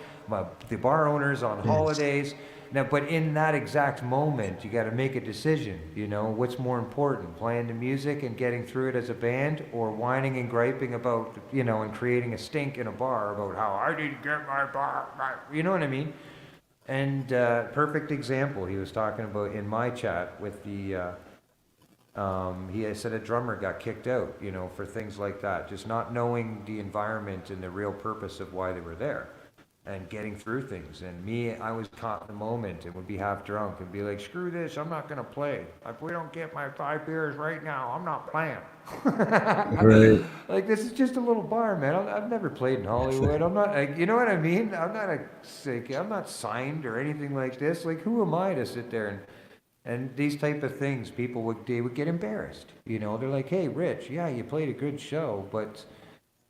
The bar owner's on holidays. Now, but in that exact moment, you gotta make a decision, you know, what's more important, playing the music and getting through it as a band, or whining and griping about, you know, and creating a stink in a bar about how I didn't get my bar, you know what I mean? And perfect example, he was talking about in my chat with the, he had said a drummer got kicked out, you know, for things like that, just not knowing the environment and the real purpose of why they were there and getting through things. And me, I was caught in the moment and would be half drunk and be like, screw this, I'm not gonna play. If we don't get my 5 beers right now, I'm not playing. right. Like, this is just a little bar, man. I've never played in Hollywood. I'm not, like, you know what I mean? I'm not signed or anything like this. Like, who am I to sit there and these type of things, they would get embarrassed. You know, they're like, hey, Rich, yeah, you played a good show, but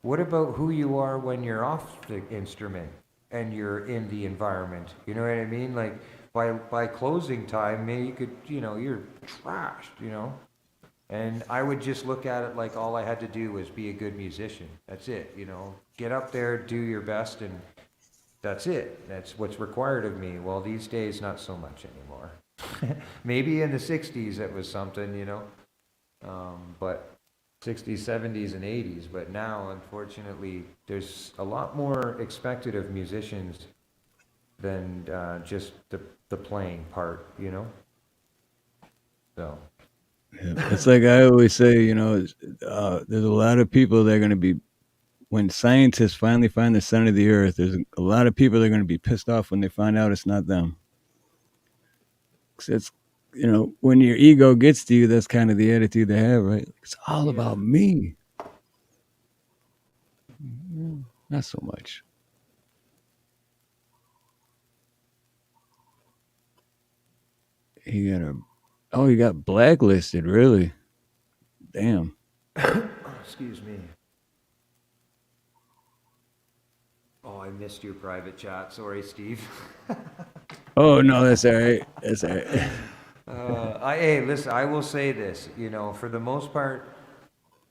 what about who you are when you're off the instrument and you're in the environment? You know what I mean? Like, by closing time, man, you could, you know, you're trashed, you know? And I would just look at it like all I had to do was be a good musician. That's it, you know? Get up there, do your best, and that's it. That's what's required of me. Well, these days, not so much anymore. Maybe in the 60s it was something, you know? But 60s, 70s, and 80s. But now, unfortunately, there's a lot more expected of musicians than just the playing part, you know? So. Yeah. It's like I always say, you know, there's a lot of people that are going to be, when scientists finally find the center of the earth, there's a lot of people that are going to be pissed off when they find out it's not them. 'Cause it's, you know, when your ego gets to you, that's kind of the attitude they have, right? It's all about me. Not so much. He got blacklisted, really? Damn. Excuse me. Oh, I missed your private chat. Sorry, Steve. Oh no, that's all right. That's all right. Hey, listen, I will say this, you know, for the most part,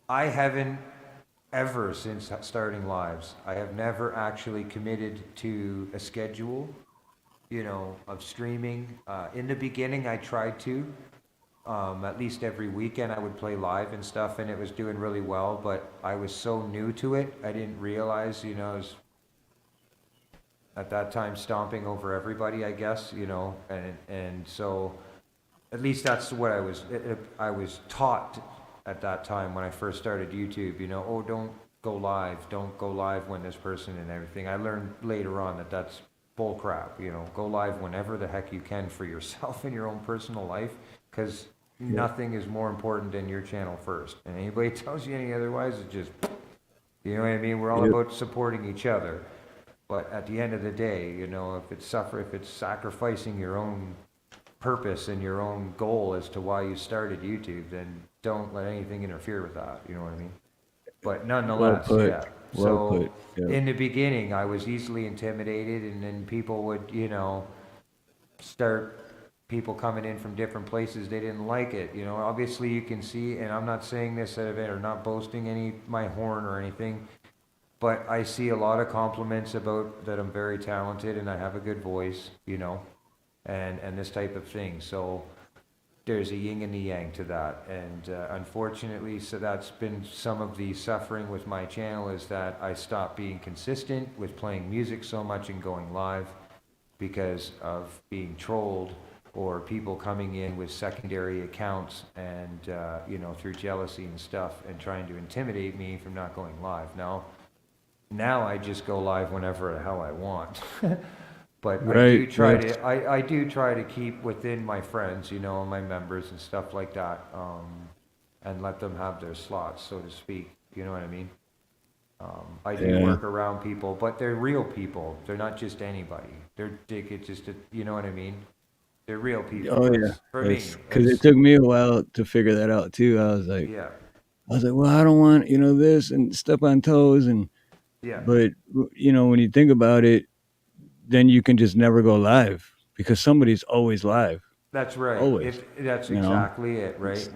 I haven't ever, since starting lives, I have never actually committed to a schedule of streaming. In the beginning, I tried to. At least every weekend I would play live and stuff, and it was doing really well, but I was so new to it, I didn't realize, I was at that time stomping over everybody, I guess, and so at least that's what I was taught at that time when I first started YouTube, oh, don't go live when this person and everything. I learned later on that that's bull crap, go live whenever the heck you can for yourself in your own personal life, because nothing is more important than your channel first. And anybody tells you any otherwise, it's just, you know what I mean? We're all about supporting each other. But at the end of the day, if it's sacrificing your own purpose and your own goal as to why you started YouTube, then don't let anything interfere with that. You know what I mean? But nonetheless, put. yeah. Well So put. Yeah. in the beginning, I was easily intimidated, and then people would, start people coming in from different places. They didn't like it. Obviously you can see, and I'm not saying this out of it or not boasting my horn or anything, but I see a lot of compliments about that I'm very talented and I have a good voice, and this type of thing. So there's a yin and a yang to that. And unfortunately, so that's been some of the suffering with my channel, is that I stopped being consistent with playing music so much and going live because of being trolled or people coming in with secondary accounts and, through jealousy and stuff and trying to intimidate me from not going live. Now I just go live whenever the hell I want. But Right, I do try to keep within my friends, and my members and stuff like that, and let them have their slots, so to speak. You know what I mean? I do work around people, but they're real people. They're not just anybody. You know what I mean? They're real people. Oh yeah. For me, Because it took me a while to figure that out too. yeah, well, I don't want this and step on toes yeah. but when you think about it, then you can just never go live because somebody's always live. That's right. Always. That's You know? exactly it, right?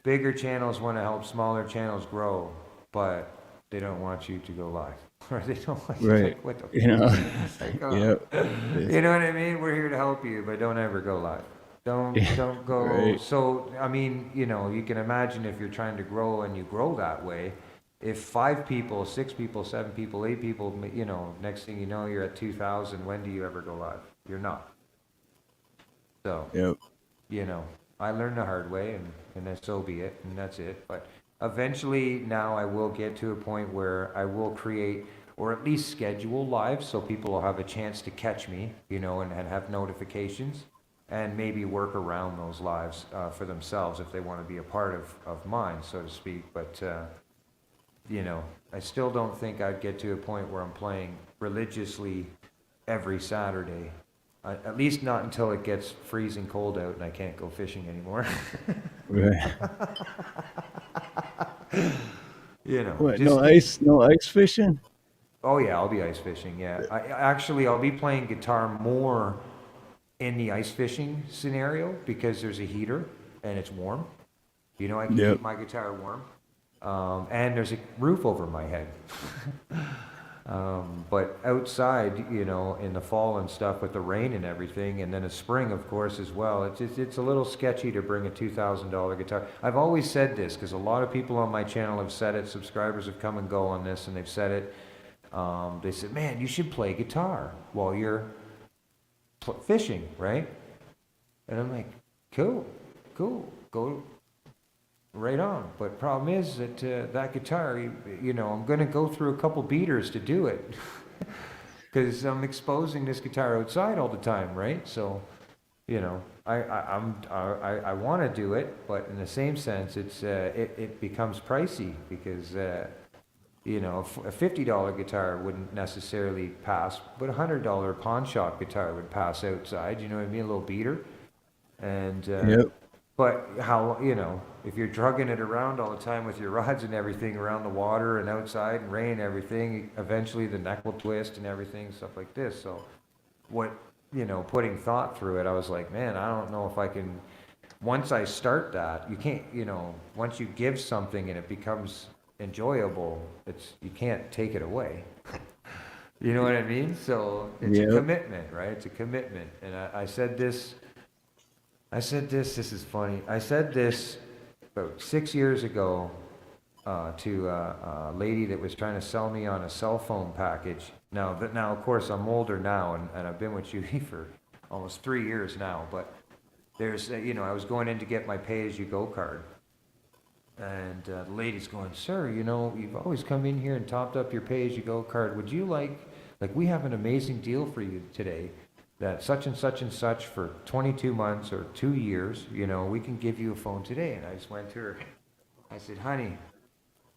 Bigger channels want to help smaller channels grow, but they don't want you to go live. Or they don't want you Right. like, what the like, Yep. You know what I mean? We're here to help you, but don't ever go live. Don't go. Right. So, I mean, you can imagine if you're trying to grow and you grow that way, if 5 people, 6 people, 7 people, 8 people, next thing you know, you're at 2,000, when do you ever go live? You're not. So, Yep. I learned the hard way, and then so be it, and that's it. But eventually now I will get to a point where I will create, or at least schedule lives, so people will have a chance to catch me, and have notifications, and maybe work around those lives for themselves if they want to be a part of mine, so to speak. But, I still don't think I'd get to a point where I'm playing religiously every Saturday. At least not until it gets freezing cold out and I can't go fishing anymore. Right. What? Just No ice fishing? Oh yeah, I'll be ice fishing. Yeah, I'll be playing guitar more in the ice fishing scenario because there's a heater and it's warm. I can Yep. keep my guitar warm, and there's a roof over my head. But outside, in the fall and stuff with the rain and everything, and then a spring, of course, as well. It's a little sketchy to bring a $2,000 guitar. I've always said this because a lot of people on my channel have said it. Subscribers have come and go on this, and they've said it. They said, "Man, you should play guitar while you're fishing, right?" And I'm like, "Cool, go right on." But problem is that that guitar, I'm going to go through a couple beaters to do it because I'm exposing this guitar outside all the time, right? So, I want to do it, but in the same sense, it becomes pricey because a $50 guitar wouldn't necessarily pass, but a $100 pawn shop guitar would pass outside. You know what I mean? A little beater, and Yep. but how, if you're drugging it around all the time with your rods and everything around the water and outside and rain and everything, eventually the neck will twist and everything, stuff like this. So putting thought through it, I was like, man, I don't know if I can, once I start that, you can't, once you give something and it becomes enjoyable, you can't take it away. You know what I mean? So it's a Yep. commitment, right? It's a commitment. And I said this, this is funny. I said this about 6 years ago to a lady that was trying to sell me on a cell phone package. Now, of course, I'm older now, and I've been with Judy for almost 3 years now. But there's, I was going in to get my pay-as-you-go card, and the lady's going, "Sir, you've always come in here and topped up your pay-as-you-go card. Would you like, we have an amazing deal for you today, that such and such and such for 22 months or 2 years, we can give you a phone today." And I just went to her. I said, "Honey,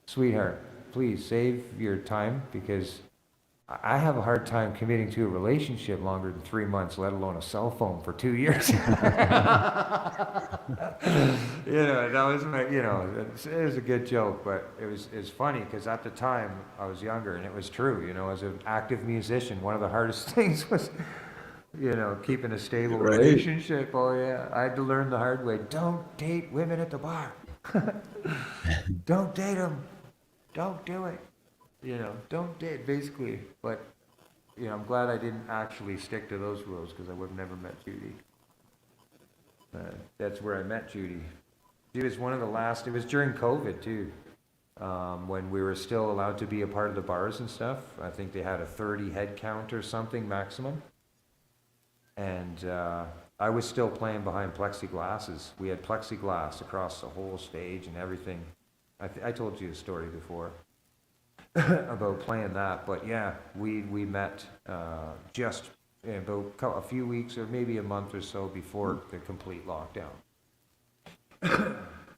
sweetheart, please save your time, because I have a hard time committing to a relationship longer than 3 months, let alone a cell phone for 2 years." That was my, it was a good joke, but it was funny because at the time I was younger, and it was true. As an active musician, one of the hardest things was, keeping a stable Right. relationship. Oh yeah, I had to learn the hard way. Don't date women at the bar. Don't date them. Don't do it. Don't date, basically. But, I'm glad I didn't actually stick to those rules, because I would have never met Judy. That's where I met Judy. She was one of the last, it was during COVID too, when we were still allowed to be a part of the bars and stuff. I think they had a 30 head count or something maximum. And I was still playing behind plexiglasses. We had plexiglass across the whole stage and everything. I told you a story before about playing that, but yeah, we met just about a few weeks or maybe a month or so before the complete lockdown.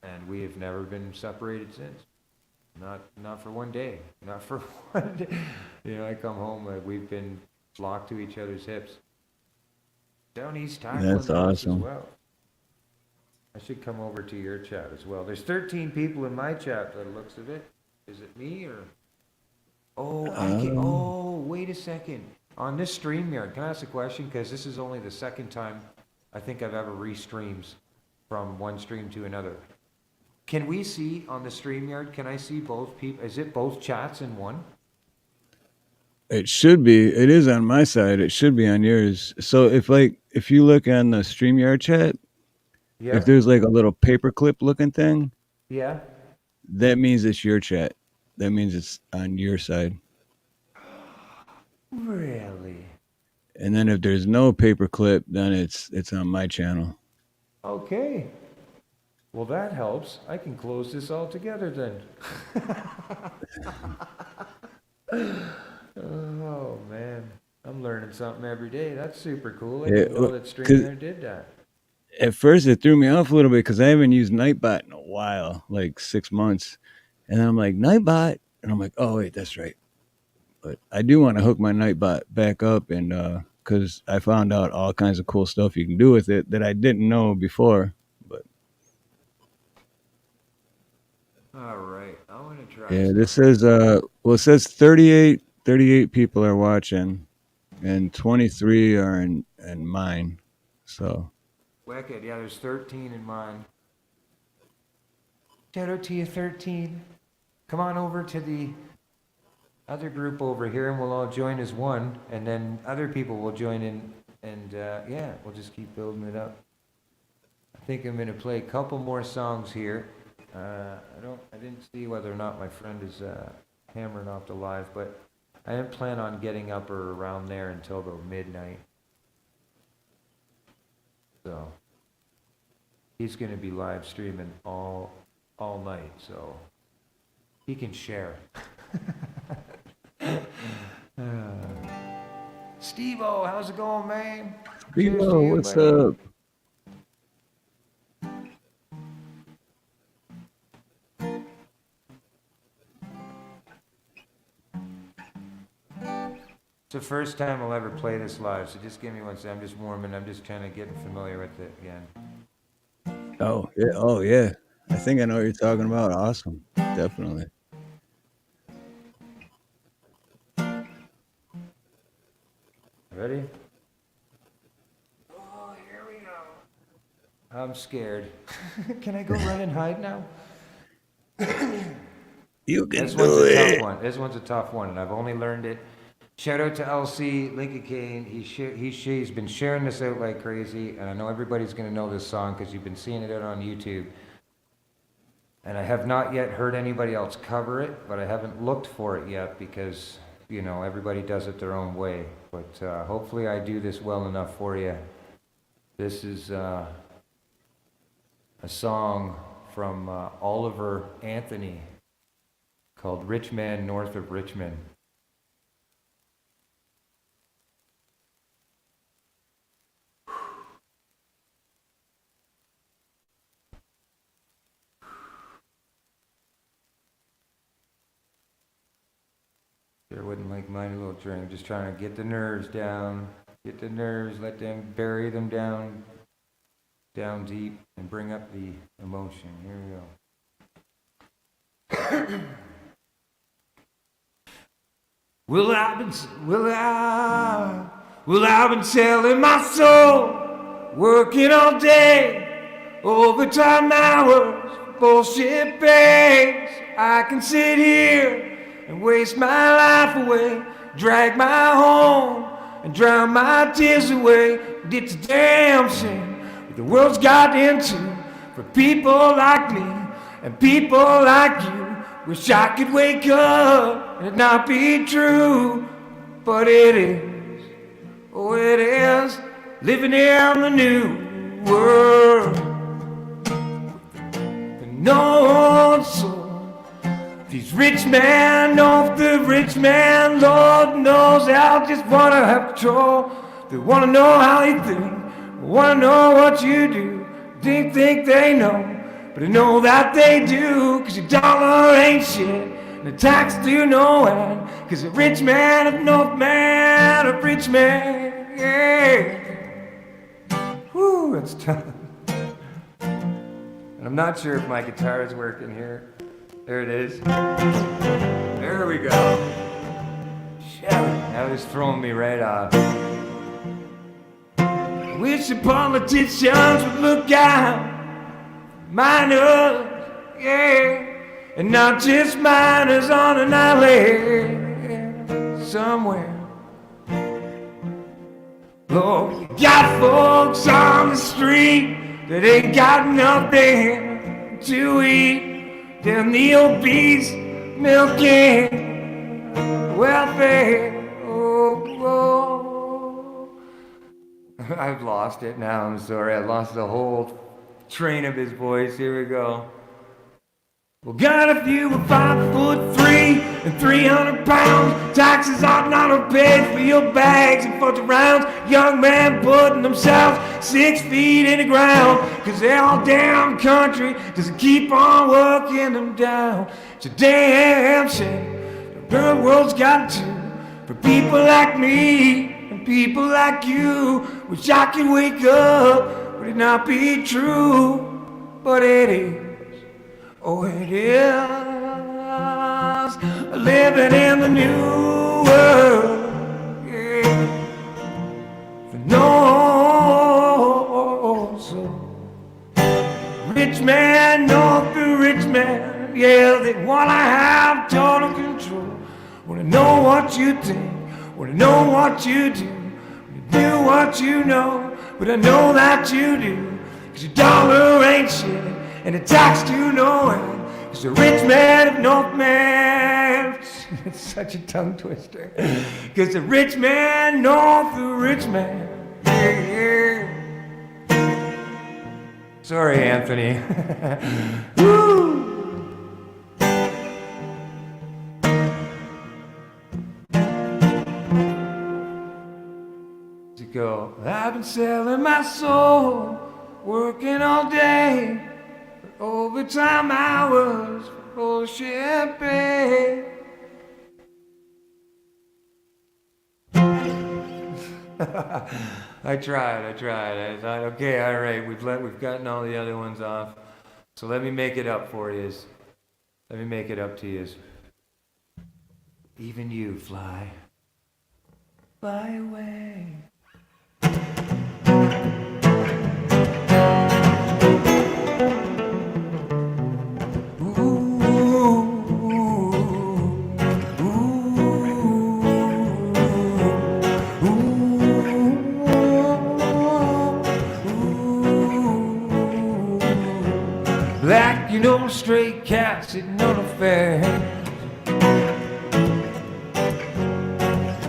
And we have never been separated since. Not for one day. Not for one day. I come home, we've been locked to each other's hips. Down East tackling That's the horse as awesome. well. I should come over to your chat as well. There's 13 people in my chat by the looks of it. Is it me or? Oh, wait a second. On this StreamYard, can I ask a question? Because this is only the second time I think I've ever restreams from one stream to another. Can we see on the StreamYard, can I see both people? Is it both chats in one? It should be. It is on my side. It should be on yours. So if you look on the StreamYard chat, Yeah. if there's like a little paperclip looking thing, Yeah. that means it's your chat. That means it's on your side. Really? And then if there's no paperclip, then it's on my channel. Okay. Well, that helps. I can close this all together then. Oh, man. I'm learning something every day. That's super cool. I didn't know that StreamYard did that. At first, it threw me off a little bit because I haven't used Nightbot in a while, like 6 months. And then I'm like, Nightbot? And I'm like, oh, wait, that's right. But I do want to hook my Nightbot back up, and because I found out all kinds of cool stuff you can do with it that I didn't know before. But All right. I want to try. yeah, this says, it says 38 people are watching, and 23 are in mine. So. Wicked. Yeah, there's 13 in mine. Shout out to you, 13. Come on over to the other group over here, and we'll all join as one, and then other people will join in, and yeah, we'll just keep building it up. I think I'm going to play a couple more songs here. I didn't see whether or not my friend is hammering off the live, but I didn't plan on getting up or around there until about midnight. So he's going to be live streaming all night, so he can share. Steve-O, how's it going, man? Cheers to Steve-O, you, what's buddy. up? It's the first time I'll ever play this live, so just give me one second. I'm just warming. I'm just trying to get familiar with it again. Oh yeah. I think I know what you're talking about. Awesome. Definitely. Ready? Oh, here we go. I'm scared. Can I go run and hide now? You can This do one's a it. tough one. This one's a tough one, and I've only learned it Shout out to LC Lincoln Kane. She's been sharing this out like crazy, and I know everybody's gonna know this song because you've been seeing it out on YouTube. And I have not yet heard anybody else cover it, but I haven't looked for it yet because, you know, everybody does it their own way. But hopefully I do this well enough for you. This is a song from Oliver Anthony called Rich Man North of Richmond. Sure wouldn't like mine a little drink. Just trying to get the nerves down. Get the nerves, let them bury them down deep, and bring up the emotion. Here we go. Well, I've been selling my soul, working all day, overtime hours, bullshit pays. I can sit here and waste my life away, drag my home and drown my tears away. But it's a damn shame what the world's got into for people like me and people like you. Wish I could wake up and it not be true, but it is, oh it is, living in the new world. And no soul, these rich men off the rich man, Lord knows I just wanna have control. They wanna know how you think, wanna know what you do. They think they know, but I know that they do, 'cause your dollar ain't shit, and the tax do no end, 'cause a rich man of North man, a rich man, yeah. Whew, that's tough. And I'm not sure if my guitar is working here. There it is. There we go. Shit, that was throwing me right off. Wish the politicians would look out. Miners, yeah, and not just miners on an island somewhere. Oh, you got folks on the street that ain't got nothing to eat. Then the obese milking welfare. Oh. I've lost it now. I'm sorry. I lost the whole train of his voice. Here we go. Well, got a few of 5'3" and 300 pounds. Taxes ought not to pay for your bags and for the rounds. Young man putting themselves 6 feet in the ground, 'cause they're all damn country doesn't keep on working them down. It's a damn shame the world's got to for people like me and people like you. Wish I could wake up, would it not be true? But it is, oh it is, living in the new world, yeah. For no soul, rich man, north the rich man, yeah, they wanna have total control. Wanna know what you think, wanna know what you do, do what you know, but I know that you do, 'cause your dollar ain't shit, and the tax to no end, 'cause the rich man of North man, it's such a tongue twister, 'cause the rich man north the rich man, yeah. Sorry, Anthony. Woo! Go. I've been selling my soul, working all day, for overtime hours, for bullshit pay. I tried. I thought, okay, all right, we've gotten all the other ones off, so let me make it up for you. Let me make it up to you. Even you, fly away. real affairs.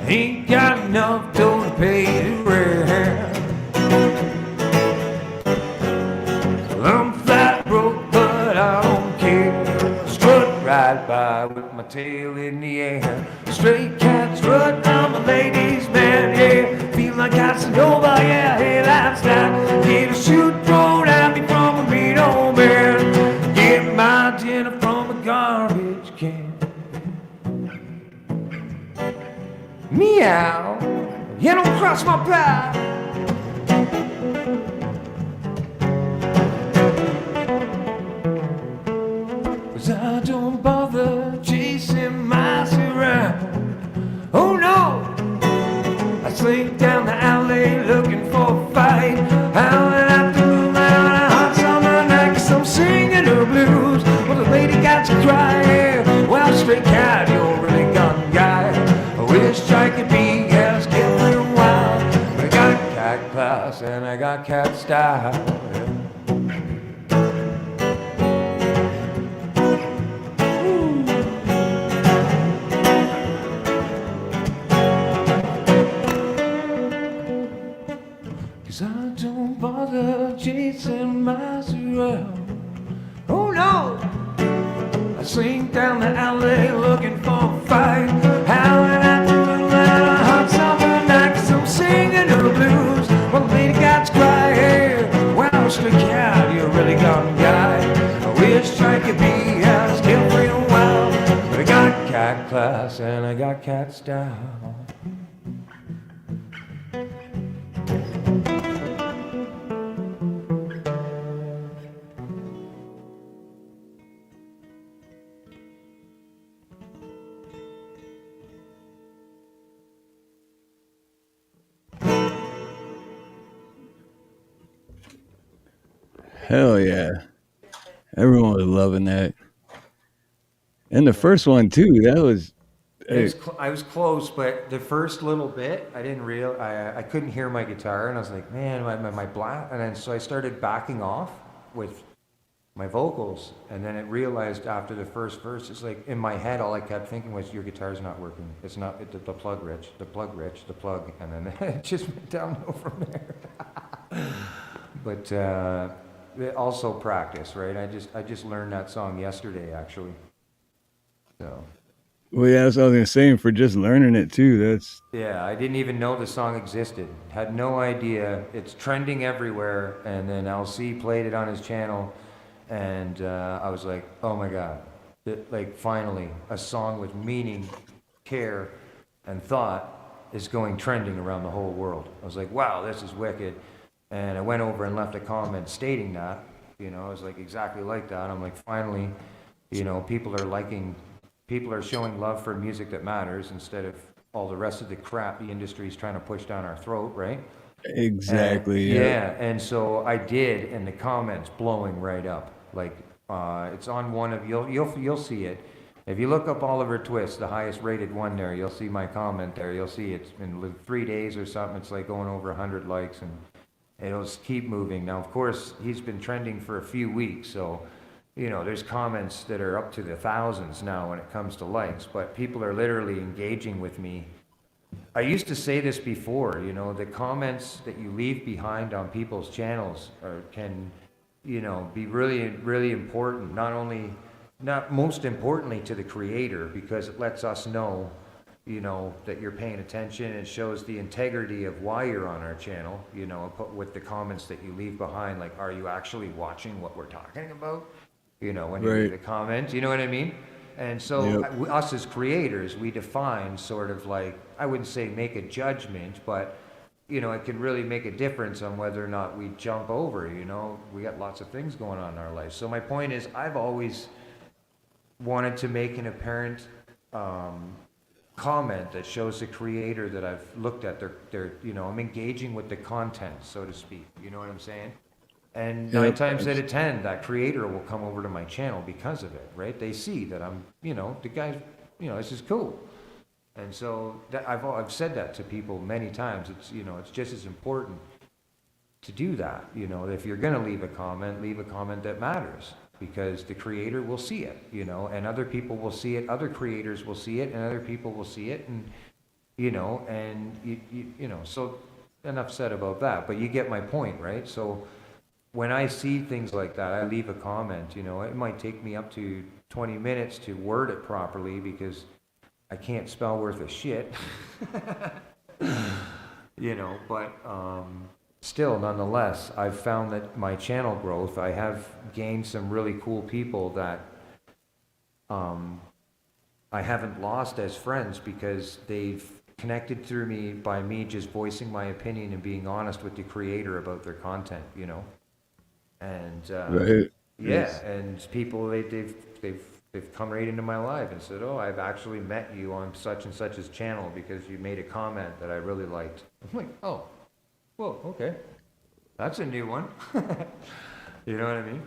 Ain't got enough dough to pay the rent. I'm flat broke, but I don't care. Strut right by with my tail in the air. Straight cat strut, I'm a ladies' man, yeah. Feel like Casanova, yeah, hey, that's that. Get a shoot thrown at me from a mean old man. Get my dinner from a garbage can. Meow, you don't cross my path. Cause I don't bother chasing mice around. Oh no, I slink down the alley looking for a fight. Howling at the moonlight on a hot summer night. Cause I'm singing the blues. Well, the lady got to cry, yeah. Well, straight cat, you're a really gun guy. I wish I could be as carefree and wild. But I got cat class and I got cat style. Cause I don't bother chasing mice around. Oh no! I slink down the alley looking for a fight. Howling at the moonlight on a hot summer night. Cause I'm singing the blues. Well, the lady got to cry, hey. Wow, straight cat, you're a really gone guy. I wish I could be as carefree and wild. But I got cat class and I got cat style. Hell yeah. Everyone was loving that. And the first one too, that was I was close, but the first little bit, I didn't I couldn't hear my guitar, and I was like, man, my black, and then so I started backing off with my vocals, and then it realized after the first verse, it's like in my head, all I kept thinking was, your guitar's not working. It's not the plug, Rich, the plug, and then it just went downhill from there. But also practice, right? I just learned that song yesterday, actually. So. well, yeah, that's what I was gonna say. For just learning it too, that's Yeah, I didn't even know the song existed. Had no idea. It's trending everywhere, and then LC played it on his channel, and I was like, oh my god, like finally a song with meaning, care, and thought is going trending around the whole world. I was like, wow, this is wicked. And I went over and left a comment stating that, you know, it was like exactly like that. I'm like, finally, you know, people are showing love for music that matters instead of all the rest of the crap the industry's trying to push down our throat, right? exactly. And, Yeah. and so I did, and the comments blowing right up. Like it's on one of you'll see it. If you look up Oliver Twist, the highest rated one there, you'll see my comment there. You'll see it's in 3 days or something. It's like going over 100 likes, and it'll just keep moving. Now, of course, he's been trending for a few weeks, so you know, there's comments that are up to the thousands now when it comes to likes, but people are literally engaging with me. I used to say this before, you know, the comments that you leave behind on people's channels can, you know, be really, really important. Not most importantly to the creator, because it lets us know, you know, that you're paying attention. It shows the integrity of why you're on our channel, you know, with the comments that you leave behind, like, are you actually watching what we're talking about? You know, when you leave a comment, you know what I mean? And so us as creators, we define sort of like, I wouldn't say make a judgment, but, you know, it can really make a difference on whether or not we jump over, you know? We got lots of things going on in our life. So my point is, I've always wanted to make an apparent comment that shows the creator that I've looked at their, you know, I'm engaging with the content, so to speak. You know what I'm saying? And 9 times out of 10, that creator will come over to my channel because of it, right? They see that I'm, you know, the guy, you know, this is cool. And so that I've said that to people many times. It's, you know, it's just as important to do that. You know, if you're going to leave a comment that matters. because the creator will see it, you know, and other people will see it, other creators will see it, and other people will see it, and you know, and you know, so enough said about that, but you get my point, right? So when I see things like that, I leave a comment, you know, it might take me up to 20 minutes to word it properly because I can't spell worth a shit. You know, but still, nonetheless, I've found that my channel growth, I have gained some really cool people that I haven't lost as friends because they've connected through me by me just voicing my opinion and being honest with the creator about their content, you know? And Right. yeah, Yes. and people they've come right into my life and said, "Oh, I've actually met you on such and such's channel because you made a comment that I really liked." I'm like, "Oh, whoa, okay, that's a new one." You know what I mean?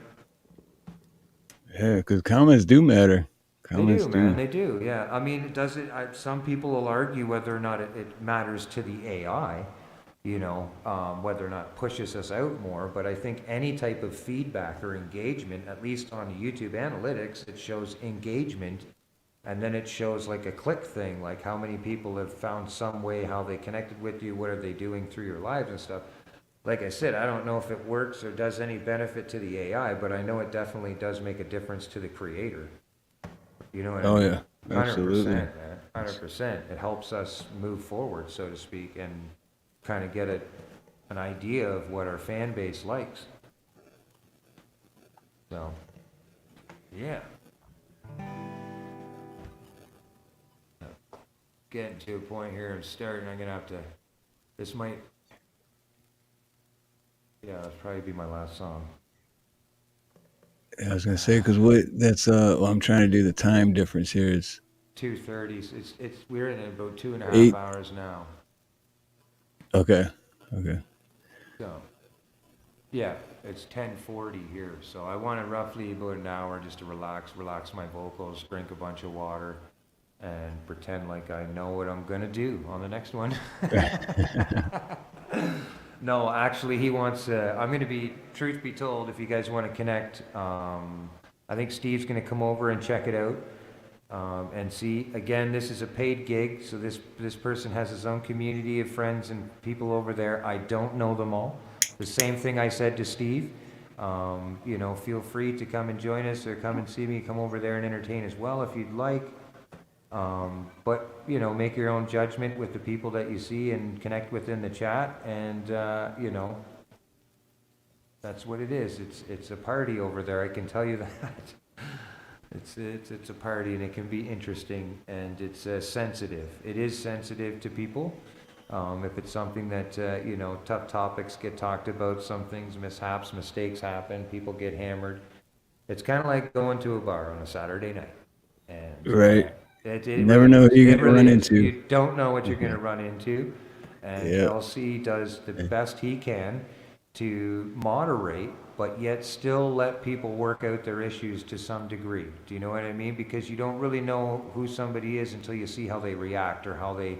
Yeah, because comments do matter. They Comments do, man. do. They do. Yeah. I mean, it does it. Some people will argue whether or not it matters to the AI, you know, whether or not it pushes us out more. But I think any type of feedback or engagement, at least on YouTube analytics, it shows engagement, and then it shows like a click thing, like how many people have found some way how they connected with you, what are they doing through your lives and stuff. Like I said, I don't know if it works or does any benefit to the AI, but I know it definitely does make a difference to the creator. You know what I Oh, mean? yeah. Absolutely. 100%, man. 100%. It helps us move forward, so to speak, and kind of get an idea of what our fan base likes. So, yeah. Getting to a point here and starting, I'm gonna have to, this might, yeah, that'll probably be my last song. Yeah, I was gonna say because what that's well, I'm trying to do the time difference here. It's 2:30, we're in about 2.5 8. hours now. Okay. Okay. So, yeah, it's 10:40 here, so I want roughly about an hour just to relax my vocals, drink a bunch of water, and pretend like I know what I'm gonna do on the next one. No, actually, he wants. I'm gonna be. Truth be told, if you guys want to connect, I think Steve's gonna come over and check it out. And see, again, this is a paid gig, so this person has his own community of friends and people over there. I don't know them all. The same thing I said to Steve. You know, feel free to come and join us or come and see me. Come over there and entertain as well if you'd like. But you know, make your own judgment with the people that you see and connect within the chat. And you know, that's what it is. It's a party over there. I can tell you that. It's a party and it can be interesting and it's sensitive. It is sensitive to people. If it's something that, you know, tough topics get talked about, some things, mishaps, mistakes happen, people get hammered. It's kind of like going to a bar on a Saturday night. And Right. it You never know who you're it gonna really run is. into. You don't know what you're going to run into. And Yep. LC does the best he can to moderate, but yet still let people work out their issues to some degree. Do you know what I mean? Because you don't really know who somebody is until you see how they react or how they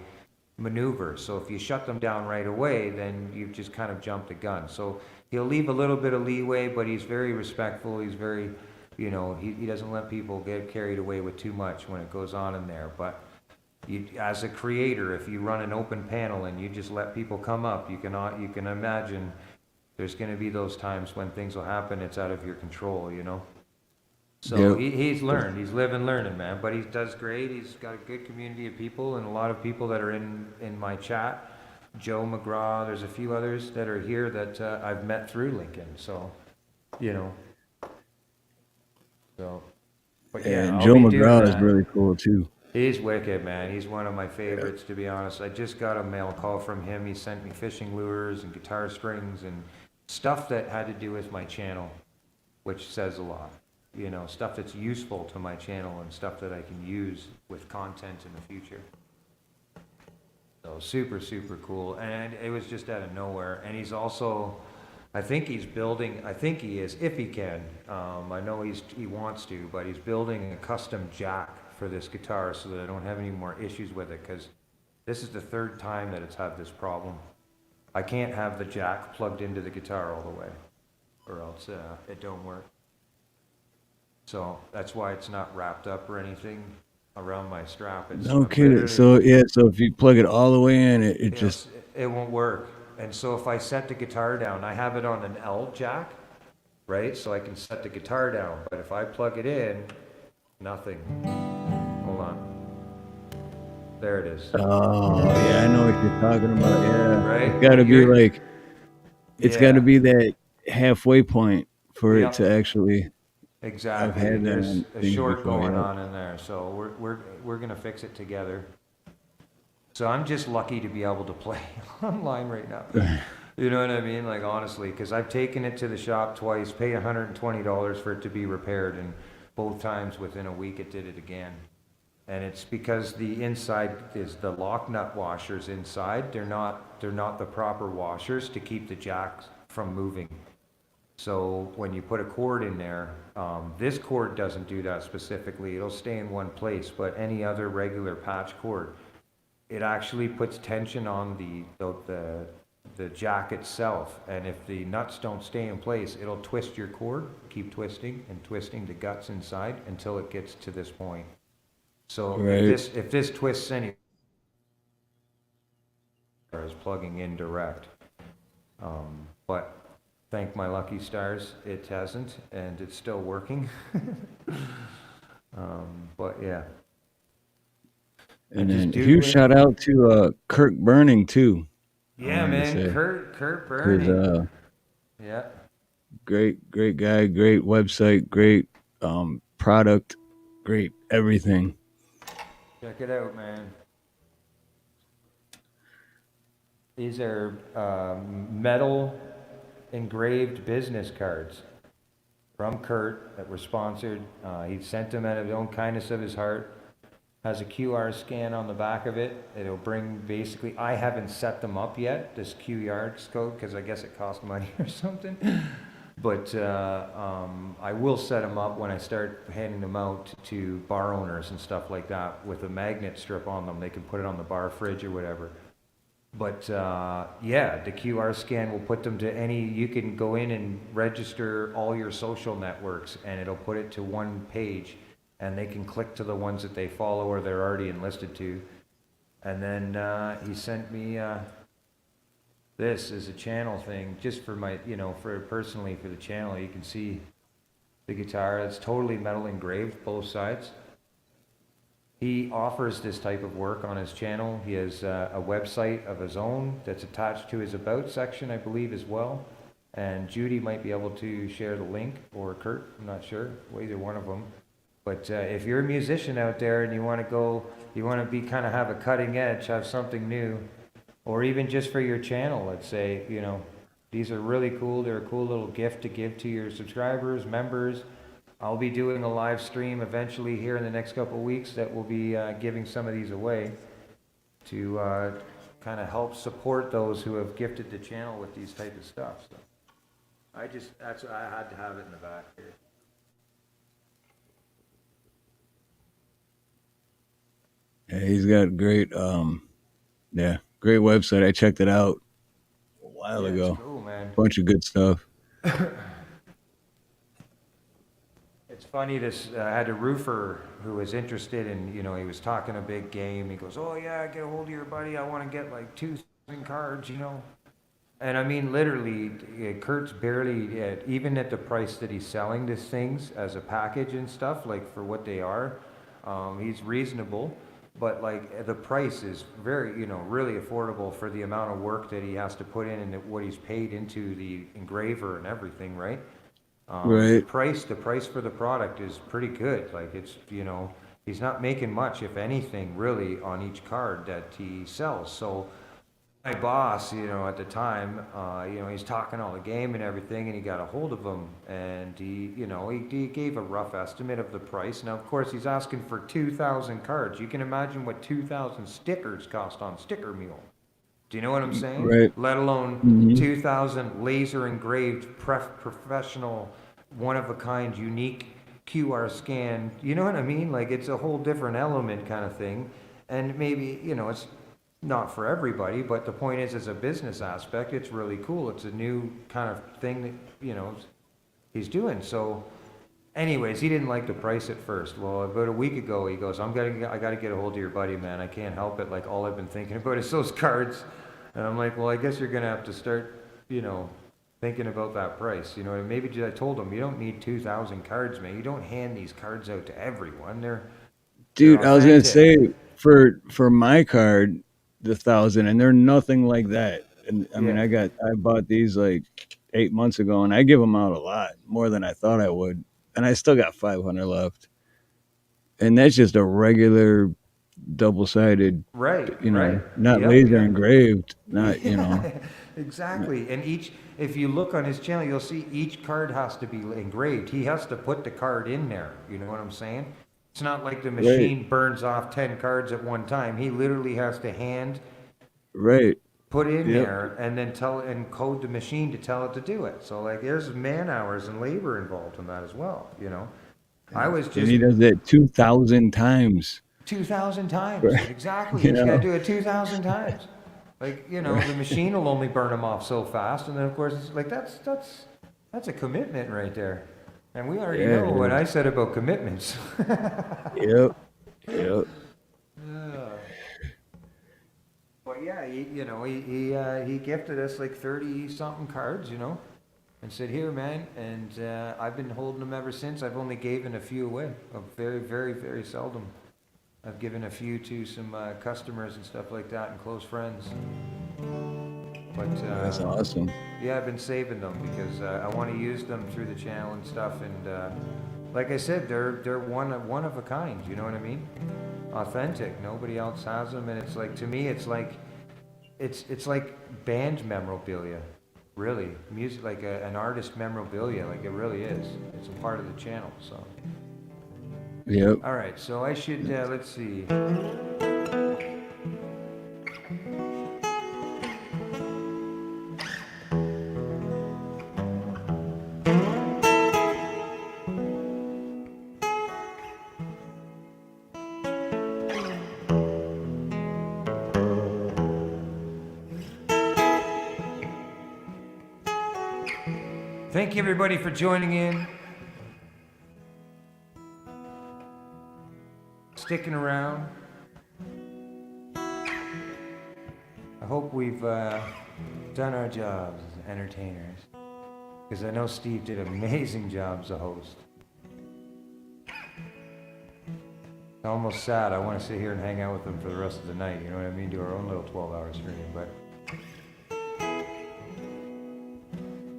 maneuver. So if you shut them down right away, then you've just kind of jumped the gun. So he'll leave a little bit of leeway, but he's very respectful. He's very, you know, he doesn't let people get carried away with too much when it goes on in there. But you, as a creator, if you run an open panel and you just let people come up, you can imagine there's going to be those times when things will happen. It's out of your control, you know. So Yep. he's learned. He's living learning, man. But he does great. He's got a good community of people and a lot of people that are in my chat. Joe McGraw. There's a few others that are here that I've met through Lincoln. So, you know. So, but yeah, And I'll Joe be doing McGraw is that. really cool too. He's wicked, man. He's one of my favorites, to be honest. I just got a mail call from him. He sent me fishing lures and guitar strings and stuff that had to do with my channel, which says a lot. You know, stuff that's useful to my channel and stuff that I can use with content in the future. So super, super cool. And it was just out of nowhere. And he's also, I think he is, if he can. I know he wants to, but he's building a custom jack for this guitar so that I don't have any more issues with it, because this is the third time that it's had this problem. I can't have the jack plugged into the guitar all the way, or else it don't work. So that's why it's not wrapped up or anything around my strap. It's No I'm kidding. literally, So yeah, so if you plug it all the way in, it it'll just s- it won't work. And so if I set the guitar down, I have it on an L jack, right? So I can set the guitar down. But if I plug it in, nothing. Hold on. There it is. oh yeah, I know what you're talking about. Yeah, Right? it's got to be You're, like it's got to yeah. be that halfway point for it to Yep. actually. I've Exactly. had that There's on a things short before. going Yeah. on in there. So we're gonna fix it together. So I'm just lucky to be able to play online right now. You know what I mean? Like honestly, because I've taken it to the shop twice, paid $120 for it to be repaired, and both times within a week it did it again. And it's because the inside is the lock nut washers inside. They're not the proper washers to keep the jacks from moving. So when you put a cord in there, this cord doesn't do that specifically. It'll stay in one place, but any other regular patch cord, it actually puts tension on the jack itself. And if the nuts don't stay in place, it'll twist your cord, keep twisting and twisting the guts inside until it gets to this point. So Right. if this twists any, is plugging in direct. But thank my lucky stars, it hasn't, and it's still working. But yeah. And just then do huge it. shout out to Kirk Burning too. I Yeah, wanted to man, say. Kurt 'Cause, Burning. Yeah. great guy, great website, great product, great everything. Check it out, man. These are metal engraved business cards from Kurt that were sponsored. He sent them out of the own kindness of his heart. Has a QR scan on the back of it. It'll bring basically, I haven't set them up yet, this QR code, because I guess it costs money or something. But I will set them up when I start handing them out to bar owners and stuff like that with a magnet strip on them. They can put it on the bar fridge or whatever. But yeah, the QR scan will put them to any, you can go in and register all your social networks and it'll put it to one page and they can click to the ones that they follow or they're already enlisted to. And then he sent me this as a channel thing, just for my, for personally for the channel. You can see the guitar, it's totally metal engraved, both sides. He offers this type of work on his channel. He has a website of his own that's attached to his About section, I believe, as well. And Judy might be able to share the link, or Kurt, I'm not sure, either one of them. But if you're a musician out there and you want to be kind of have a cutting edge, have something new, or even just for your channel, let's say, these are really cool. They're a cool little gift to give to your subscribers, members. I'll be doing a live stream eventually here in the next couple of weeks that will be giving some of these away to kind of help support those who have gifted the channel with these type of stuff. So I had to have it in the back here. Yeah, he's got great great website. I checked it out a while Yeah, ago. it's cool, man. Bunch of good stuff. It's funny, I had a roofer who was interested in, he was talking a big game. He goes, oh yeah, get a hold of your buddy. I want to get like 2,000 cards, And I mean, literally, Kurt's barely, even at the price that he's selling these things as a package and stuff, like for what they are, he's reasonable. But like the price is very, really affordable for the amount of work that he has to put in and what he's paid into the engraver and everything, right? Right. The price for the product is pretty good. Like it's, he's not making much, if anything, really, on each card that he sells. So my boss, at the time, he's talking all the game and everything, and he got a hold of him, and he gave a rough estimate of the price. Now, of course, he's asking for 2,000 cards. You can imagine what 2,000 stickers cost on Sticker Mule. Do you know what I'm saying? Right. Let alone Mhm. 2,000 laser engraved, professional, one of a kind, unique QR scan. You know what I mean? Like it's a whole different element kind of thing. And maybe, it's not for everybody, but the point is, as a business aspect, it's really cool. It's a new kind of thing that, he's doing. So Anyways, he didn't like the price at first. Well, about a week ago, he goes, I gotta get a hold of your buddy, man. I can't help it. Like, all I've been thinking about is those cards. And I'm like, well, I guess you're gonna have to start, thinking about that price. And maybe I told him, you don't need 2,000 cards, man. You don't hand these cards out to everyone. Dude, I was gonna authentic. say for my card, the 1,000, and they're nothing like that. And I mean, Yeah. I bought these like 8 months ago, and I give them out a lot more than I thought I would, and I still got 500 left. And that's just a regular double-sided, Right, not Yep, laser yep. engraved, not Exactly. And if you look on his channel, you'll see each card has to be engraved. He has to put the card in there. You know what I'm saying? It's not like the machine burns off 10 cards at one time. He literally has to hand right. put in Yep. there and then code the machine to tell it to do it. So like there's man hours and labor involved in that as well. I was And he just does that 2,000 times. 2,000 times. Exactly. You He's got to know? do it 2,000 times. Like, the machine will only burn them off so fast. And then, of course, it's like, that's a commitment right there. And we already Yeah, know it what is. I said about commitments. Yep. Yep. But yeah, he gifted us like 30-something cards, and said, here, man. And I've been holding them ever since. I've only given a few away. Very, very, very seldom. I've given a few to some customers and stuff like that and close friends. But That's awesome. yeah, I've been saving them because I want to use them through the channel and stuff. And like I said, they're one of a kind. You know what I mean? Authentic. Nobody else has them, and it's like, to me, it's like band memorabilia. Really, music, like an artist memorabilia. Like it really is. It's a part of the channel. So. Yep. All right, so I should, let's see. Thank you, everybody, for joining in. Sticking around. I hope we've done our jobs as entertainers, because I know Steve did an amazing job as a host. It's almost sad. I want to sit here and hang out with him for the rest of the night, you know what I mean? Do our own little 12-hour stream, but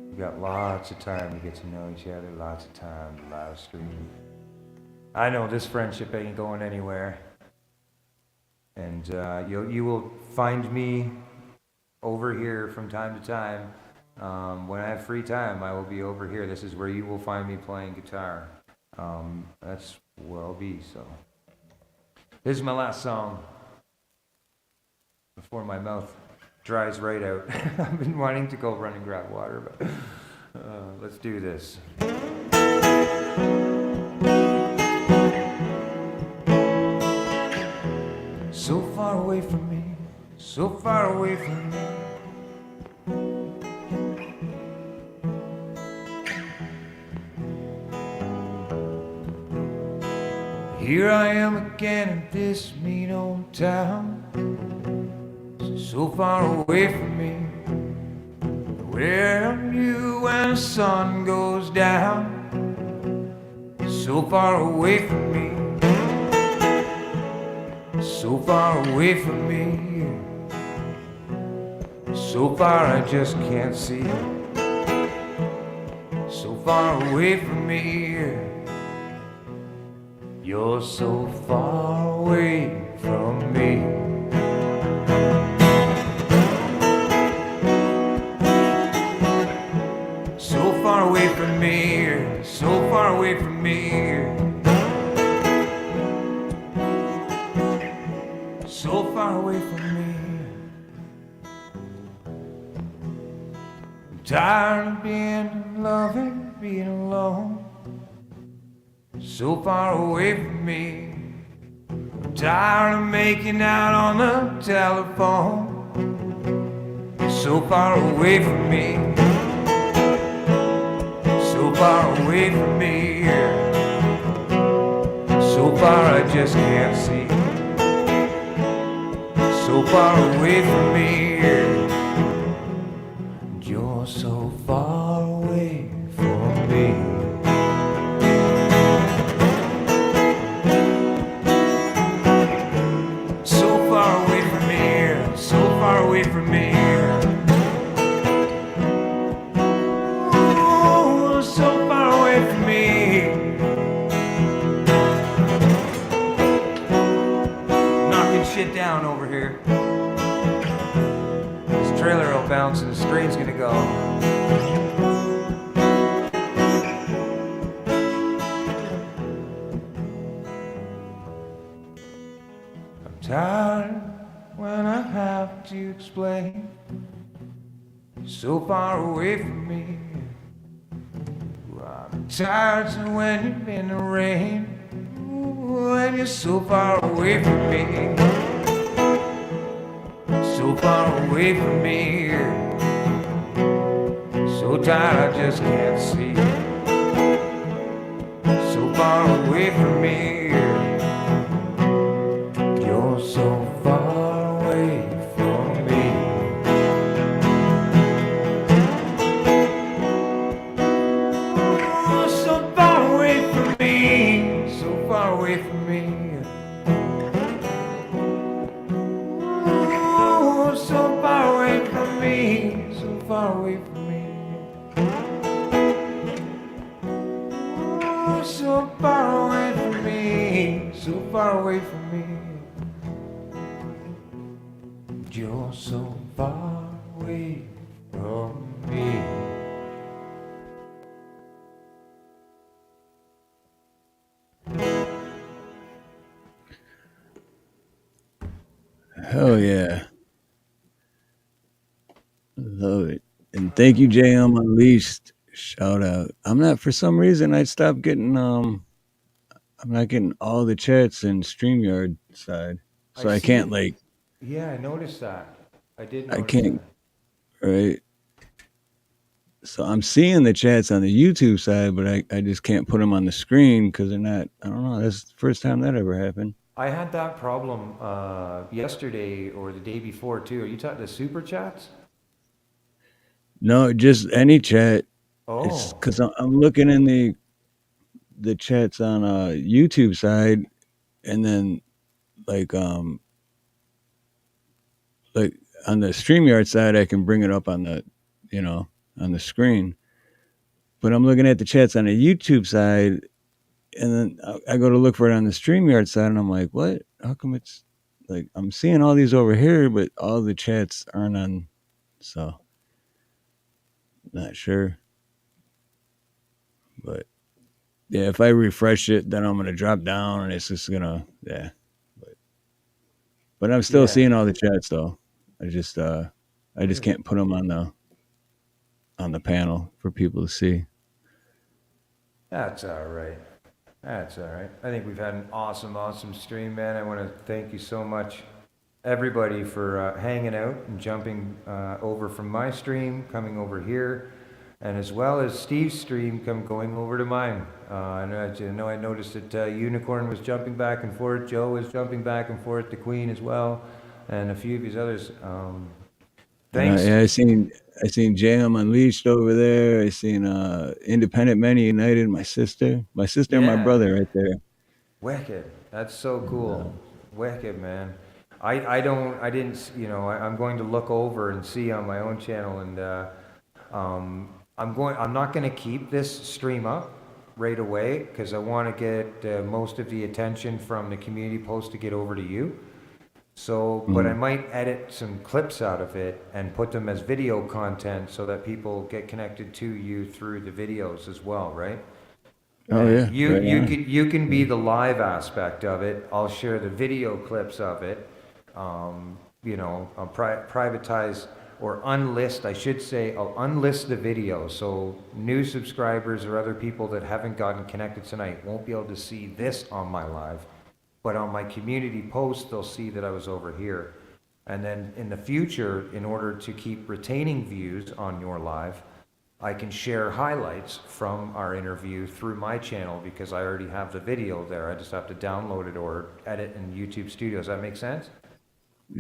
we've got lots of time to get to know each other, lots of time to live stream. I know this friendship ain't going anywhere, and you will find me over here from time to time. When I have free time, I will be over here. This is where you will find me playing guitar. That's where I'll be. So this is my last song before my mouth dries right out. I've been wanting to go run and grab water, but let's do this. So far away from me, so far away from me. Here I am again in this mean old town, so far away from me. Where are you when the sun goes down? So far away from me. So far away from me, so far I just can't see. So far away from me, you're so far away from me. So far away from me, so far away from me. So far away from me. I'm tired of being in love and being alone. So far away from me. I'm tired of making out on the telephone. So far away from me. So far away from me. So far I just can't see. So far away from me. And you're so far away from me. So far away from me. So far away from me. Oh, so far away from me. Knocking shit down over here. This trailer will bounce and the screen's gonna go. I'm tired when I have to explain. So far away from me. I'm tired so when you're in the rain. When you're so far away from me. So far away from me. So tired I just can't see. So far away from me. You're so far away from me. Oh, so far away from me. So far away from me. Oh, so far away from me. So far away from me. Oh, so far away from me. So far away from me. You're so far away from me. Hell yeah. Love it. And thank you, JM Unleashed. Shout out. I'm not, for some reason I stopped getting I'm not getting all the chats in StreamYard side. So I see can't it. like Yeah, I noticed that. I did I notice can't that. right. So I'm seeing the chats on the YouTube side, but I just can't put them on the screen because they're not. I don't know. That's the first time that ever happened. I had that problem yesterday or the day before too. Are you talking the super chats? No, just any chat. It's Oh, because I'm looking in the chats on YouTube side, and then like like on the StreamYard side, I can bring it up on the on the screen. But I'm looking at the chats on the YouTube side, and then I go to look for it on the StreamYard side, and I'm like, what? How come it's like I'm seeing all these over here, but all the chats aren't on? So, not sure. But yeah, if I refresh it, then I'm gonna drop down, and it's just gonna But I'm still yeah. seeing all the chats though. I just can't put them on the panel for people to see. That's all right. That's all right. I think we've had an awesome, awesome stream, man. I want to thank you so much, everybody, for hanging out and jumping over from my stream, coming over here, and as well as Steve's stream, going over to mine. I noticed that Unicorn was jumping back and forth, Joe was jumping back and forth, the Queen as well, and a few of these others. Thanks. Yeah, I seen Jam Unleashed over there. I seen Independent Men United. My sister and my Yeah. brother right there. Wicked. That's so cool. Wicked, man. I'm going to look over and see on my own channel, and I'm not going to keep this stream up right away because I want to get most of the attention from the community post to get over to you. So, but I might edit some clips out of it and put them as video content so that people get connected to you through the videos as well, right? Oh yeah. You can be the live aspect of it. I'll share the video clips of it. I'll privatize or unlist. I should say I'll unlist the video so new subscribers or other people that haven't gotten connected tonight won't be able to see this on my live. But on my community post, they'll see that I was over here. And then in the future, in order to keep retaining views on your live, I can share highlights from our interview through my channel because I already have the video there. I just have to download it or edit in YouTube Studio. Does that make sense?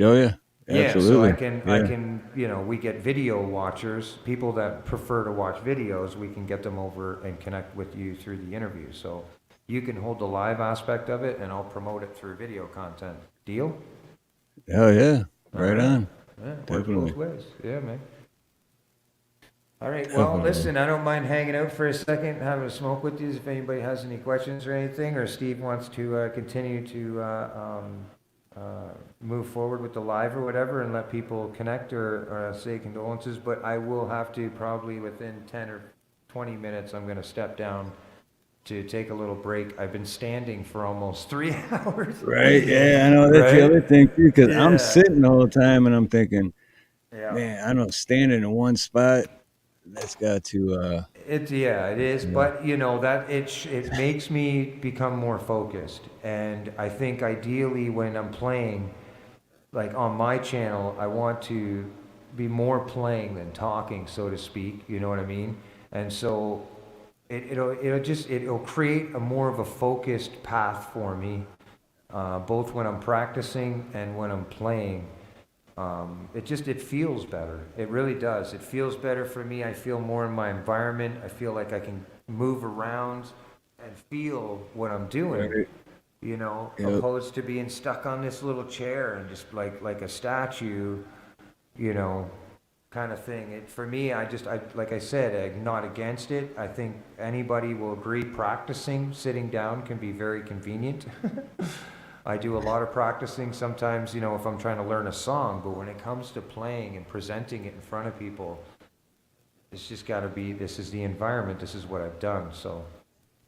Oh yeah, Yeah, so absolutely. I can, we get video watchers, people that prefer to watch videos, we can get them over and connect with you through the interview. So you can hold the live aspect of it and I'll promote it through video content. Deal? Hell yeah, right All on. Yeah, works Definitely. both ways. Yeah, man. All right, well, Definitely. listen, I don't mind hanging out for a second, having a smoke with you if anybody has any questions or anything, or Steve wants to continue to move forward with the live or whatever and let people connect or say condolences, but I will have to probably within 10 or 20 minutes, I'm going to step down to take a little break. I've been standing for almost 3 hours. Right. Yeah, I know that's the Right? other thing too, because I'm Yeah. sitting the whole time and I'm thinking, Yeah. man, I don't standing in one spot. That's got to. It is, Yeah. but that it makes me become more focused, and I think ideally when I'm playing, like on my channel, I want to be more playing than talking, so to speak. You know what I mean? And so it'll create a more of a focused path for me, both when I'm practicing and when I'm playing. It feels better. It really does. It feels better for me. I feel more in my environment. I feel like I can move around and feel what I'm doing, Right. Yep. opposed to being stuck on this little chair and just like a statue, kind of thing. For me, like I said, I'm not against it. I think anybody will agree practicing sitting down can be very convenient. I do a lot of practicing sometimes, if I'm trying to learn a song, but when it comes to playing and presenting it in front of people, it's just got to be, this is the environment, this is what I've done. So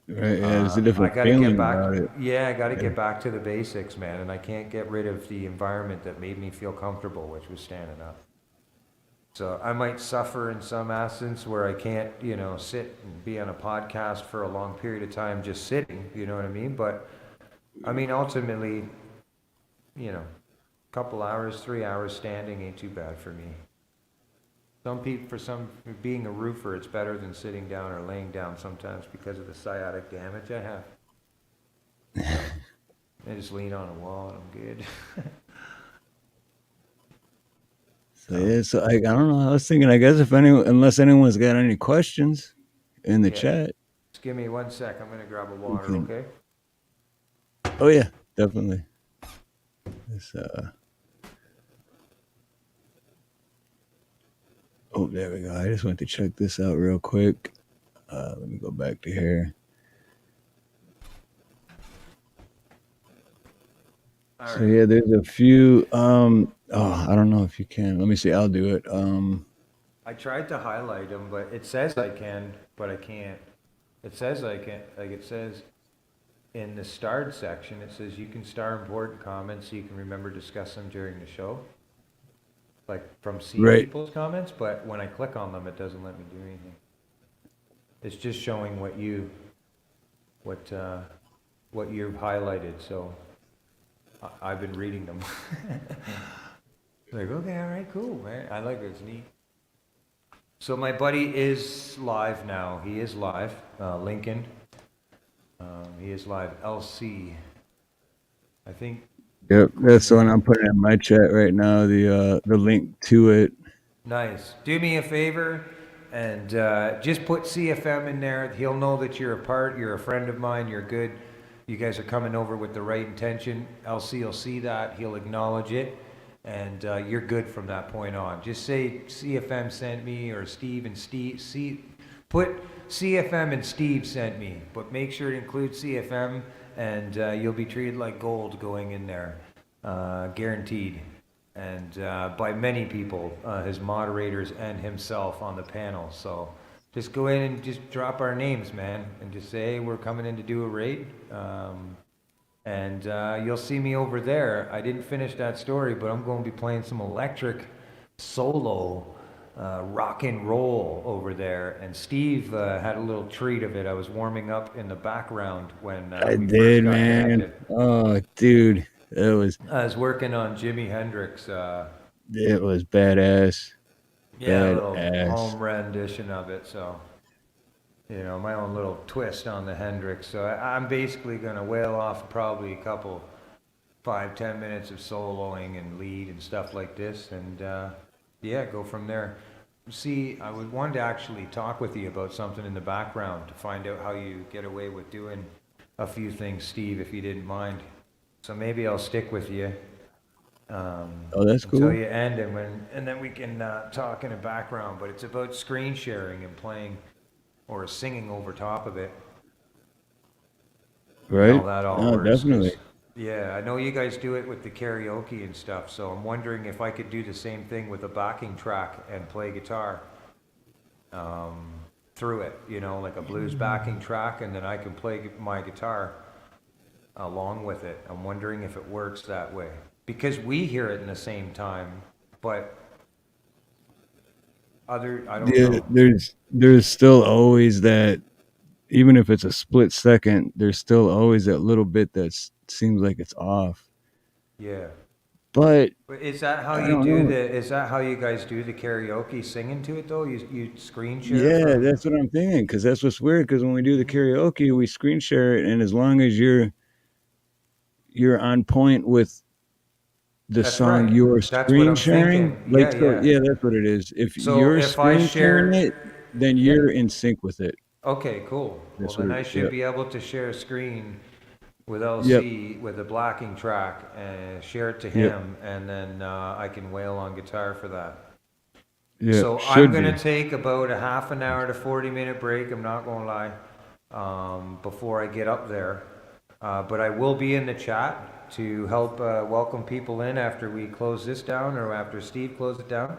Right. Yeah, there's a I different got to get feeling back, about it. yeah, I got to get back to the basics, man. And I can't get rid of the environment that made me feel comfortable, which was standing up. So I might suffer in some essence where I can't, sit and be on a podcast for a long period of time just sitting, you know what I mean? But I mean, ultimately, couple hours, 3 hours standing ain't too bad for me. Some people, for being a roofer, it's better than sitting down or laying down sometimes because of the sciatic damage I have. I just lean on a wall and I'm good. So yeah, so I don't know. I was thinking, I guess unless anyone's got any questions in the Yeah. chat. Just give me 1 sec. I'm gonna grab a water, can- okay? Oh yeah, definitely. It's, oh, there we go. I just went to check this out real quick. Let me go back to here. All So right. yeah, there's a few. I don't know if you can. Let me see. I'll do it. I tried to highlight them, but it says I can, but I can't. It says I can, like it says in the starred section, it says you can star important comments so you can remember to discuss them during the show. Like from seeing Right. people's comments, but when I click on them, it doesn't let me do anything. It's just showing what you've highlighted, so I've been reading them. Like, okay, all right, cool, man. I like it, it's neat. So my buddy is live now. He is live, Lincoln. He is live, LC. I think. Yep, that's the one I'm putting in my chat right now. The link to it. Nice. Do me a favor and just put CFM in there. He'll know that you're a friend of mine, you're good. You guys are coming over with the right intention. LC will see that, he'll acknowledge it, and you're good from that point on. Just say CFM sent me, or Steve and Steve. Put CFM and Steve sent me, but make sure to include CFM, and you'll be treated like gold going in there, guaranteed. And by many people, his moderators and himself on the panel. So just go in and just drop our names, man, and just say, hey, we're coming in to do a raid. And you'll see me over there. I didn't finish that story, but I'm going to be playing some electric solo rock and roll over there. And Steve had a little treat of it. I was warming up in the background when I we did, first got man. connected. Oh, dude, I was working on Jimi Hendrix. it was badass. Yeah, a little Badass. home rendition of it. So, my own little twist on the Hendrix. So I'm basically gonna wail off probably a couple 5-10 minutes of soloing and lead and stuff like this, and yeah, go from there. See, I would want to actually talk with you about something in the background to find out how you get away with doing a few things, Steve, if you didn't mind. So maybe I'll stick with you Oh, that's until cool. you end, and then we can talk in the background. But it's about screen sharing and playing or singing over top of it, and Right? how that all No, works. definitely. 'Cause yeah, I know you guys do it with the karaoke and stuff. So I'm wondering if I could do the same thing with a backing track and play guitar through it. Like a blues backing track, and then I can play my guitar along with it. I'm wondering if it works that way because we hear it in the same time, but I don't Yeah, know. there's still always that, even if it's a split second, there's still always that little bit that seems like it's off. Yeah. But But is that how I you don't do know. the? Is that how you guys do the karaoke singing to it though? You screen share Yeah, from. that's what I'm thinking. Because that's what's weird. Because when we do the karaoke, we screen share it, and as long as you're on point with the That's song right. you're That's what screen I'm sharing, thinking. like, Yeah, so yeah. yeah, that's what it is. If So you're if I screen sharing shared, it, then yeah. you're in sync with it. Okay, cool. Well, That's what then it. I should Yep. be able to share a screen with Yep. LC with a blacking track and share it to Yep. him, and then I can wail on guitar for that. Yep. So I'm Should gonna be. take about a half an hour to 40-minute break. I'm not gonna lie, before I get up there. But I will be in the chat to help welcome people in after we close this down or after Steve closes it down.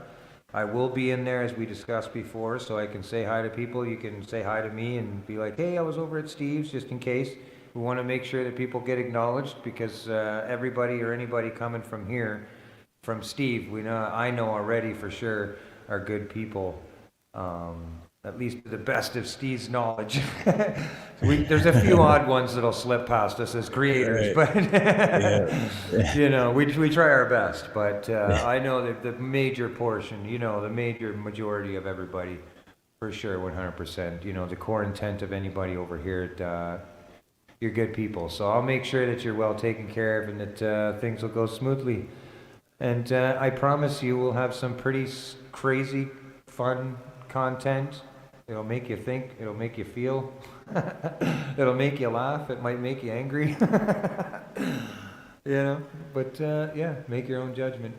I will be in there as we discussed before, so I can say hi to people. You can say hi to me and be like, hey, I was over at Steve's, just in case. We want to make sure that people get acknowledged because everybody or anybody coming from here, from Steve, I know already for sure are good people. At least to the best of Steve's knowledge. There's a few odd ones that'll slip past us as creators, Right. but Yeah. we try our best. But I know that the major portion, the major majority of everybody, for sure, 100%. The core intent of anybody over here, you're good people. So I'll make sure that you're well taken care of and that things will go smoothly. And I promise you, we'll have some pretty crazy, fun content. It'll make you think. It'll make you feel. It'll make you laugh. It might make you angry. But yeah, make your own judgment.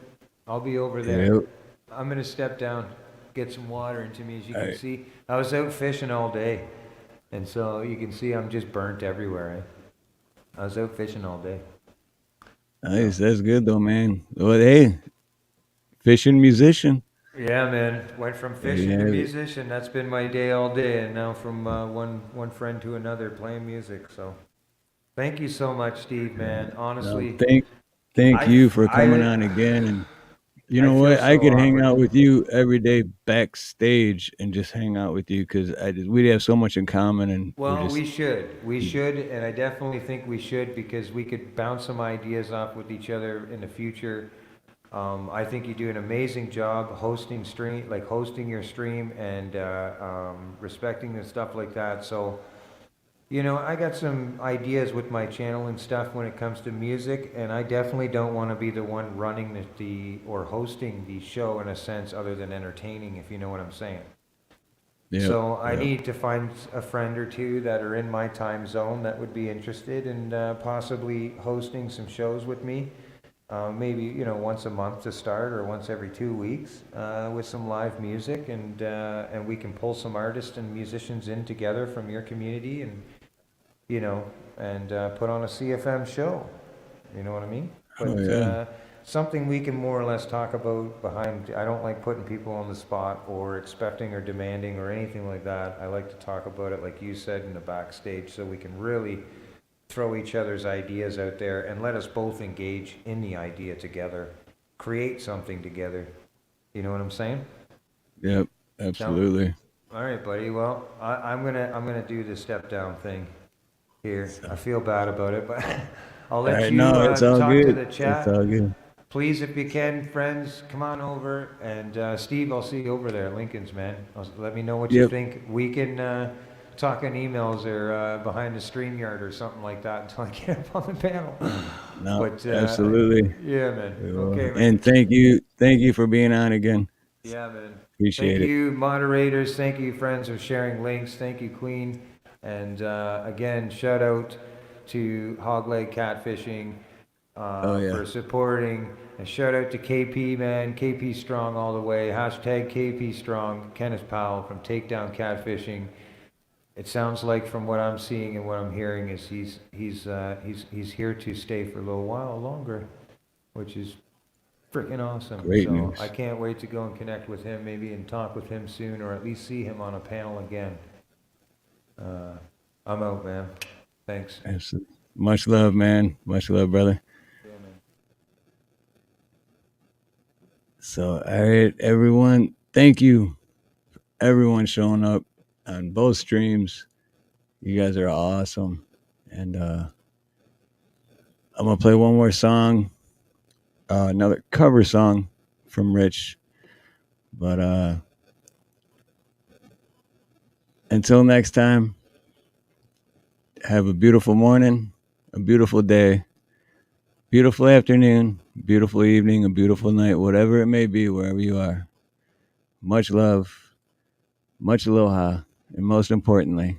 I'll be over there. Yep. I'm gonna step down, get some water into me. As you All can right. see, I was out fishing all day, and so you can see I'm just burnt everywhere. I was out fishing all day. Nice. That's good though, man. Well, hey, fishing musician. Yeah, man. Went from There you fishing to have it. musician. That's been my day all day, and now from one friend to another playing music. So, thank you so much, Steve, man. No, Honestly, thank I you for coming on I again. And you I know feel what? I so could hang awkward. out with you every day backstage and just hang out with you because we'd have so much in common, and we're Well, just we should, and I definitely think we should because we could bounce some ideas off with each other in the future. I think you do an amazing job hosting your stream and respecting and stuff like that. So, I got some ideas with my channel and stuff when it comes to music, and I definitely don't want to be the one running or hosting the show in a sense other than entertaining, if you know what I'm saying. yep, So I yep. need to find a friend or two that are in my time zone that would be interested in possibly hosting some shows with me. Maybe once a month to start, or once every 2 weeks, with some live music, and we can pull some artists and musicians in together from your community, and put on a CFM show. You know what I mean? Oh But yeah. something we can more or less talk about behind. I don't like putting people on the spot or expecting or demanding or anything like that. I like to talk about it, like you said, in the backstage, so we can really throw each other's ideas out there and let us both engage in the idea together, create something together. You know what I'm saying? Yep, Sound- absolutely. All right, buddy. Well, I'm gonna do the step down thing here. I feel bad about it, but I'll All let right, you no, it's all talk to good. the It's chat. all good. please, if you can, friends, come on over. And Steve, I'll see you over there at Lincoln's, man. Let me know what you Yep. think. We can talk on emails or behind the StreamYard or something like that until I get up on the panel. No, But absolutely. yeah, man. We will. Okay, man. And thank you for being on again. Yeah, man. Appreciate Thank it. you, moderators. Thank you, friends, for sharing links. Thank you, Queen. And again, shout out to Hogleg Catfishing for supporting. And shout out to KP, man. KP Strong all the way. Hashtag KP Strong. Kenneth Powell from Takedown Catfishing. It sounds like from what I'm seeing and what I'm hearing is he's here to stay for a little while longer, which is freaking awesome. Great so news. I can't wait to go and connect with him maybe and talk with him soon, or at least see him on a panel again. I'm out, man. Thanks. Absolutely. Much love, man. Much love, brother. Yeah, man. So, all right, everyone. Thank you, everyone showing up on both streams. You guys are awesome. And I'm gonna play one more song, another cover song from Rich. But until next time, have a beautiful morning, a beautiful day, beautiful afternoon, beautiful evening, a beautiful night, whatever it may be, wherever you are. Much love, much aloha, and most importantly,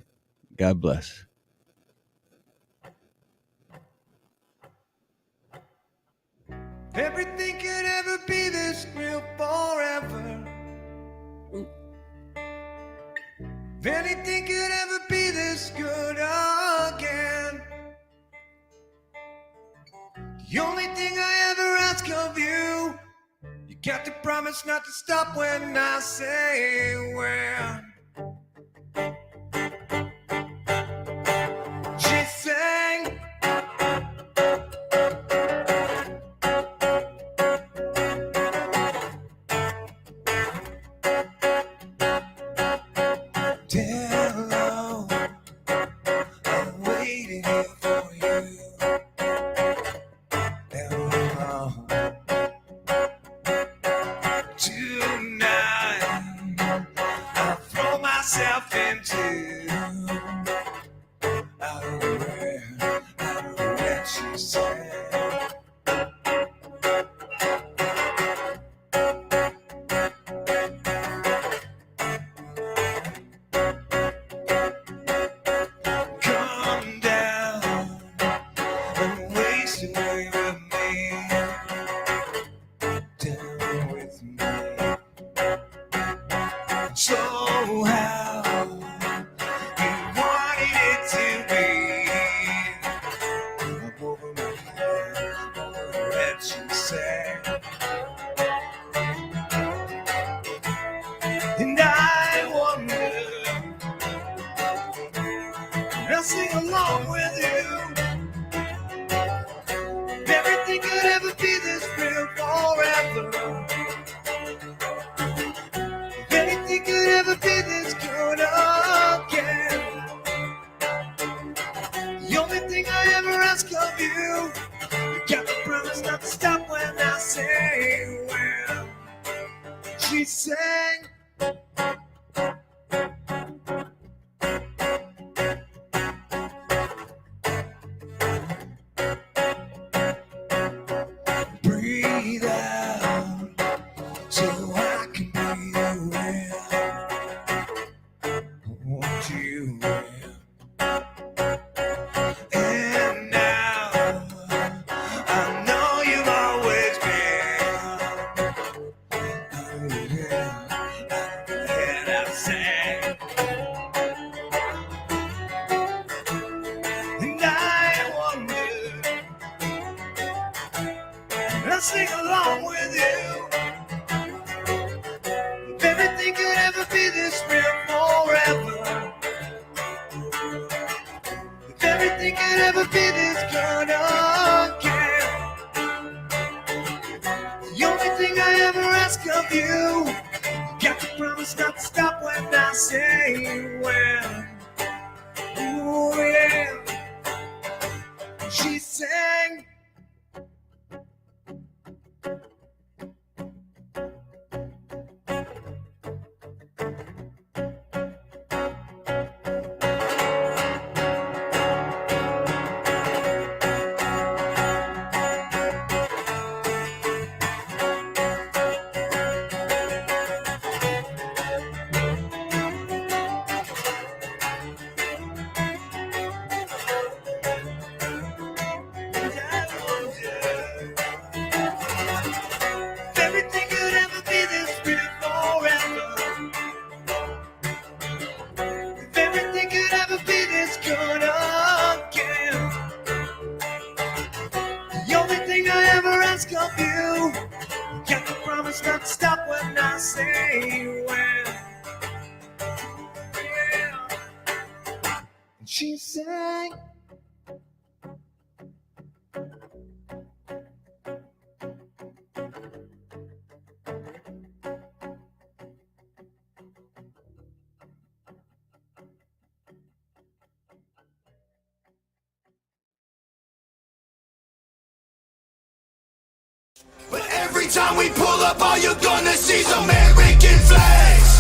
God bless. Everything could ever be this real forever. If anything could ever be this good again. The only thing I ever ask of you, you got to promise not to stop when I say when. She sang. Hello, I'm waiting here for you. Hello, tonight I'll throw myself into out of where she said. Come down and waste away with me, down with me. So how you wanted it to be? I'm over my head, what she said, and I wonder. I'll sing along with you. If everything could ever be this real forever. If anything could ever be this good again. The only thing I ever ask of you, you got to promise not to stop when I say when. She sang. Breathe out so I can breathe in. Won't you? And now I know you've always been. And I sang. And I wonder. I'll sing along with you. If everything could ever be this real forever. If everything could ever be this good again. The only thing I ever ask of you, you got to promise not to stop when I say when. Ooh, yeah. She sang. way you went. Yeah. And she sang. But every time we pull up, all you're gonna see is American flags.